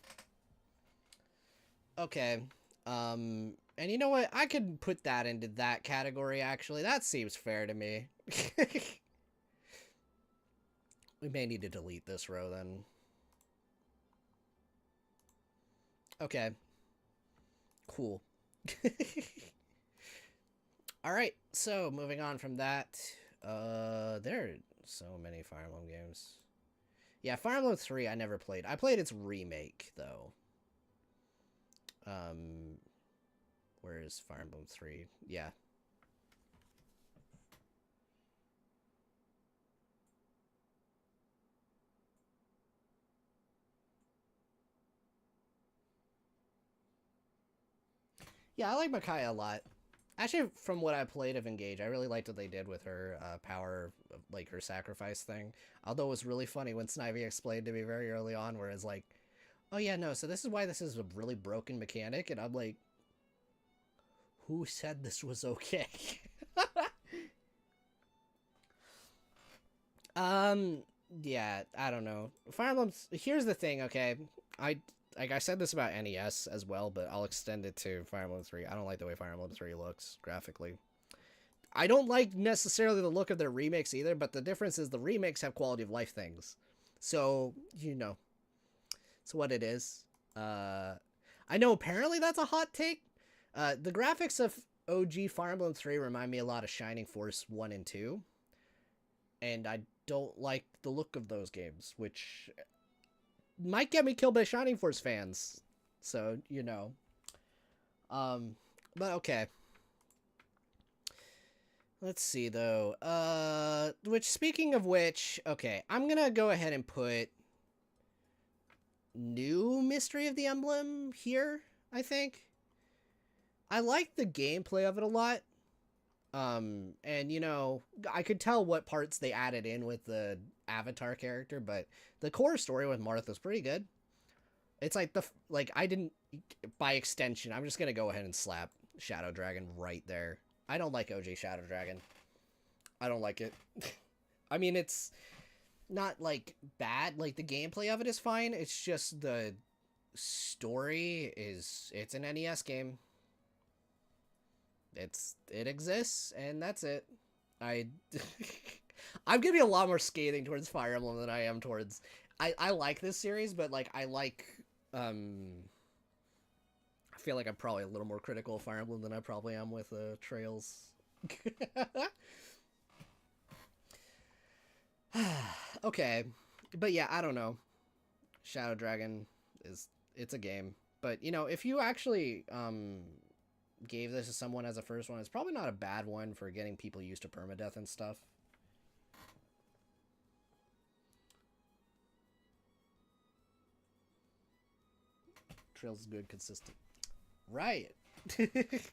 Okay. And you know what? I could put that into that category, actually. That seems fair to me. We may need to delete this row, then. Okay. Cool. Alright, so moving on from that. There are so many Fire Emblem games. Yeah, Fire Emblem 3 I never played. I played its remake, though. Where is Fire Emblem 3? Yeah. Yeah, I like Micaiah a lot. Actually, from what I played of Engage, I really liked what they did with her power, like her sacrifice thing. Although it was really funny when Snivy explained to me very early on, where it's like, oh yeah, no, so this is why this is a really broken mechanic, and I'm like, who said this was okay? Yeah, I don't know. Fire Emblem's, here's the thing, okay? Like I said this about NES as well, but I'll extend it to Fire Emblem 3. I don't like the way Fire Emblem 3 looks graphically. I don't like necessarily the look of their remakes either, but the difference is the remakes have quality of life things. So, you know. It's what it is. I know apparently that's a hot take. The graphics of OG Fire Emblem 3 remind me a lot of Shining Force 1 and 2. And I don't like the look of those games, which might get me killed by Shining Force fans. So, you know. But okay. Let's see, though. Speaking of which, okay, I'm gonna go ahead and put new Mystery of the Emblem here, I think. I like the gameplay of it a lot. And, you know, I could tell what parts they added in with the Avatar character, but the core story with Martha's pretty good. It's like I didn't, by extension, I'm just gonna go ahead and slap Shadow Dragon right there. I don't like OG Shadow Dragon. I don't like it. I mean, it's not, like, bad. Like, the gameplay of it is fine. It's just the story it's an NES game. It exists, and that's it. I'm gonna be a lot more scathing towards Fire Emblem than I am towards... I like this series, but, like, I feel like I'm probably a little more critical of Fire Emblem than I probably am with Trails. Okay. But yeah, I don't know. Shadow Dragon it's a game. But, you know, if you actually gave this to someone as a first one, it's probably not a bad one for getting people used to permadeath and stuff. Trails is good, consistent. Right.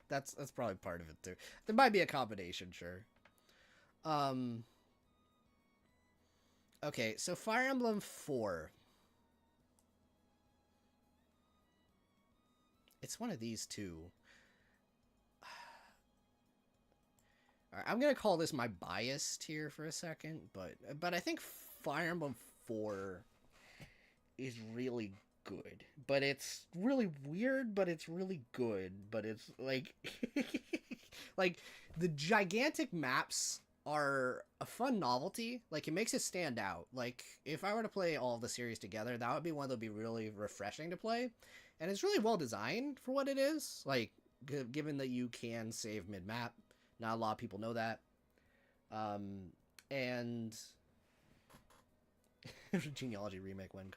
That's probably part of it too. There might be a combination, sure. Okay, so Fire Emblem 4. It's one of these two. Alright, I'm gonna call this my bias tier for a second, but I think Fire Emblem 4 is really good. But it's really weird, but it's really good. But it's like like the gigantic maps are a fun novelty. Like, it makes it stand out. Like, if I were to play all of the series together, that would be one that would be really refreshing to play. And it's really well designed for what it is. Like, given that you can save mid-map. Not a lot of people know that. And genealogy remake when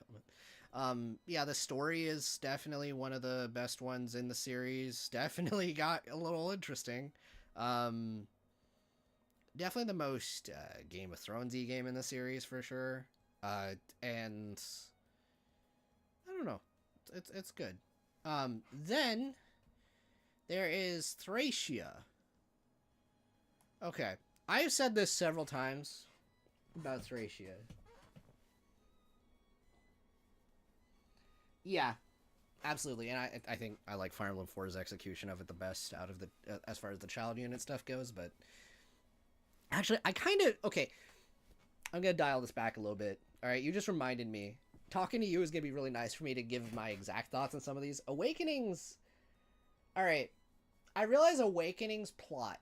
comment. Yeah, the story is definitely one of the best ones in the series. Definitely got a little interesting. Definitely the most Game of Thrones-y game in the series for sure. And I don't know. It's good. Then there is Thracia. Okay. I have said this several times about Thracia. Yeah. Absolutely, and I think I like Fire Emblem 4's execution of it the best out of the as far as the child unit stuff goes. But actually, I kind of okay. I'm gonna dial this back a little bit. All right, you just reminded me. Talking to you is gonna be really nice for me to give my exact thoughts on some of these Awakenings. All right, I realize Awakening's plot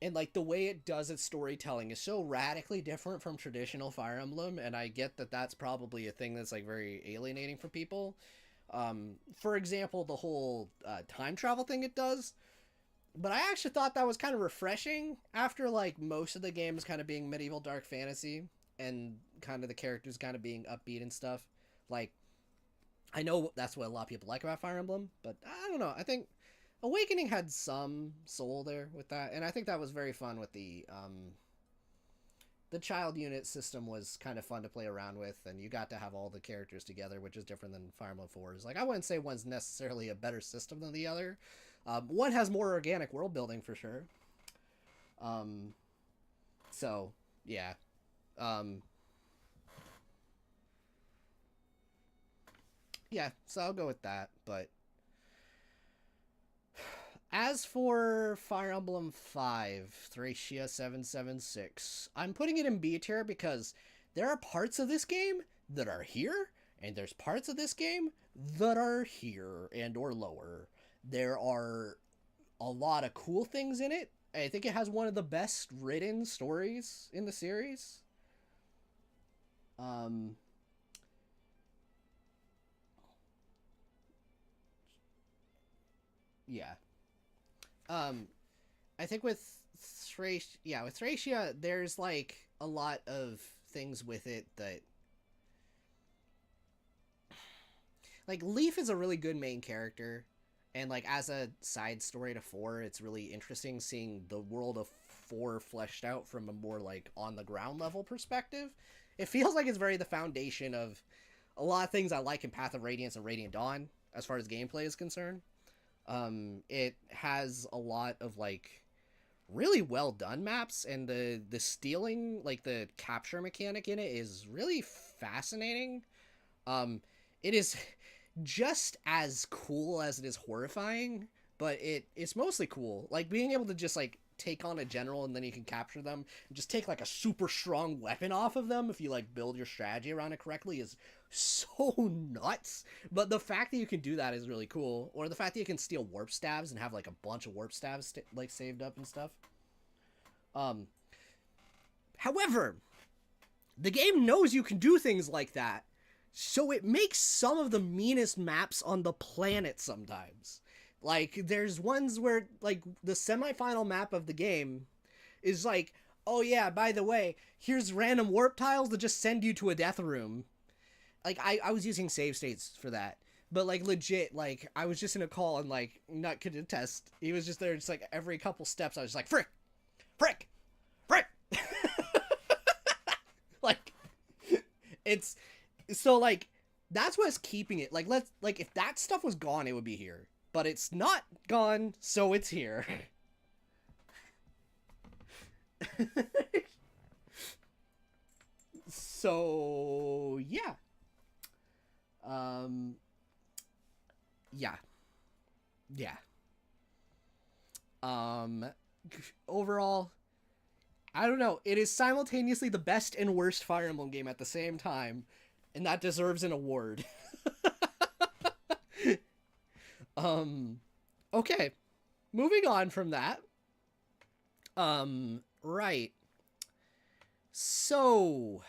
and like the way it does its storytelling is so radically different from traditional Fire Emblem, and I get that that's probably a thing that's like very alienating for people. For example, the whole time travel thing it does, but I actually thought that was kind of refreshing after like most of the games kind of being medieval dark fantasy and kind of the characters kind of being upbeat and stuff. Like, I know that's what a lot of people like about Fire Emblem, but I don't know. I think Awakening had some soul there with that, and I think that was very fun with the child unit system was kind of fun to play around with, and you got to have all the characters together, which is different than Fire Emblem 4's. Like, I wouldn't say one's necessarily a better system than the other. One has more organic world building for sure. So yeah. Yeah, so I'll go with that, but as for Fire Emblem 5, Thracia 776, I'm putting it in B tier because there are parts of this game that are here, and there's parts of this game that are here and or lower. There are a lot of cool things in it. I think it has one of the best written stories in the series. Yeah. I think with Thracia, there's like a lot of things with it that like Leaf is a really good main character, and like as a side story to 4, it's really interesting seeing the world of 4 fleshed out from a more like on the ground level perspective. It feels like it's very the foundation of a lot of things I like in Path of Radiance and Radiant Dawn as far as gameplay is concerned. It has a lot of like really well done maps, and the stealing, like the capture mechanic in it is really fascinating. It is just as cool as it is horrifying, but it's mostly cool. Like being able to just like take on a general and then you can capture them and just take like a super strong weapon off of them if you like build your strategy around it correctly is so nuts. But the fact that you can do that is really cool, or the fact that you can steal warp staves and have like a bunch of warp staves like saved up and stuff. However, the game knows you can do things like that, so it makes some of the meanest maps on the planet sometimes. Like, there's ones where, like, the semifinal map of the game is like, oh yeah, by the way, here's random warp tiles that just send you to a death room. Like, I was using save states for that. But, like, legit, like, I was just in a call and, like, Nut could attest. He was just there, just, like, every couple steps, I was just like, frick! Frick! Frick! Like, it's... So, like, that's what's keeping it. Like, if that stuff was gone, it would be here. But it's not gone, so it's here. So, yeah. Yeah. Yeah. Overall, I don't know. It is simultaneously the best and worst Fire Emblem game at the same time, and that deserves an award. Okay. Moving on from that. Right. So,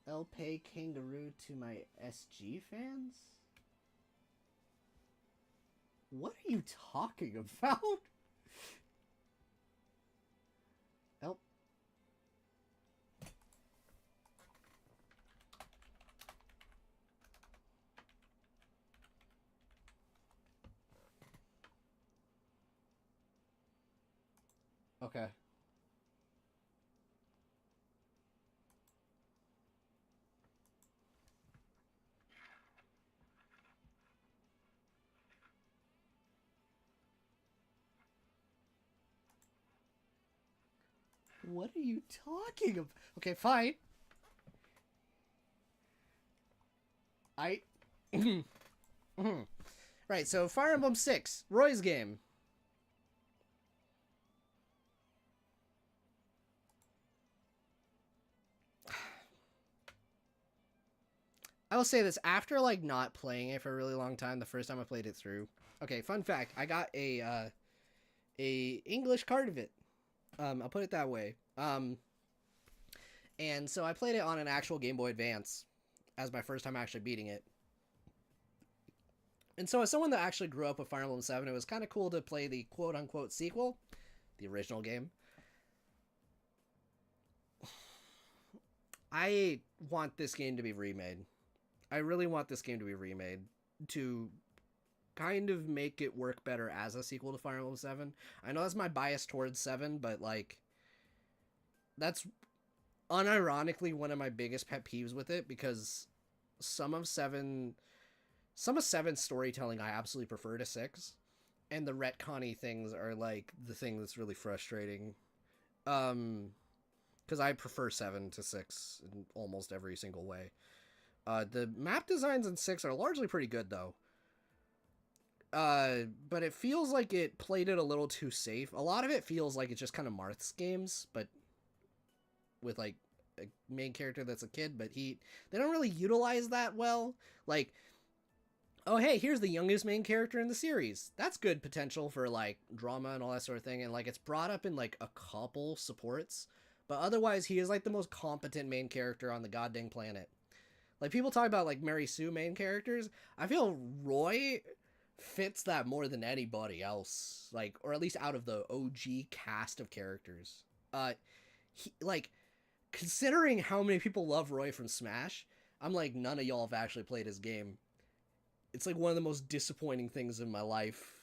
LP Kangaroo to my SG fans? What are you talking about? L Okay. What are you talking about? Okay, fine. Right, so Fire Emblem 6, Roy's game. I will say this, after like not playing it for a really long time, the first time I played it through. Okay, fun fact, I got a English card of it. I'll put it that way. And so I played it on an actual Game Boy Advance as my first time actually beating it. And so as someone that actually grew up with Fire Emblem 7, it was kind of cool to play the quote-unquote sequel, the original game. I want this game to be remade. I really want this game to be remade to kind of make it work better as a sequel to Fire Emblem 7. I know that's my bias towards 7, but like that's unironically one of my biggest pet peeves with it, because some of 7's storytelling I absolutely prefer to 6, and the retconny things are like the thing that's really frustrating. Because I prefer 7 to 6 in almost every single way. The map designs in 6 are largely pretty good, though. But it feels like it played it a little too safe. A lot of it feels like it's just kind of Marth's games, but with, like, a main character that's a kid, but they don't really utilize that well. Like, oh, hey, here's the youngest main character in the series. That's good potential for, like, drama and all that sort of thing, and, like, it's brought up in, like, a couple supports. But otherwise, he is, like, the most competent main character on the goddamn planet. Like, people talk about, like, Mary Sue main characters. I feel Roy fits that more than anybody else. Like, or at least out of the OG cast of characters. Like, considering how many people love Roy from Smash, I'm like, none of y'all have actually played his game. It's, like, one of the most disappointing things in my life.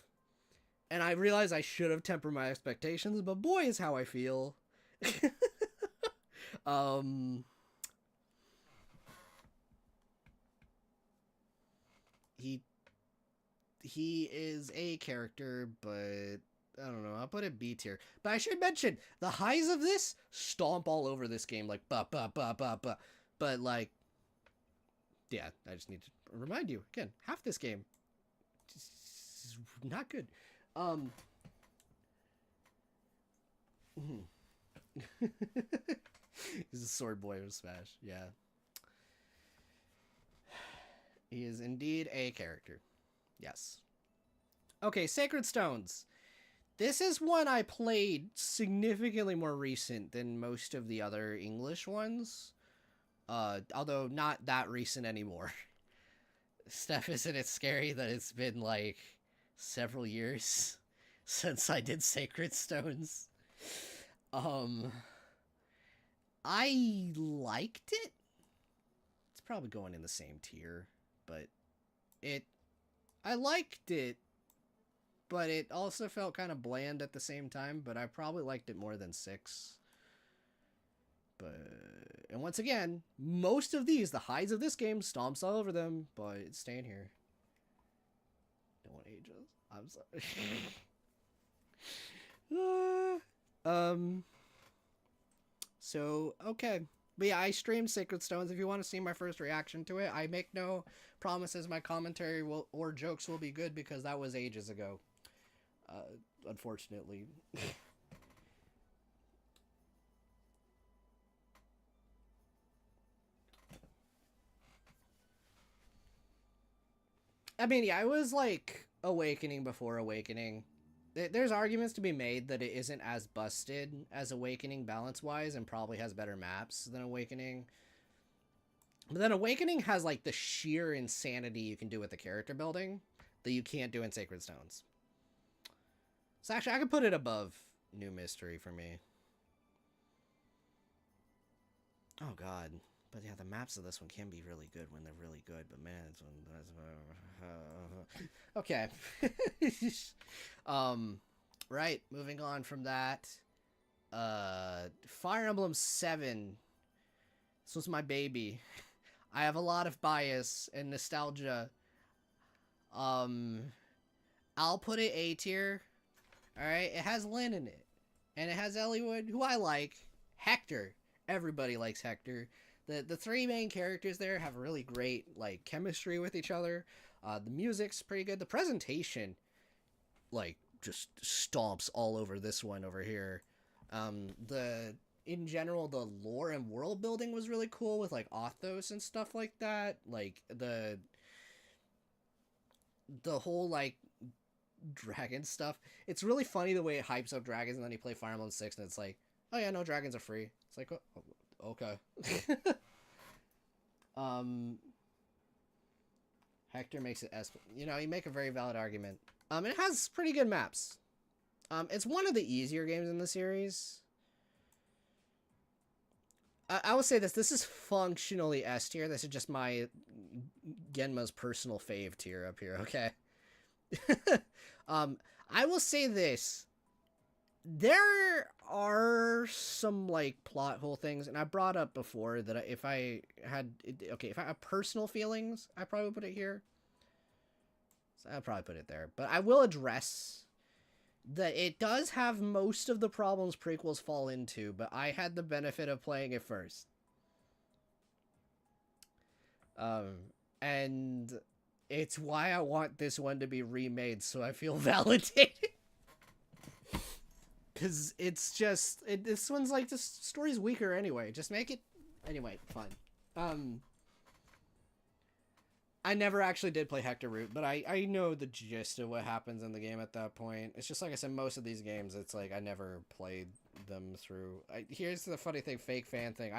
And I realize I should have tempered my expectations, but boy, is how I feel. He is a character, but I don't know, I'll put it B tier. But I should mention, the highs of this stomp all over this game, like ba ba ba ba ba. But like, yeah, I just need to remind you again, half this game is not good. He's a sword boy of Smash, yeah. He is indeed a character. Yes. Okay, Sacred Stones. This is one I played significantly more recent than most of the other English ones. Although not that recent anymore. Steph, isn't it scary that it's been like several years since I did Sacred Stones? I liked it. It's probably going in the same tier, but I liked it, but it also felt kind of bland at the same time, but I probably liked it more than 6. And once again, most of these, the highs of this game, stomps all over them, but it's staying here. No one ages. I'm sorry. So, okay. But yeah, I streamed Sacred Stones. If you want to see my first reaction to it, I make no promises my commentary or jokes will be good, because that was ages ago. Unfortunately. I mean, yeah, I was like Awakening before Awakening. There's arguments to be made that it isn't as busted as Awakening balance-wise, and probably has better maps than Awakening. But then Awakening has, like, the sheer insanity you can do with the character building that you can't do in Sacred Stones. So actually, I could put it above New Mystery for me. Oh, God. But yeah, the maps of this one can be really good when they're really good, but man, it's okay. Right, moving on from that. Fire Emblem 7. This was my baby. I have a lot of bias and nostalgia. I'll put it A tier. Alright, it has Lyn in it. And it has Eliwood, who I like. Hector. Everybody likes Hector. The three main characters there have really great like chemistry with each other. The music's pretty good. The presentation, like, just stomps all over this one over here. In general, the lore and world building was really cool with like Authos and stuff like that. Like the whole like dragon stuff. It's really funny the way it hypes up dragons, and then you play Fire Emblem 6 and it's like, oh yeah, no, dragons are free. It's like, oh, okay. Hector makes it you make a very valid argument. It has pretty good maps. It's one of the easier games in the series. I will say this is functionally S tier. This is just my Genma's personal fave tier up here, okay? I will say this. There are some, like, plot hole things, and I brought up before that if I had personal feelings, I probably would put it here. So I'll probably put it there. But I will address that it does have most of the problems prequels fall into, but I had the benefit of playing it first. And it's why I want this one to be remade, so I feel validated. Because it's just, this one's like, this story's weaker anyway. Just make it, anyway, fun. I never actually did play Hector Root, but I know the gist of what happens in the game at that point. It's just like I said, most of these games, it's like I never played them through. Here's the funny thing, fake fan thing.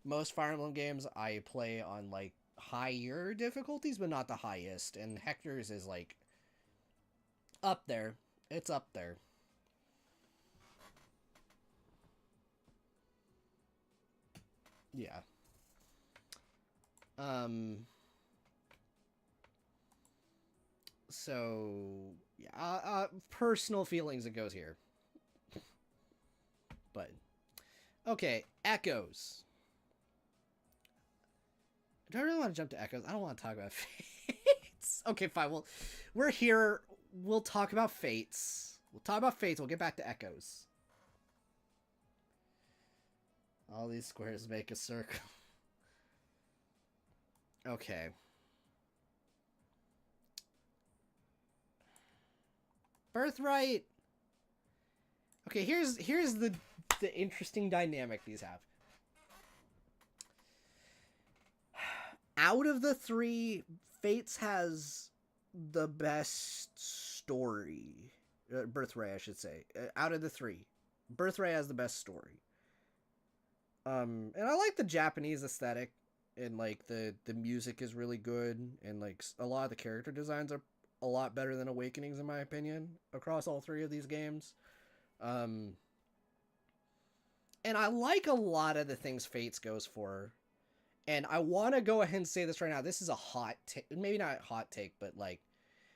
Most Fire Emblem games I play on like higher difficulties, but not the highest. And Hector's is like up there. It's up there. Yeah. So, yeah, personal feelings, it goes here. But, okay, Echoes. Do I really want to jump to Echoes? I don't want to talk about Fates. Okay, fine, well, we're here, we'll talk about Fates. We'll get back to Echoes. All these squares make a circle. Okay. Birthright. Okay, here's the interesting dynamic these have. Out of the three, Fates has the best story. Birthright, I should say. Out of the three, Birthright has the best story. And I like the Japanese aesthetic, and like the music is really good, and like a lot of the character designs are a lot better than Awakenings in my opinion across all three of these games. And I like a lot of the things Fates goes for. And I want to go ahead and say this right now. This is a hot take, maybe not a hot take, but like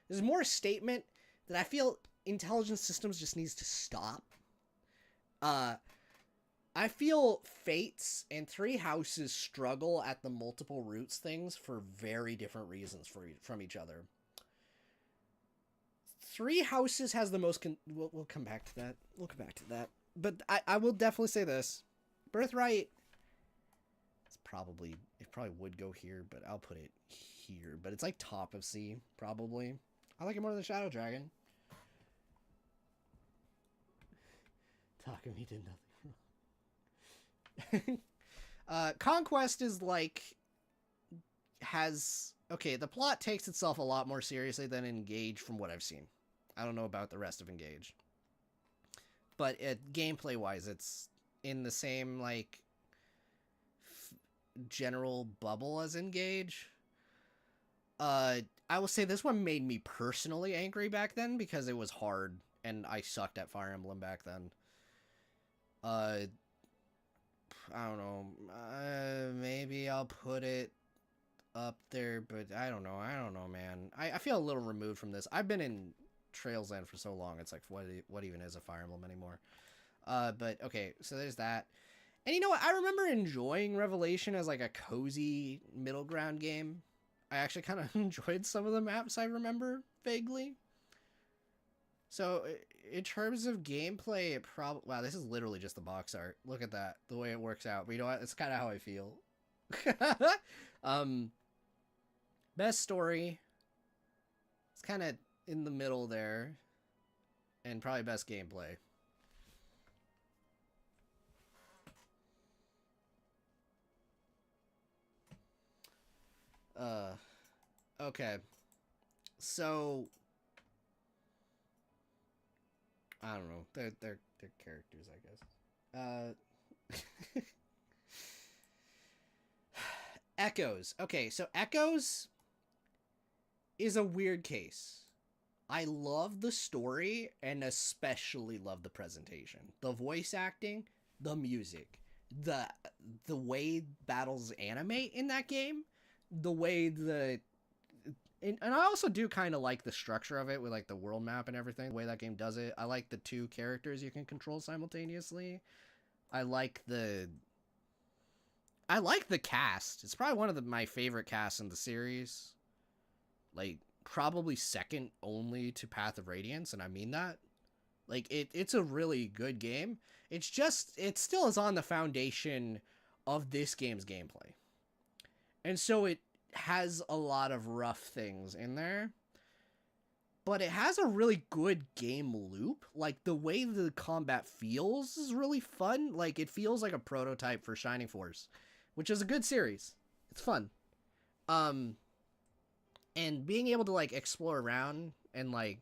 there's more a statement that I feel Intelligent Systems just needs to stop. I feel Fates and Three Houses struggle at the multiple roots things for very different reasons from each other. Three Houses has the most... We'll come back to that. But I will definitely say this. Birthright... It probably would go here, but I'll put it here. But it's like top of C, probably. I like it more than Shadow Dragon. Takumi did nothing wrong. Conquest is like... Okay, the plot takes itself a lot more seriously than Engage from what I've seen. I don't know about the rest of Engage. But gameplay-wise, it's in the same, like, general bubble as Engage. I will say this one made me personally angry back then because it was hard, and I sucked at Fire Emblem back then. I don't know. Maybe I'll put it up there, but I don't know, man. I feel a little removed from this. I've been in Trails End for so long, it's like, what even is a Fire Emblem anymore? But, okay, so there's that. And you know what? I remember enjoying Revelation as, like, a cozy middle ground game. I actually kind of enjoyed some of the maps I remember, vaguely. So in terms of gameplay, it probably wow, this is literally just the box art. Look at that, the way it works out. But you know what? It's kind of how I feel. Best story. It's kind of in the middle there, and probably best gameplay. Okay. So I don't know. They're characters, I guess. Echoes. Okay, so Echoes is a weird case. I love the story and especially love the presentation. The voice acting, the music, the way battles animate in that game, the way and I also do kind of like the structure of it with like the world map and everything, the way that game does it. I like the two characters you can control simultaneously. I like the cast. It's probably one of my favorite casts in the series. Like probably second only to Path of Radiance, and I mean that. Like it's a really good game. It's just it still is on the foundation of this game's gameplay. And so it has a lot of rough things in there. But it has a really good game loop. Like the way the combat feels is really fun. Like it feels like a prototype for Shining Force, which is a good series. It's fun. And being able to like explore around and like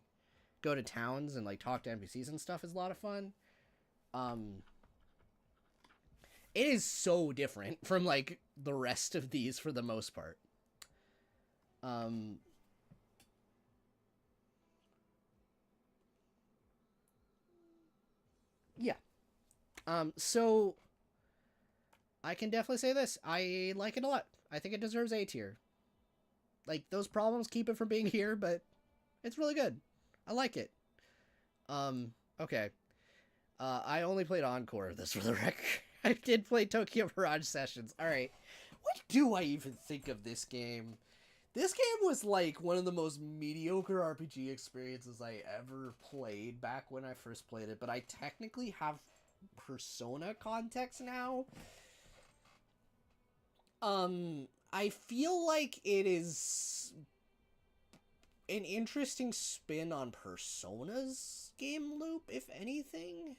go to towns and like talk to NPCs and stuff is a lot of fun. It is so different from like the rest of these for the most part. Yeah. So I can definitely say this. I like it a lot. I think it deserves A tier. Like those problems keep it from being here, but it's really good. I like it. Okay. I only played Encore of this for the record. I did play Tokyo Mirage Sessions. Alright. What do I even think of this game? This game was like one of the most mediocre RPG experiences I ever played back when I first played it, but I technically have Persona context now. I feel like it is an interesting spin on Persona's game loop, if anything.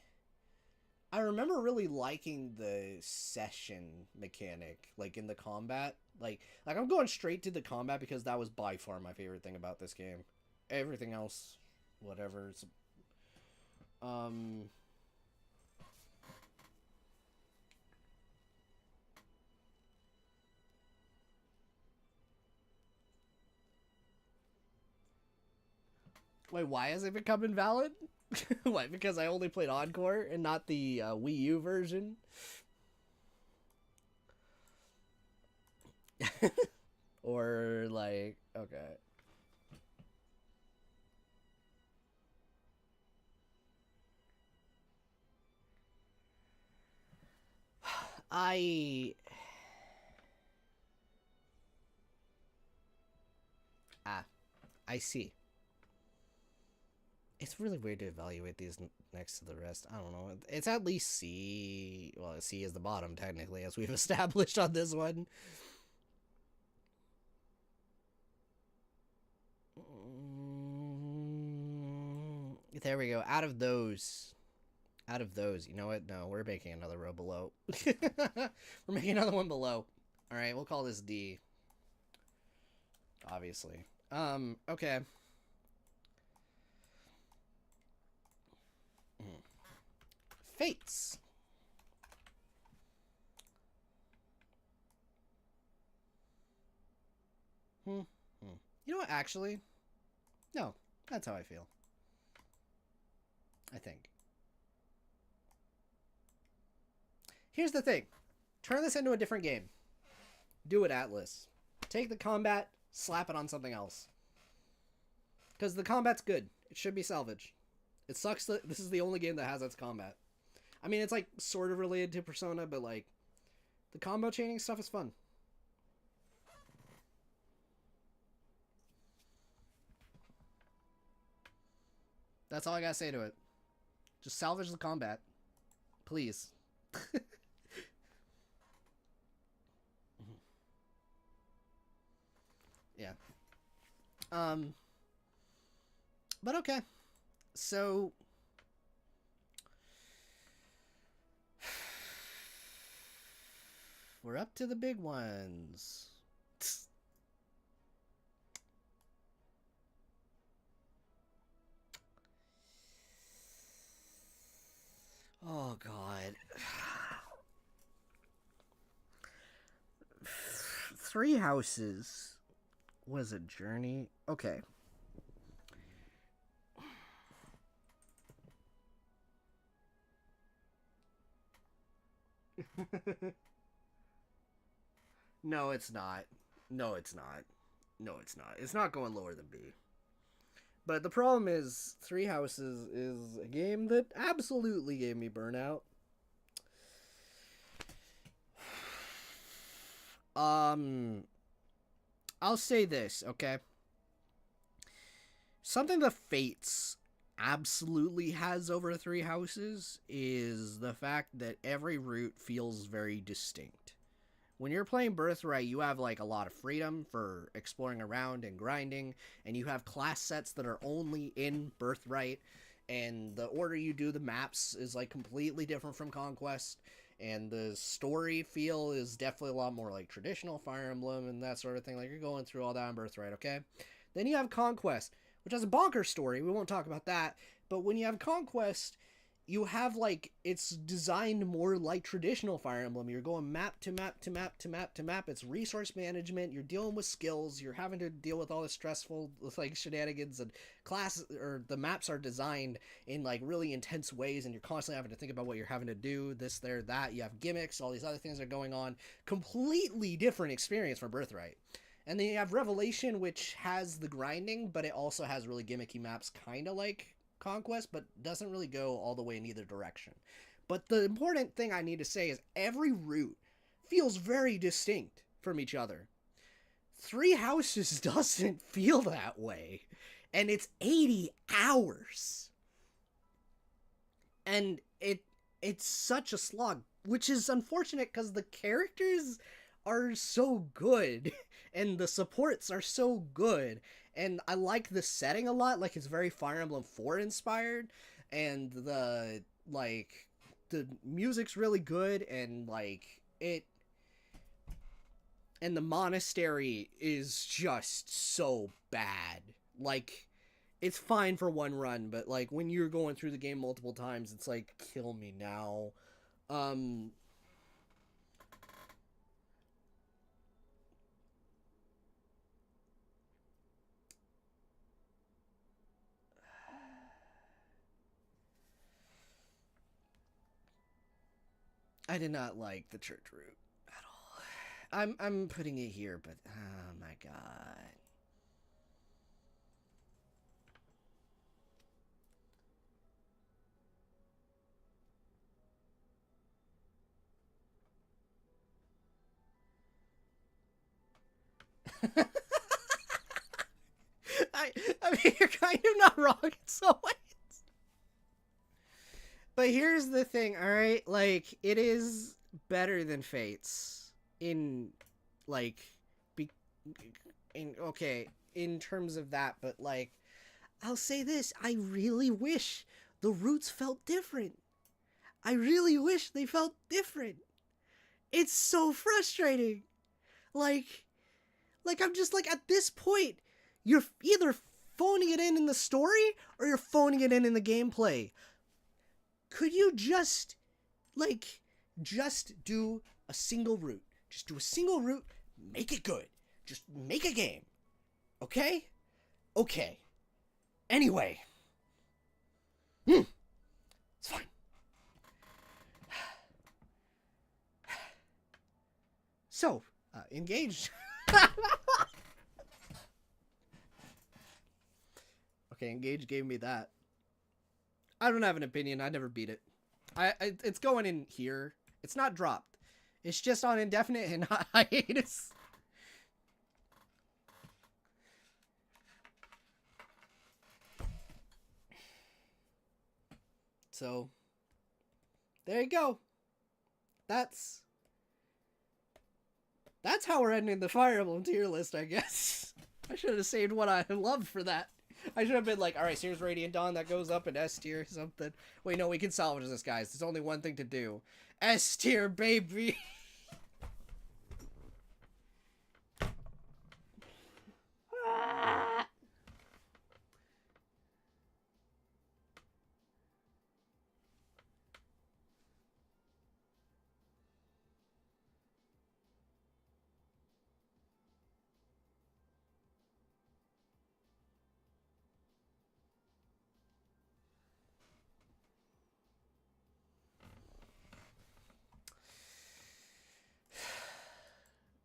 I remember really liking the session mechanic, like in the combat. Like I'm going straight to the combat because that was by far my favorite thing about this game. Everything else, whatever. Wait, why has it become invalid? Why? Because I only played Encore and not the Wii U version? Or, like, okay. I see. It's really weird to evaluate these next to the rest. I don't know. It's at least C. Well, C is the bottom, technically, as we've established on this one. There we go. Out of those, you know what? No, we're making another row below. We're making another one below. All right, we'll call this D. Obviously. Okay. Fates. You know what, actually? No, that's how I feel. I think. Here's the thing. Turn this into a different game. Do it, Atlas. Take the combat, slap it on something else. Because the combat's good. It should be salvaged. It sucks that this is the only game that has its combat. I mean, it's like sort of related to Persona, but like the combo chaining stuff is fun. That's all I gotta say to it. Just salvage the combat. Please. Yeah. But okay. So we're up to the big ones. Oh god. Three Houses was a journey. Okay. No, it's not. No, it's not. No, it's not. It's not going lower than B. But the problem is, Three Houses is a game that absolutely gave me burnout. I'll say this, okay? Something the Fates absolutely has over Three Houses is the fact that every route feels very distinct. When you're playing Birthright, you have like a lot of freedom for exploring around and grinding, and you have class sets that are only in Birthright, and the order you do the maps is like completely different from Conquest, and the story feel is definitely a lot more like traditional Fire Emblem and that sort of thing. Like, you're going through all that in Birthright, okay? Then you have Conquest, which has a bonker story. We won't talk about that. But when you have Conquest, you have, like, it's designed more like traditional Fire Emblem. You're going map to map to map to map to map. It's resource management. You're dealing with skills. You're having to deal with all the stressful, like, shenanigans, and the maps are designed in, like, really intense ways, and you're constantly having to think about what you're having to do, this, there, that. You have gimmicks, all these other things are going on. Completely different experience from Birthright. And then you have Revelation, which has the grinding, but it also has really gimmicky maps, kind of like Conquest, but doesn't really go all the way in either direction. But the important thing I need to say is every route feels very distinct from each other. Three Houses doesn't feel that way, and it's 80 hours. And it's such a slog, which is unfortunate because the characters are so good and the supports are so good, and I like the setting a lot. Like, it's very Fire Emblem 4 inspired, and the music's really good, and like and the monastery is just so bad. Like, it's fine for one run, but like when you're going through the game multiple times, it's like, kill me now. I did not like the church route at all. I'm putting it here, but oh my god. I mean, you're kind of not wrong in some ways. But here's the thing, alright? Like, it is better than Fates in, like, in terms of that, but, like, I'll say this, I really wish the routes felt different. I really wish they felt different. It's so frustrating. Like, I'm just like, at this point, you're either phoning it in the story or you're phoning it in the gameplay. Could you just do a single route? Just do a single route, make it good. Just make a game. Okay? Okay. Anyway. It's fine. So, engaged. Okay, Engage gave me that. I don't have an opinion. I never beat it. It's going in here. It's not dropped. It's just on indefinite and hiatus. So, there you go. That's how we're ending the Fire Emblem tier list, I guess. I should have saved what I loved for that. I should have been like, alright, here's Radiant Dawn, that goes up in S tier or something. Wait, no, we can salvage this, guys. There's only one thing to do. S tier, baby!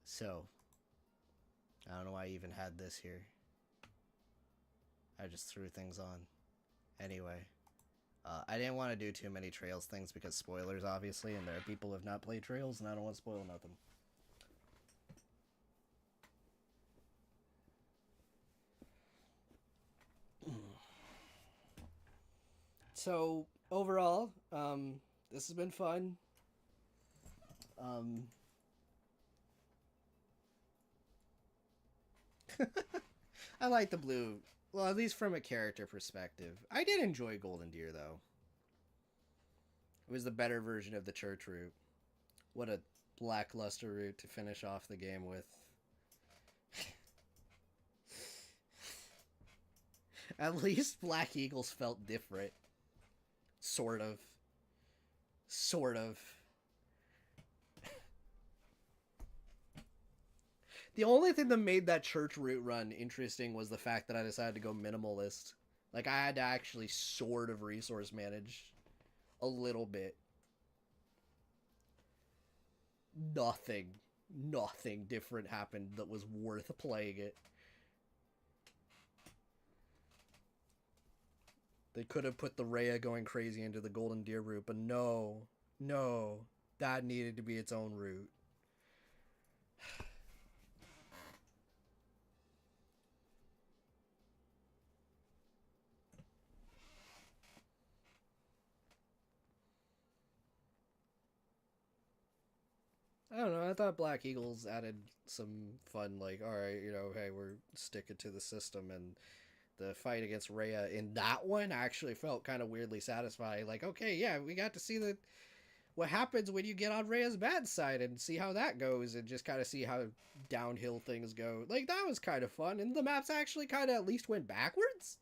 So, I don't know why I even had this here. I just threw things on. Anyway, I didn't want to do too many Trails things because spoilers, obviously, and there are people who have not played Trails, and I don't want to spoil nothing. So, overall, this has been fun. I like the blue. Well, at least from a character perspective. I did enjoy Golden Deer, though. It was the better version of the church route. What a lackluster route to finish off the game with. At least Black Eagles felt different. Sort of. Sort of. The only thing that made that church route run interesting was the fact that I decided to go minimalist. Like, I had to actually sort of resource manage a little bit. Nothing different happened that was worth playing it. They could have put the Rhea going crazy into the Golden Deer route, but no, that needed to be its own route. I don't know, I thought Black Eagles added some fun, like, alright, you know, hey, we're sticking to the system, and the fight against Rhea in that one actually felt kind of weirdly satisfying. Like, okay, yeah, we got to see what happens when you get on Rhea's bad side and see how that goes, and just kind of see how downhill things go. Like, that was kind of fun, and the maps actually kind of at least went backwards.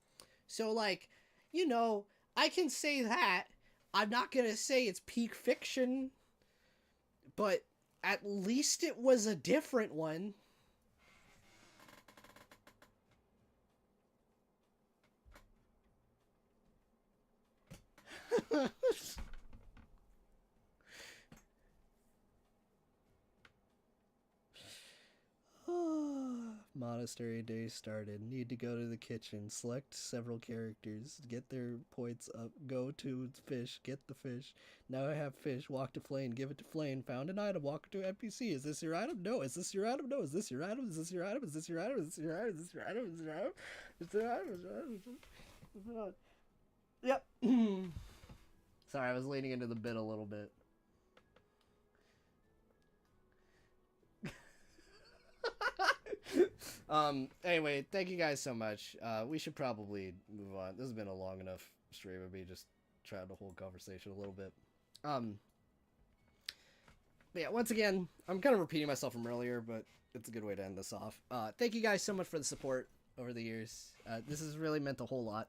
So, like, you know, I can say that. I'm not gonna say it's peak fiction, but at least it was a different one. Monastery day started. Need to go to the kitchen. Select several characters. Get their points up. Go to fish. Get the fish. Now I have fish. Walk to Flame. Give it to Flame. Found an item. Walk to NPC. Is this your item? No. Is this your item? No. Is this your item? Is this your item? Is this your item? Is this your item? Is this your item? Is this your item? Is this your item? Is this your item? Is this your item? Yep. Sorry, I was leaning into the bit a little bit. Anyway, thank you guys so much. We should probably move on. This has been a long enough stream of me just trying to hold conversation a little bit. But yeah, once again, I'm kind of repeating myself from earlier, but it's a good way to end this off. Thank you guys so much for the support over the years. This has really meant a whole lot.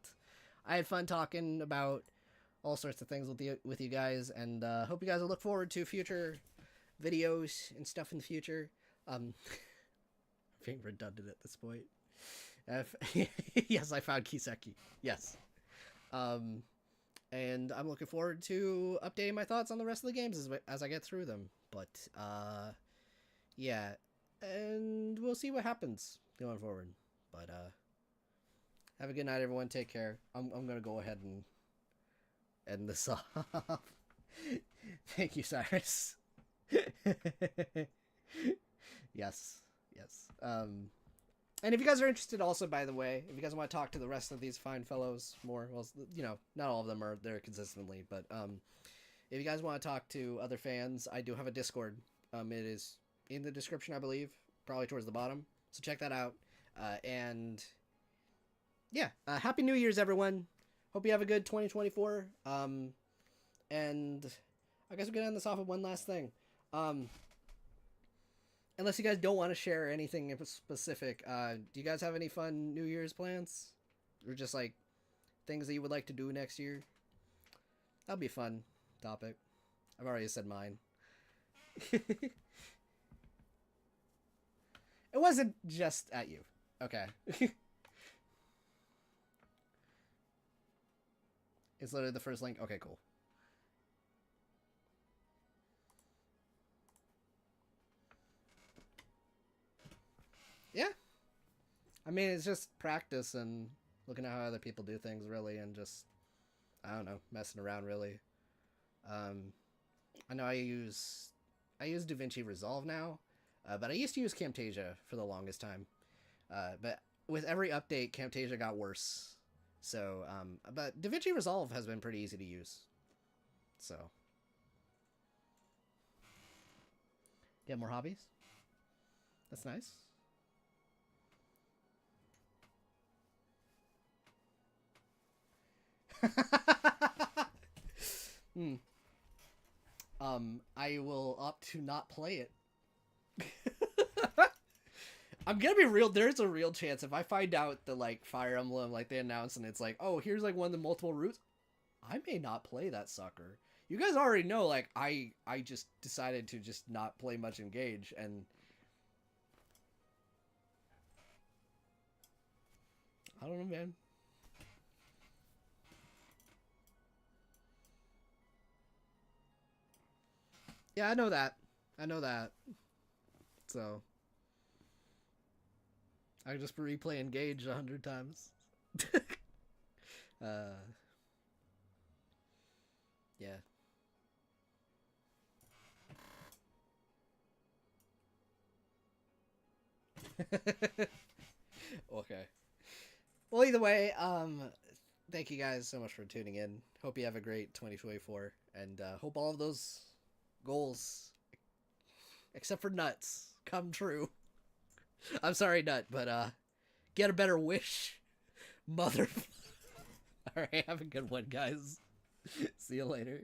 I had fun talking about all sorts of things with you guys, and hope you guys will look forward to future videos and stuff in the future. Being redundant at this point. Yes, I found Kiseki. Yes. And I'm looking forward to updating my thoughts on the rest of the games as I get through them. But, yeah. And we'll see what happens going forward. But, have a good night, everyone. Take care. I'm gonna go ahead and end this off. Thank you, Cyrus. Yes. And if you guys are interested also, by the way, if you guys want to talk to the rest of these fine fellows more, well, you know, not all of them are there consistently, but if you guys want to talk to other fans, I do have a Discord. It is in the description, I believe, probably towards the bottom. So check that out. And yeah, Happy New Year's, everyone. Hope you have a good 2024. And I guess we're going to end this off with one last thing. Unless you guys don't want to share anything in specific, do you guys have any fun New Year's plans? Or just like things that you would like to do next year? That'd be a fun topic. I've already said mine. It wasn't just at you. Okay. It's literally the first link. Okay, cool. Yeah. I mean, it's just practice and looking at how other people do things, really, and just, I don't know, messing around, really. I know I use DaVinci Resolve now, but I used to use Camtasia for the longest time. But with every update, Camtasia got worse. So, but DaVinci Resolve has been pretty easy to use. So, get more hobbies? That's nice. I will opt to not play it. I'm gonna be real. There's a real chance if I find out that like Fire Emblem, like they announced and it's like, oh, here's like one of the multiple routes, I may not play that sucker. You guys already know, like I just decided to just not play much Engage, and I don't know, man. Yeah, I know that. I know that. So I just replay Engage 100 times. Yeah. Okay. Well, either way, thank you guys so much for tuning in. Hope you have a great 2024, and hope all of those goals, except for Nuts, come true. I'm sorry, Nut, but get a better wish, mother. All right, have a good one, guys. See you later.